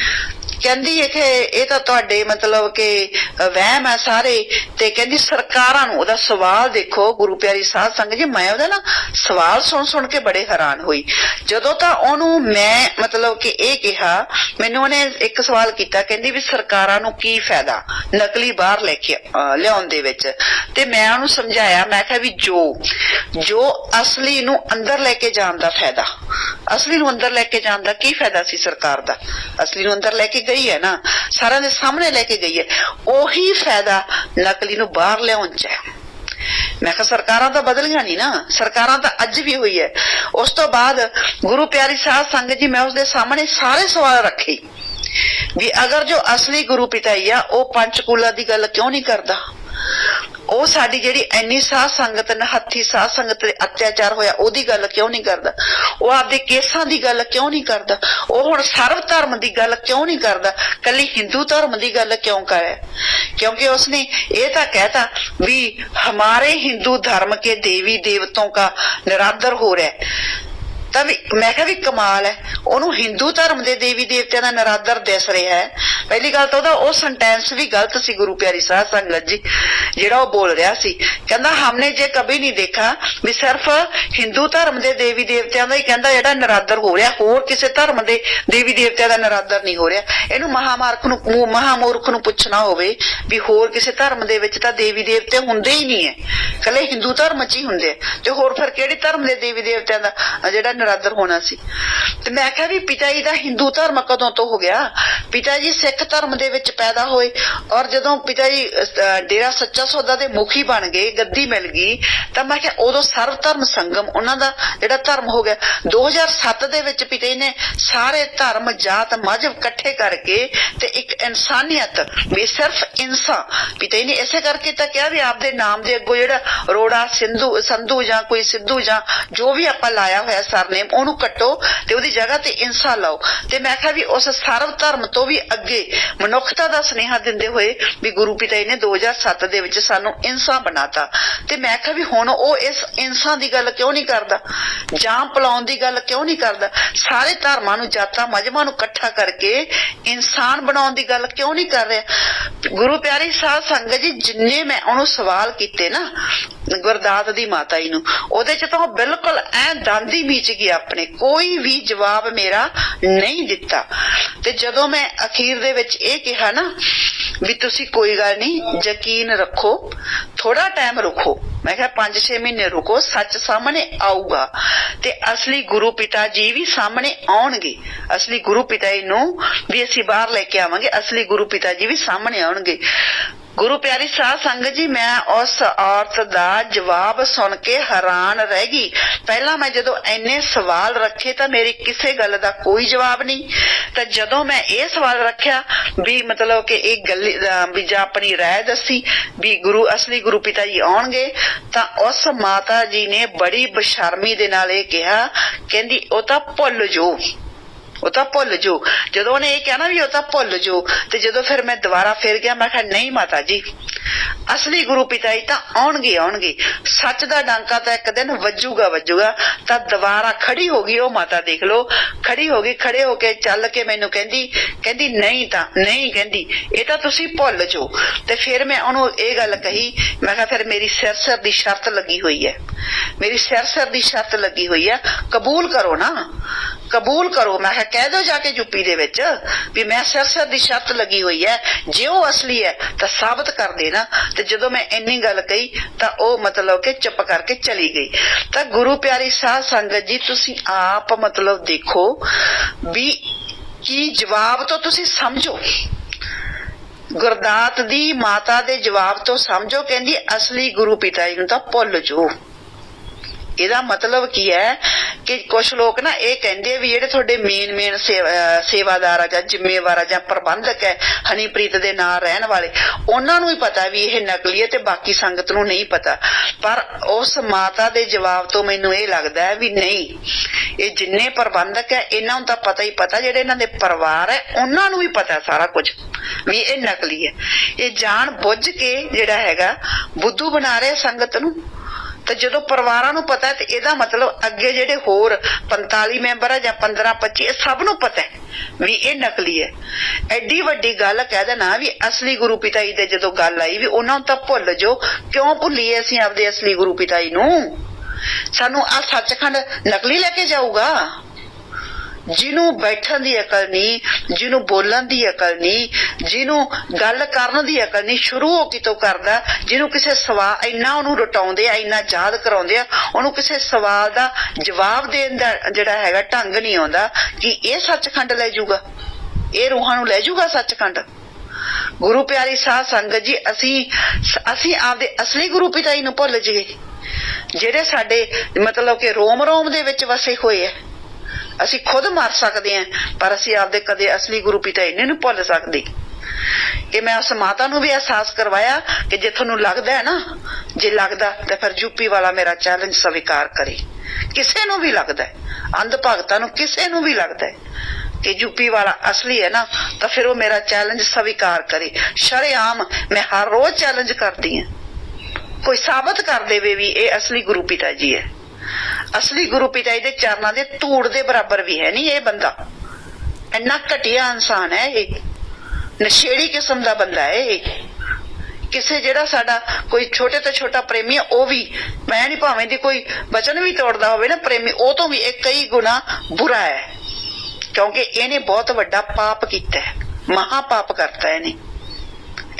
ਕਹਿੰਦੀ ਇਹ ਤਾਂ ਤੁਹਾਡੇ ਮਤਲਬ ਕਿ ਵਹਿਮ ਹੈ ਸਾਰੇ। ਤੇ ਕਹਿੰਦੀ ਸਰਕਾਰਾਂ ਨੂੰ, ਉਹਦਾ ਸਵਾਲ ਦੇਖੋ ਗੁਰੂ ਪਿਆਰੀ ਸਾਧ ਸੰਗਤ ਜੀ, ਮੈਂ ਉਹਦਾ ਨਾ ਸਵਾਲ ਸੁਣ ਸੁਣ ਕੇ ਬੜੇ ਹੈਰਾਨ ਹੋਈ। ਜਦੋਂ ਤਾਂ ਉਹਨੂੰ ਮੈਂ ਮਤਲਬ ਕਿ ਇਹ ਕਿਹਾ, ਮੈਨੂੰ ਉਹਨੇ ਇੱਕ ਸਵਾਲ ਕੀਤਾ, ਕਹਿੰਦੀ ਵੀ ਸਰਕਾਰਾਂ ਨੂੰ ਕੀ ਫਾਇਦਾ ਨਕਲੀ ਬਾਹਰ ਲੈ ਕੇ ਲਿਆਉਣ ਦੇ ਵਿੱਚ? ਤੇ ਮੈਂ ਉਹਨੂੰ ਸਮਝਾਇਆ, ਮੈਂ ਕਿਹਾ ਵੀ ਜੋ ਅਸਲੀ ਨੂੰ ਅੰਦਰ ਲੈ ਕੇ ਜਾਣ ਦਾ ਫਾਇਦਾ, ਅਸਲੀ ਨੂੰ ਅੰਦਰ ਲੈ ਕੇ ਜਾਣ ਦਾ ਕੀ ਫਾਇਦਾ ਸੀ ਸਰਕਾਰ ਦਾ? ਅਸਲੀ ਨੂੰ ਅੰਦਰ ਲੈ ਕੇ ਗਈ ਹੈ ਨਾ, ਸਾਰਿਆਂ ਦੇ ਸਾਹਮਣੇ ਲੈ ਕੇ ਗਈ ਹੈ, ਉਹੀ ਫਾਇਦਾ ਨਕਲੀ ਨੂੰ ਬਾਹਰ ਲਿਆਉਣ ਚ ਹੈ। ਮੈਂ ਕਿਹਾ ਸਰਕਾਰਾਂ ਤਾਂ ਬਦਲੀਆਂ ਨਹੀਂ ਨਾ, ਸਰਕਾਰਾਂ ਤਾਂ ਅੱਜ ਵੀ ਹੋਈ ਹੈ। ਉਸ ਤੋਂ ਬਾਅਦ ਗੁਰੂ ਪਿਆਰੀ ਸਾਧ ਸੰਗਤ ਜੀ ਮੈਂ ਉਸਦੇ ਸਾਹਮਣੇ ਸਾਰੇ ਸਵਾਲ ਰੱਖੇ ਵੀ ਅਗਰ ਜੋ ਅਸਲੀ ਗੁਰੂ ਪਿਤਾ ਹੀ ਆ ਉਹ ਪੰਚਕੂਲਾ ਦੀ ਗੱਲ ਕਿਉਂ ਨਹੀਂ ਕਰਦਾ? ਉਹ ਸਾਡੀ ਜਿਹੜੀ ਇੰਨੀ ਸਾਧ ਸੰਗਤ ਨਹੱਥੀ ਸਾਧ ਸੰਗਤ ਤੇ ਅਤਿਆਚਾਰ ਹੋਇਆ ਉਹਦੀ ਗੱਲ ਕਿਉਂ ਨਹੀਂ ਕਰਦਾ? ਉਹ ਆਪਦੇ ਕੇਸਾਂ ਦੀ ਗੱਲ ਕਿਉਂ ਨਹੀਂ ਕਰਦਾ? ਉਹ ਹੁਣ ਸਰਵ ਧਰਮ ਦੀ ਗੱਲ ਕਿਉਂ ਨਹੀਂ ਕਰਦਾ? ਕੱਲੀ ਹਿੰਦੂ ਧਰਮ ਦੀ ਗੱਲ ਕਿਉਂ ਕਰੇ? क्योंकि उसने ये तो कहता भी हमारे हिंदू धर्म के देवी देवताओं का निरादर हो रहा है। तभी मैं कहा भी कमाल है, ਉਹਨੂੰ ਹਿੰਦੂ ਧਰਮ ਦੇ ਦੇਵੀ ਦੇਵਤਿਆਂ ਦਾ ਨਰਾਦਰ ਦਿਸ ਰਿਹਾ ਹੈ। ਪਹਿਲੀ ਗੱਲ ਤਾਂ ਉਹਦਾ ਉਹ ਸੈਂਟੈਂਸ ਵੀ ਗਲਤ ਸੀ ਗੁਰੂ ਪਿਆਰੀ ਸਾਧ ਸੰਗਤ ਜੀ, ਜਿਹੜਾ ਉਹ ਬੋਲ ਰਿਹਾ ਸੀ। ਕਹਿੰਦਾ ਹਮਨੇ ਜੇ ਕभी नहीं देखा ਵੀ ਸਿਰਫ ਹਿੰਦੂ ਧਰਮ ਦੇ ਦੇਵੀ ਦੇਵਤਿਆਂ ਦਾ ਹੀ ਕਹਿੰਦਾ ਜਿਹੜਾ ਨਰਾਦਰ ਹੋ ਰਿਹਾ, ਹੋਰ ਕਿਸੇ ਧਰਮ ਦੇ ਦੇਵੀ ਦੇਵਤਿਆਂ ਦਾ ਨਰਾਦਰ ਨਹੀਂ ਹੋ ਰਿਹਾ। ਇਹਨੂੰ ਮਹਾਮੂਰਖ ਨੂੰ ਪੁੱਛਣਾ ਹੋਵੇ ਵੀ ਹੋਰ ਕਿਸੇ ਧਰਮ ਦੇ ਵਿੱਚ ਤਾਂ ਦੇਵੀ ਦੇਵਤੇ ਹੁੰਦੇ ਹੀ ਨਹੀਂ ਹੈ, ਕੱਲੇ ਹਿੰਦੂ ਧਰਮ 'ਚ ਹੀ ਹੁੰਦੇ, ਤੇ ਹੋਰ ਫਿਰ ਕਿਹੜੇ ਧਰਮ ਦੇ ਦੇਵੀ ਦੇਵਤਿਆਂ ਦਾ ਜਿਹੜਾ ਨਰਾਦਰ ਹੋਣਾ ਸੀ? ਤੇ ਮੈਂ ਕਿਹਾ ਵੀ ਪਿਤਾ ਜੀ ਦਾ ਹਿੰਦੂ ਧਰਮ ਕਦੋਂ ਤੋਂ ਹੋ ਗਿਆ? ਪਿਤਾ ਜੀ ਸਿੱਖ ਧਰਮ ਦੇ ਵਿੱਚ ਪੈਦਾ ਹੋਏ, ਔਰ ਜਦੋਂ ਪਿਤਾ ਜੀ ਡੇਰਾ ਸੱਚਾ ਸੌਦਾ ਦੇ ਮੁਖੀ ਬਣ ਗਏ, ਗੱਦੀ ਮਿਲ ਗਈ, ਤਾਂ ਮੈਂ ਕਿਹਾ ਉਦੋਂ ਸਰਵ ਧਰਮ ਸੰਗਮ ਉਹਨਾਂ ਦਾ ਜਿਹੜਾ ਧਰਮ ਹੋ ਗਿਆ। 2007 ਦੇ ਵਿੱਚ ਪਿਤਾ ਜੀ ਨੇ ਸਾਰੇ ਧਰਮ ਜਾਤ ਮਜ਼ਹਬ ਇਕੱਠੇ ਕਰਕੇ ਤੇ ਇੱਕ ਇਨਸਾਨੀਅਤ ਵੀ ਸਿਰਫ ਇਨਸਾਨ, ਪਿਤਾ ਜੀ ਨੇ ਇਸੇ ਕਰਕੇ ਤਾਂ ਕਿਹਾ ਵੀ ਆਪਦੇ ਨਾਮ ਦੇ ਅੱਗੋਂ ਜਿਹੜਾ ਰੋੜਾ ਸੰਧੂ ਜਾਂ ਕੋਈ ਸਿੱਧੂ ਜਾਂ ਜੋ ਵੀ ਆਪਾਂ ਲਾਇਆ ਹੋਇਆ ਸਰਨੇਮ ਉਹਨੂੰ ਕੱਟੋ ਤੇ ਉਹਦੀ ਜਗ੍ਹਾ ਤੇ ਇੰਸਾ ਲਾਓ। ਤੇ ਮੈਂ ਕਿਹਾ ਵੀ ਉਸ ਸਰਵ ਧਰਮ ਤੋਂ ਵੀ ਅੱਗੇ ਮਨੁੱਖਤਾ ਦਾ ਸੁਨੇਹਾ ਦਿੰਦੇ ਹੋਏ ਵੀ ਗੁਰੂ ਪਿਤਾ ਜੀ ਨੇ 2007 ਦੇ ਵਿੱਚ ਸਾਨੂੰ ਇੰਸਾ ਬਣਾਤਾ। ਤੇ ਮੈਂ ਕਿਹਾ ਵੀ ਹੁਣ ਉਹ ਇਸ ਇੰਸਾ ਦੀ ਗੱਲ ਕਿਉਂ ਨਹੀਂ ਕਰਦਾ, ਜਾਂ ਪਲਾਉਣ ਦੀ ਗੱਲ ਕਿਉਂ ਨਹੀਂ ਕਰਦਾ? ਸਾਰੇ ਧਰਮਾਂ ਨੂੰ ਜਾਤਾਂ ਮਜ਼ਹਬਾਂ ਨੂੰ ਇਕੱਠਾ ਕਰਕੇ ਇਨਸਾਨ ਬਣਾਉਣ ਦੀ ਗੱਲ ਕਿਉਂ ਨਹੀਂ ਕਰ ਰਿਹਾ? ਗੁਰੂ ਪਿਆਰੀ ਸਾਧ ਸੰਗਤ ਜੀ ਜਿੰਨੇ ਮੈਂ ਉਹਨੂੰ ਸਵਾਲ ਕੀਤੇ ਨਾ ਗੁਰਦਾਤ ਦੀ ਮਾਤਾ ਜੀ ਨੂੰ, ਉਹਦੇ ਚ ਤਾਂ ਬਿਲਕੁਲ ਐ ਦੰਦੀ ਮੀਚ ਗਈ ਆਪਣੇ, ਕੋਈ ਵੀ ਜਵਾਬ ਮੇਰਾ ਨਹੀਂ ਦਿੱਤਾ। ਤੇ ਜਦੋਂ ਮੈਂ ਅਖੀਰ ਦੇ ਵਿੱਚ ਇਹ ਕਿਹਾ ਨਾ ਵੀ ਤੁਸੀਂ ਕੋਈ ਗੱਲ ਨਹੀਂ, ਯਕੀਨ ਰੱਖੋ, ਥੋੜਾ ਟਾਈਮ ਰੁਕੋ, मैं कहा 5-6 महीने रुको, सच सामने आऊगा ते असली गुरु पिता जी भी सामने आउणगे। असली गुरु पिता जी नूं भी असीं बाहर लेके आवांगे, असली गुरु पिता जी भी सामने आउणगे। गुरु प्यारी साध संगत जी, मैं उस औरत दा जवाब सुन के हैरान रह गई। पहला मैं जदों इन्ने सवाल रखे तां मेरी किसी गल दा कोई जवाब नहीं, तां जदों मैं ये सवाल रखिया भी मतलब कि एक गल भी जां अपनी राय दसी भी गुरु असली गुरु पिता जी आउणगे, तां उस माता जी ने बड़ी बेशर्मी दे नाल इह कहा, कहंदी ओ तां भुल जो, ਉਹ ਤਾਂ ਭੁੱਲ ਜੋ। ਜਦੋਂ ਉਹਨੇ ਇਹ ਕਿਹਾ ਨਾ ਵੀ ਉਹ ਤਾਂ ਭੁੱਲ ਜੋ, ਤੇ ਜਦੋਂ ਫਿਰ ਮੈਂ ਦੁਬਾਰਾ ਫਿਰ ਗਿਆ, ਮੈਂ ਕਿਹਾ ਨਹੀਂ ਮਾਤਾ ਜੀ, ਅਸਲੀ ਗੁਰੂ ਪਿਤਾ ਜੀ ਤਾਂ ਆਉਣਗੇ ਆਉਣਗੇ, ਸੱਚ ਦਾ ਡਾਂਕਾ ਤਾਂ ਇੱਕ ਦਿਨ ਵੱਜੂਗਾ ਵੱਜੂਗਾ। ਤਾਂ ਦੁਬਾਰਾ ਖੜੀ ਹੋ ਗਈ ਉਹ ਮਾਤਾ, ਦੇਖ ਲਓ ਖੜੀ ਹੋ ਗਈ, ਖੜੇ ਹੋ ਕੇ ਚੱਲ ਕੇ ਮੈਨੂੰ ਕਹਿੰਦੀ ਨਹੀਂ ਤਾਂ ਨਹੀਂ, ਕਹਿੰਦੀ ਇਹ ਤਾਂ ਤੁਸੀਂ ਭੁੱਲ ਜੋ। ਤੇ ਫਿਰ ਮੈਂ ਉਹਨੂੰ ਇਹ ਗੱਲ ਕਹੀ, ਮੈਂ ਕਿਹਾ ਫਿਰ ਮੇਰੀ ਸਿਰ ਦੀ ਸ਼ਰਤ ਲੱਗੀ ਹੋਈ ਹੈ, ਮੇਰੀ ਸਿਰ ਦੀ ਸ਼ਰਤ ਲੱਗੀ ਹੋਈ ਹੈ, ਕਬੂਲ ਕਰੋ ਨਾ, ਕਬੂਲ ਕਰੋ। ਮੈਂ ਕਿਹਾ ਕਹਿ ਦੋ ਜਾ ਕੇ ਯੂਪੀ ਦੇ ਵਿੱਚ ਵੀ ਮੈਂ ਸਿਰ ਦੀ ਸ਼ਰਤ ਲੱਗੀ ਹੋਈ ਹੈ, ਜੇ ਉਹ ਅਸਲੀ ਹੈ ਤਾਂ ਸਾਬਤ ਕਰ ਦੇਣਾ। ਤੇ ਜਦੋਂ ਮੈਂ ਇੰਨੀ ਗੱਲ ਕਹੀ ਤਾਂ ਉਹ ਮਤਲਬ ਕਿ ਚੁੱਪ ਕਰਕੇ ਚਲੀ ਗਈ। ਤਾਂ ਗੁਰੂ ਪਿਆਰੀ ਸਾਧ ਸੰਗਤ ਜੀ, ਤੁਸੀਂ ਆਪ ਮਤਲਬ ਦੇਖੋ ਵੀ ਕੀ ਜਵਾਬ ਤੋਂ ਤੁਸੀਂ ਸਮਝੋ, ਗੁਰਦਾਤ ਦੀ ਮਾਤਾ ਦੇ ਜਵਾਬ ਤੋਂ ਸਮਝੋ। ਕਹਿੰਦੀ ਅਸਲੀ ਗੁਰੂ ਪਿਤਾ ਜੀ ਨੂੰ ਤਾਂ ਭੁੱਲ ਜੋ। ਇਹਦਾ ਮਤਲਬ ਕੀ ਹੈ ਕਿ ਕੁਛ ਲੋਕ ਨਾ ਇਹ ਕਹਿੰਦੇ ਵੀ ਜਿਹੜੇ ਤੁਹਾਡੇ ਮੇਨ ਸੇਵਾਦਾਰ ਆ ਜਾਂ ਜ਼ਿੰਮੇਵਾਰ ਆ ਜਾਂ ਪ੍ਰਬੰਧਕ ਹੈ ਹਨੀਪ੍ਰੀਤ ਦੇ ਨਾਲ ਰਹਿਣ ਵਾਲੇ, ਉਹਨਾਂ ਨੂੰ ਹੀ ਪਤਾ ਵੀ ਇਹ ਨਕਲੀ ਹੈ ਤੇ ਬਾਕੀ ਸੰਗਤ ਨੂੰ ਨਹੀਂ ਪਤਾ। ਪਰ ਉਸ ਮਾਤਾ ਦੇ ਜਵਾਬ ਤੋਂ ਮੈਨੂੰ ਇਹ ਲੱਗਦਾ ਹੈ ਵੀ ਨਹੀਂ, ਇਹ ਜਿੰਨੇ ਪ੍ਰਬੰਧਕ ਹੈ ਇਹਨਾਂ ਨੂੰ ਤਾਂ ਪਤਾ ਹੀ ਪਤਾ, ਜਿਹੜੇ ਇਹਨਾਂ ਦੇ ਪਰਿਵਾਰ ਹੈ ਉਹਨਾਂ ਨੂੰ ਵੀ ਪਤਾ ਸਾਰਾ ਕੁਝ ਵੀ ਇਹ ਨਕਲੀ ਹੈ। ਇਹ ਜਾਣ ਬੁੱਝ ਕੇ ਜਿਹੜਾ ਹੈਗਾ ਬੁੱਧੂ ਬਣਾ ਰਹੇ ਸੰਗਤ ਨੂੰ। ਤੇ ਜਦੋਂ ਪਰਿਵਾਰਾਂ ਨੂੰ ਪਤਾ ਤੇ ਇਹਦਾ ਮਤਲਬ ਅੱਗੇ ਜਿਹੜੇ ਹੋਰ 45 ਮੈਂਬਰ ਆ ਜਾਂ 15-25 ਇਹ ਸਭ ਨੂੰ ਪਤਾ ਵੀ ਇਹ ਨਕਲੀ ਹੈ। ਐਡੀ ਵੱਡੀ ਗੱਲ ਕਹਿ ਦੇਣਾ ਵੀ ਅਸਲੀ ਗੁਰੂ ਪਿਤਾ ਜੀ ਦੇ ਜਦੋਂ ਗੱਲ ਆਈ ਵੀ ਉਹਨਾਂ ਨੂੰ ਤਾਂ ਭੁੱਲ ਜੋ। ਕਿਉਂ ਭੁੱਲੀਏ ਅਸੀਂ ਆਪਦੇ ਅਸਲੀ ਗੁਰੂ ਪਿਤਾ ਜੀ ਨੂੰ? ਸਾਨੂੰ ਆ ਸੱਚਖੰਡ ਨਕਲੀ ਲੈ ਕੇ ਜਾਊਗਾ? ਜਿਹਨੂੰ ਬੈਠਣ ਦੀ ਅਕਲ ਨਹੀਂ, ਜਿਹਨੂੰ ਬੋਲਣ ਦੀ ਅਕਲ ਨਹੀਂ, ਜਿਹਨੂੰ ਗੱਲ ਕਰਨ ਦੀ ਅਕਲ ਨਹੀਂ, ਸ਼ੁਰੂ ਹੋ ਕਿਤੋਂ ਕਰਦਾ, ਜਿਹਨੂੰ ਕਿਸੇ ਸਵਾਲ ਇੰਨਾ ਉਹਨੂੰ ਰਟਾਉਂਦੇ ਆ, ਇੰਨਾ ਯਾਦ ਕਰਾਉਂਦੇ ਆ, ਉਹਨੂੰ ਕਿਸੇ ਸਵਾਲ ਦਾ ਜਵਾਬ ਦੇਣ ਦਾ ਜਿਹੜਾ ਹੈਗਾ ਢੰਗ ਨਹੀਂ ਆਉਂਦਾ ਕਿ ਇਹ ਸੱਚਖੰਡ ਲੈ ਜਾਊਗਾ, ਇਹ ਰੂਹਾਂ ਨੂੰ ਲੈ ਜਾਊਗਾ ਸੱਚਖੰਡ। ਗੁਰੂ ਪਿਆਰੀ ਸਾਧ ਸੰਗਤ ਜੀ, ਅਸੀਂ ਆਪਦੇ ਅਸਲੀ ਗੁਰੂ ਪਿਤਾ ਜੀ ਨੂੰ ਭੁੱਲ ਜੀਏ ਜਿਹੜੇ ਸਾਡੇ ਮਤਲਬ ਕਿ ਰੋਮ ਰੋਮ ਦੇ ਵਿੱਚ ਵਸੇ ਹੋਏ ਆ। ਅਸੀਂ ਖੁਦ ਮਰ ਸਕਦੇ ਹਾਂ ਪਰ ਅਸੀਂ ਆਪਦੇ ਕਦੇ ਅਸਲੀ ਗੁਰੂ ਪਿਤਾ ਜੀ ਨੂੰ ਭੁੱਲ ਸਕਦੇ। ਇਹ ਮੈਂ ਉਸ ਮਾਤਾ ਨੂੰ ਵੀ ਅਹਿਸਾਸ ਕਰਵਾਇਆ ਕਿ ਜੇ ਤੁਹਾਨੂੰ ਲੱਗਦਾ ਹੈ ਨਾ, ਜੇ ਲੱਗਦਾ ਤਾਂ ਫਿਰ ਯੂਪੀ ਵਾਲਾ ਮੇਰਾ ਚੈਲੰਜ ਸਵੀਕਾਰ ਕਰੇ। ਕਿਸੇ ਨੂੰ ਵੀ ਲੱਗਦਾ ਹੈ, ਅੰਧ ਭਗਤਾਂ ਨੂੰ ਕਿਸੇ ਨੂੰ ਵੀ ਲੱਗਦਾ ਹੈ ਕਿ ਯੂਪੀ ਵਾਲਾ ਅਸਲੀ ਹੈ ਨਾ, ਤਾਂ ਫਿਰ ਉਹ ਮੇਰਾ ਚੈਲੰਜ ਸਵੀਕਾਰ ਕਰੇ। ਸ਼ਰੇਆਮ ਮੈਂ ਹਰ ਰੋਜ਼ ਚੈਲੰਜ ਕਰਦੀ ਹਾਂ, ਕੋਈ ਸਾਬਤ ਕਰ ਦੇਵੇ ਵੀ ਇਹ ਅਸਲੀ ਗੁਰੂ ਪਿਤਾ ਜੀ ਹੈ। ਅਸਲੀ ਗੁਰੂ ਪਿਤਾ ਜੀ ਦੇ ਚਰਨਾਂ ਦੇ ਧੂੜ ਦੇ ਬਰਾਬਰ ਵੀ ਹੈ ਨਹੀਂ ਇਹ ਬੰਦਾ। ਇੰਨਾ ਘਟੀਆ ਇਨਸਾਨ ਹੈ ਇਹ, ਨਸ਼ੇੜੀ ਕਿਸਮ ਦਾ ਬੰਦਾ ਹੈ ਇਹ। ਕਿਸੇ ਜਿਹੜਾ ਸਾਡਾ ਕੋਈ ਛੋਟੇ ਤੋਂ ਛੋਟਾ ਪ੍ਰੇਮੀ ਹੈ ਉਹ ਵੀ, ਮੈਂ ਨਹੀਂ ਭਾਵੇਂ ਦੀ ਕੋਈ ਵਚਨ ਵੀ ਤੋੜਦਾ ਹੋਵੇ ਨਾ ਪ੍ਰੇਮੀ, ਉਹ ਤੋਂ ਵੀ ਇਹ ਕਈ ਗੁਣਾ ਬੁਰਾ ਹੈ ਕਿਉਂਕਿ ਇਹਨੇ ਬਹੁਤ ਵੱਡਾ ਪਾਪ ਕੀਤਾ ਹੈ, ਮਹਾ ਪਾਪ ਕਰਤਾ ਇਹਨੇ,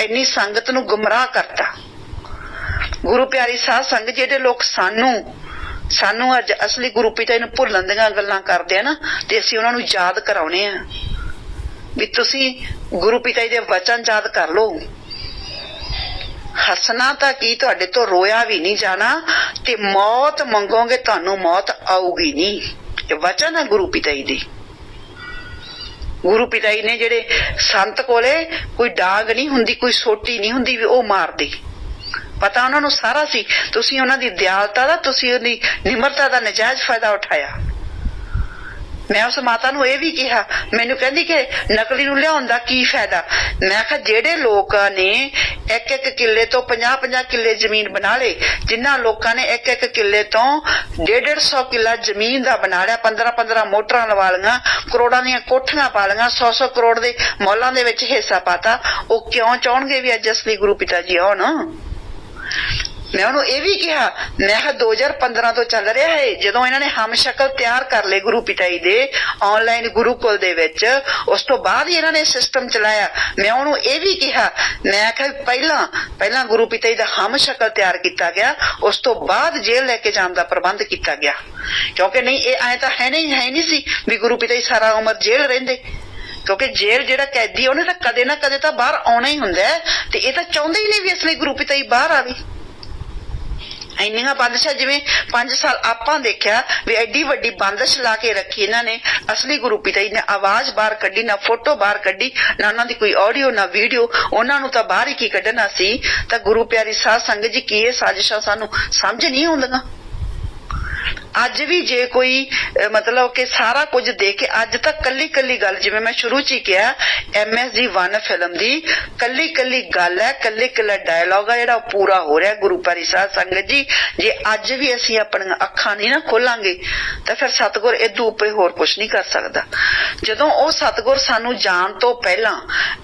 ਇੰਨੀ ਸੰਗਤ ਨੂੰ ਗੁੰਮਰਾਹ ਕਰਤਾ। ਗੁਰੂ ਪਿਆਰੀ ਸਾਧ ਸੰਗਤ, ਜਿਹੜੇ ਲੋਕ ਸਾਨੂੰ ਅੱਜ ਅਸਲੀ ਗੁਰੂ ਪਿਤਾ ਜੀ ਨੂੰ ਭੁੱਲਣ ਦੀਆਂ ਗੱਲਾਂ ਕਰਦੇ ਆ ਨਾ, ਤੇ ਅਸੀਂ ਉਹਨਾਂ ਨੂੰ ਯਾਦ ਕਰਾਉਣੇ ਆ ਵੀ ਤੁਸੀਂ ਗੁਰੂ ਪਿਤਾ ਜੀ ਦੇ ਵਚਨ ਯਾਦ ਕਰ ਲਓ। ਹੱਸਣਾ ਤਾਂ ਕੀ, ਤੁਹਾਡੇ ਤੋਂ ਰੋਇਆ ਵੀ ਨਹੀਂ ਜਾਣਾ ਤੇ ਮੌਤ ਮੰਗੋਗੇ ਤੁਹਾਨੂੰ ਮੌਤ ਆਊਗੀ ਨਹੀਂ। ਇਹ ਵਚਨ ਹੈ ਗੁਰੂ ਪਿਤਾ ਜੀ ਦੀ। ਗੁਰੂ ਪਿਤਾ ਜੀ ਨੇ ਜਿਹੜੇ ਸੰਤ ਕੋਲੇ ਕੋਈ ਡਾਂਗ ਨਹੀਂ ਹੁੰਦੀ, ਕੋਈ ਸੋਟੀ ਨਹੀਂ ਹੁੰਦੀ ਵੀ ਉਹ ਮਾਰਦੇ, ਪਤਾ ਉਹਨਾਂ ਨੂੰ ਸਾਰਾ ਸੀ। ਤੁਸੀਂ ਉਹਨਾਂ ਦੀ ਦਿਆਲਤਾ ਦਾ, ਤੁਸੀਂ ਉਹਦੀ ਨਿਮਰਤਾ ਦਾ ਨਜਾਇਜ਼ ਫਾਇਦਾ ਉਠਾਇਆ। ਮੈਂ ਉਸ ਮਾਤਾ ਨੂੰ ਇਹ ਵੀ ਕਿਹਾ, ਮੈਨੂੰ ਕਹਿੰਦੀ ਕਿ ਨਕਲੀ ਨੂੰ ਲਿਆਉਣ ਦਾ ਕੀ ਫਾਇਦਾ। ਮੈਂ ਕਿਹਾ ਜਿਹੜੇ ਲੋਕਾਂ ਨੇ ਇੱਕ ਕਿੱਲੇ ਤੋਂ 50 ਕਿੱਲੇ ਜ਼ਮੀਨ ਬਣਾ ਲਏ, ਜਿਨ੍ਹਾਂ ਲੋਕਾਂ ਨੇ ਇੱਕ ਕਿੱਲੇ ਤੋਂ 150 ਕਿੱਲਾ ਜ਼ਮੀਨ ਦਾ ਬਣਾ ਲਿਆ, 15 ਮੋਟਰਾਂ ਲਵਾ ਲਈਆਂ, ਕਰੋੜਾਂ ਦੀਆਂ ਕੋਠੀਆਂ ਪਾ ਲਈਆਂ, 100 ਕਰੋੜ ਦੇ ਮੌਲਾਂ ਦੇ ਵਿੱਚ ਹਿੱਸਾ ਪਾਤਾ, ਉਹ ਕਿਉਂ ਚਾਹਣਗੇ ਵੀ ਅੱਜ ਅਸਲੀ ਗੁਰੂ ਪਿਤਾ ਜੀ ਆਉਣ? मैं उन्होंने ये भी कहा, मैं 2015 तो चल रहा है जदों इन्होंने हम शक्ल तैयार कर ले गुरु पिताई दे ऑनलाइन गुरुकुल दे विच, उस तो बाद ही इन्होंने सिस्टम चलाया। मैं उन्होंने ये भी कहा, मैं कहा पहला गुरु पिताई दा हम शक्ल तैयार किया गया, उस तो बाद जेल लेके जाने का प्रबंध किया गया, क्योंकि नहीं ये ऐ तो है नहीं सी भी गुरु पिताई सारा उम्र जेल रहिंदे, क्योंकि जेल जिहड़ा कैदी उन्हें तो कदे ना कदे तो बाहर आना ही हुंदा है, ते ये तो चाहुंदे ही नहीं भी असली गुरु पिताई बाहर आवे। इन्नियां बंदिशां जिवें 5 साल आपां देखिया भी एडी वड्डी बंदिश ला के रखी इन्होंने, असली गुरु पिताई ने आवाज बाहर कड्डी, ना फोटो बाहर कड्डी, ना उन्हां दी कोई ऑडियो ना वीडियो, उन्हां नूं तां बाहर ही की कड्ढना सी। तां गुरु प्यारी साध संगत जी की ये साजिशां सानूं समझ नहीं आउंदियां। अज भी जे कोई मतलब कि सारा कुछ देख के अज तक कली कली गल, जिवें मैं शुरू च ही कहा, MSG 1 फिल्म दी कली कली गल है, कली कला डायलॉग है जिहड़ा पूरा हो रहा है। गुरु प्यारी साध संगत जी जे अज भी असीं अपणियां अखां नहीं ना खोलांगे तां फिर सतगुर इदों उपर होर कुछ नहीं कर सकदा। जदों ओ सतगुर सानूं जाण तो पहलां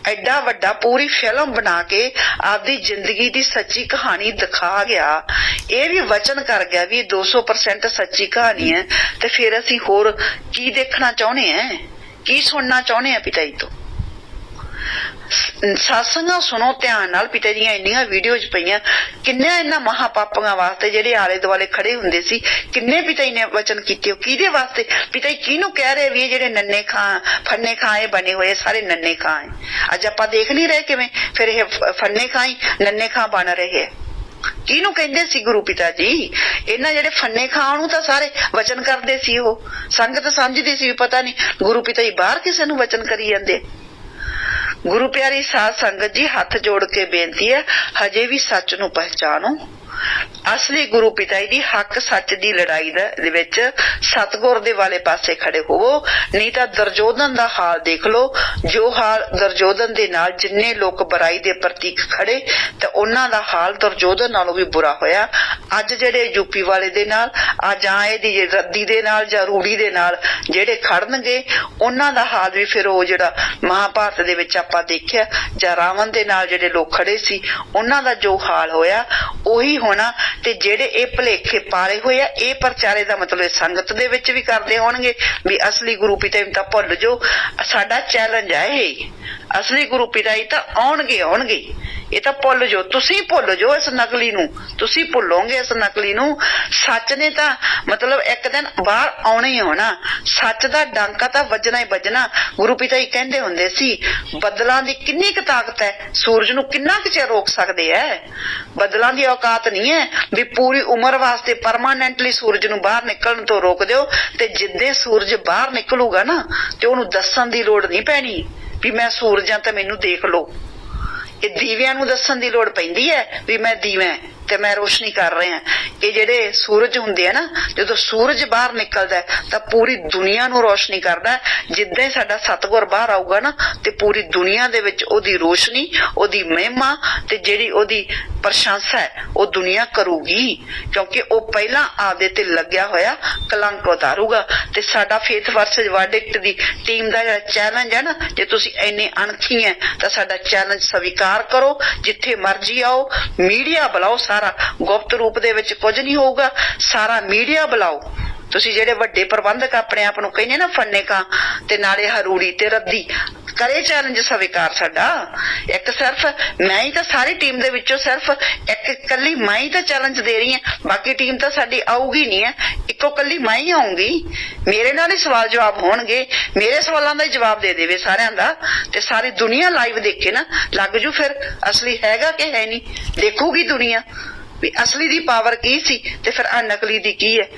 एडा वड्डा पूरी फिल्म बना के आपदी जिंदगी दी सच्ची कहानी दिखा गया, ये भी वचन कर गया भी 200% सच्ची कहानी है, तो फिर असीं होर की देखना चाहुंदे हैं, की सुनना चाहुंदे हैं पिता जी तो। सत्संगां सुनो ध्यान नाल, पिता जी इन्नियां वीडियोज पईयां, किन्ने इन्हां महापापियां वास्ते जेहड़े आले दुआले खड़े हुंदे सी, किन्ने पिता जी ने वचन कीते, किहदे वास्ते पिता जी किहनूं कह रहे भी जेहड़े नन्ने खां फन्ने खां बने हुए सारे नन्ने खां है। अज आपां देख नहीं रहे किवें फिर ये फन्ने खां ही नन्ने खां बन रहे है। किहनूं कहंदे सी गुरु पिता जी, इन्हां जेहड़े फन्ने खां नूं तां सारे वचन करदे सी, ओह संगत समझदी सी पता नहीं गुरु पिता जी बाहर किसे नूं वचन करी जांदे। गुरु प्यारी साध संगत जी हाथ जोड़ के बेनती है, हजे भी सच नूं पहचानो। असली गुरु पिता जी दी हक सच दी लड़ाई दे विच सतगुर दे वाले पासे खड़े होवो, नहीं तां दुर्योधन दा हाल देख लो, जो हाल दुर्योधन दे नाल जिन्ने लोग बुराई दे प्रतीक खड़े ते उन्हां दा हाल दुर्योधन नालों भी बुरा होया। अज जेहड़े यूपी वाले दे नाल जां इहदी रद्दी दे नाल जां रूड़ी दे नाल जेहड़े खड़नगे उन्हां दा हाल भी फिर ओह जेहड़ा महाभारत दे विच आपां देखिया जां रावण दे नाल जेहड़े लोग खड़े सी उन्हां दा जो हाल होया ओही होना। ते जेड़े ए भलेखे पाले होए आ ए प्रचारे दा मतलब संगत दे विच भी करदे होणगे भी असली गुरु पिता जी तां भुल जो। साडा चैलेंज है असली गुरु पिता जी तां आउणगे ये तां भुल जो, तुसीं भुल जो इस नकली नूं, तुसीं भुलोगे इस नकली नूं। सच ने तां मतलब एक दिन बाहर आउणा ही आउणा, सच दा डांका तां वजना ही वजना। गुरु पिता जी कहंदे हुंदे सी बदलां दी किन्नी क ताकत है, सूरज नूं किन्ना क चिर रोक सकदे है। बदलां दी औकात नहीं है भी पूरी उम्र वास्ते परमानेंटली सूरज नूं बाहर निकलण तो रोक दिओ, ते जिद्दे सूरज बाहर निकलूगा ना ते ओहनूं दस्सण दी लोड़ नहीं पैणी भी मैं सूरज हां ते मैनूं देख लो। ये दीविਆਂ ਨੂੰ ਦੱਸਣ ਦੀ ਲੋੜ ਪੈਂਦੀ ਹੈ ਵੀ ਮੈਂ ਦੀਵਾ ਤੇ ਮੈਂ रोशनी कर रहे हैं। ये जेडे सूरज हुंदे है ना, जो सूरज बाहर निकलदा है तां पूरी दुनिया नूं रोशनी करदा है। जिद्दां ही साडा सतगुर बाहर आऊगा ना ते पूरी दुनिया दे विच ओदी रोशनी ओदी महिमा ते जेड़ी ओदी प्रशंसा है वो दुनिया करूगी, क्योंकि वो पहला आपदे ते लग्या होया कलंक उतारूगा। ते साडा फेथ वर्सेस वर्डिक्ट दी टीम दा जेड़ा चैलेंज है ना, जे तुसीं इन्ने अणखी है तां साडा चैलेंज स्वीकार करो। जिथे मर्जी आओ, मीडिया बुलाओ, सारा गुप्त रूप दे विच कुछ नहीं होऊगा, सारा मीडिया बुलाओ। तुसीं जेड़े वड्डे प्रबंधक अपने आप नूं कहने ना फन्ने का ते नाले हरूड़ी ते रद्दी करे चैलेंज स्वीकार साडा। एक सिर्फ मैं ही तो सारी टीम दे विचों सिर्फ एक कली मैं ही तो चैलेंज दे रही है, बाकी टीम तो साडी आऊगी नहीं है, इको कली मैं ही आऊंगी। मेरे नाल ही सवाल जवाब होणगे, मेरे सवालों का जवाब दे देवे सारियां दा, ते सारी दुनिया लाइव देखे ना लग जू फिर असली हैगा कि है नहीं, देखूगी दुनिया भी असली दी पावर की सी ते फिर आ नकली दी की है।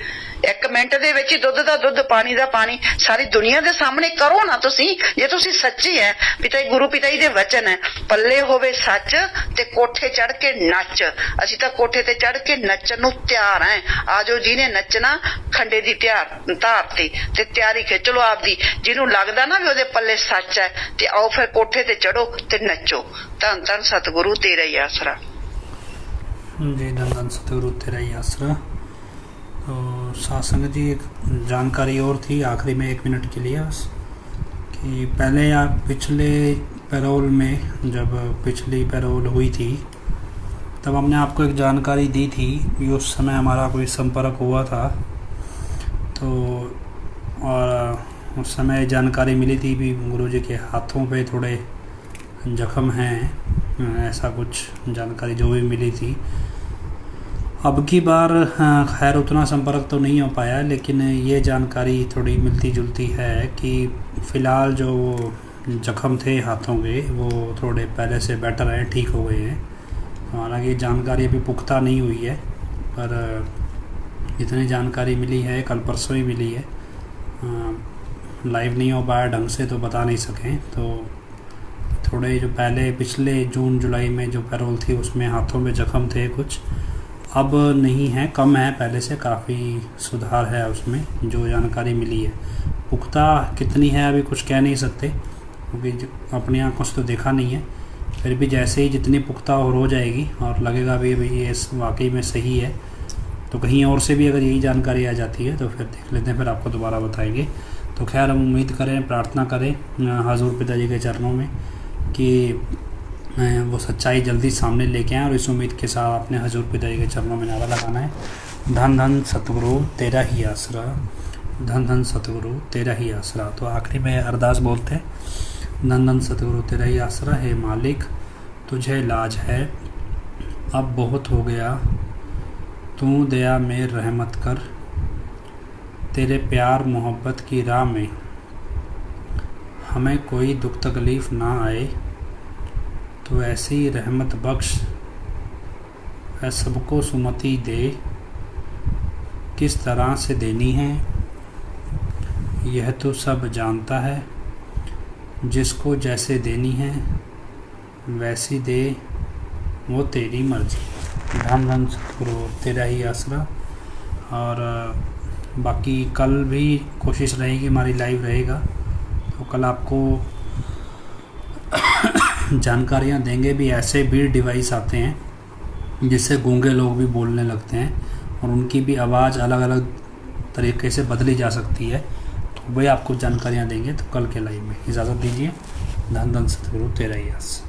एक मिनट दे विच दुध दा दुध पानी दा पानी सारी दुनिया दे सामने करो ना तुसीं, जे तुसीं सच्ची है। पिता गुरु पिता जी दे वचन है पल्ले होवे सच ते कोठे चढ़ के नच। असीं तां कोठे ते चढ़ के नचण नूं तैयार हैं। आजो जिहने नचना खंडे दी धार ते तैयारी खिच लो आपदी। जिन्हों लगदा ना भी ओहदे पल्ले सच है ते आओ फिर कोठे ते चढ़ो ते नचो। धन धन सतगुरु तेरा ही आसरा जी, धन धन सतगुरु तेरा ही आसरा। तो साध संगत जी एक जानकारी और थी आखिरी में 1 मिनट के लिए बस, कि पहले आप पिछले पैरोल में जब पिछली पैरोल हुई थी तब हमने आपको एक जानकारी दी थी कि उस समय हमारा कोई संपर्क हुआ था, तो और उस समय जानकारी मिली थी भी गुरुजी के हाथों पे थोड़े जख्म हैं, ऐसा कुछ जानकारी जो भी मिली थी। अब की बार खैर उतना संपर्क तो नहीं हो पाया, लेकिन ये जानकारी थोड़ी मिलती जुलती है कि फ़िलहाल जो जख्म थे हाथों के वो थोड़े पहले से बेटर हैं, ठीक हो गए हैं। हालांकि जानकारी अभी पुख्ता नहीं हुई है, पर जितनी जानकारी मिली है कल परसों ही मिली है। लाइव नहीं हो पाया ढंग से तो बता नहीं सकें। तो थोड़े जो पहले पिछले जून जुलाई में जो पैरोल थी उसमें हाथों में जख्म थे कुछ, अब नहीं है, कम है, पहले से काफ़ी सुधार है उसमें जो जानकारी मिली है। पुख्ता कितनी है अभी कुछ कह नहीं सकते, क्योंकि अपनी आंखों से तो देखा नहीं है। फिर भी जैसे ही जितनी पुख्ता और हो जाएगी और लगेगा भी ये वाकई में सही है, तो कहीं और से भी अगर यही जानकारी आ जाती है तो फिर देख लेते हैं, फिर आपको दोबारा बताएंगे। तो खैर हम उम्मीद करें, प्रार्थना करें हजूर पिताजी के चरणों में कि वो सच्चाई जल्दी सामने लेके आएँ, और इस उम्मीद के साथ अपने हजूर पिताजी के चरणों में नारा लगाना है, धन धन सतगुरु तेरा ही आसरा, धन धन सतगुरु तेरा ही आसरा। तो आखिरी में अरदास बोलते हैं, धन धन सतगुरु तेरा ही आसरा, हे मालिक तुझे लाज है, अब बहुत हो गया, तू दया में रहमत कर, तेरे प्यार मोहब्बत की राह में हमें कोई दुख तकलीफ़ ना आए, तो ऐसी रहमत बख्श है, सबको सुमति दे, किस तरह से देनी है यह तो सब जानता है, जिसको जैसे देनी है वैसी दे, वो तेरी मर्जी। धन धन सतगुरु तेरा ही आसरा। और बाकी कल भी कोशिश रहेगी, हमारी लाइव रहेगा, तो कल आपको जानकारियाँ देंगे भी। ऐसे भी डिवाइस आते हैं जिससे गूंगे लोग भी बोलने लगते हैं और उनकी भी आवाज़ अलग अलग तरीके से बदली जा सकती है, तो वही आपको जानकारियाँ देंगे। तो कल के लाइव में इजाज़त दीजिए। धन धन सतगुरु तेरा ही आस।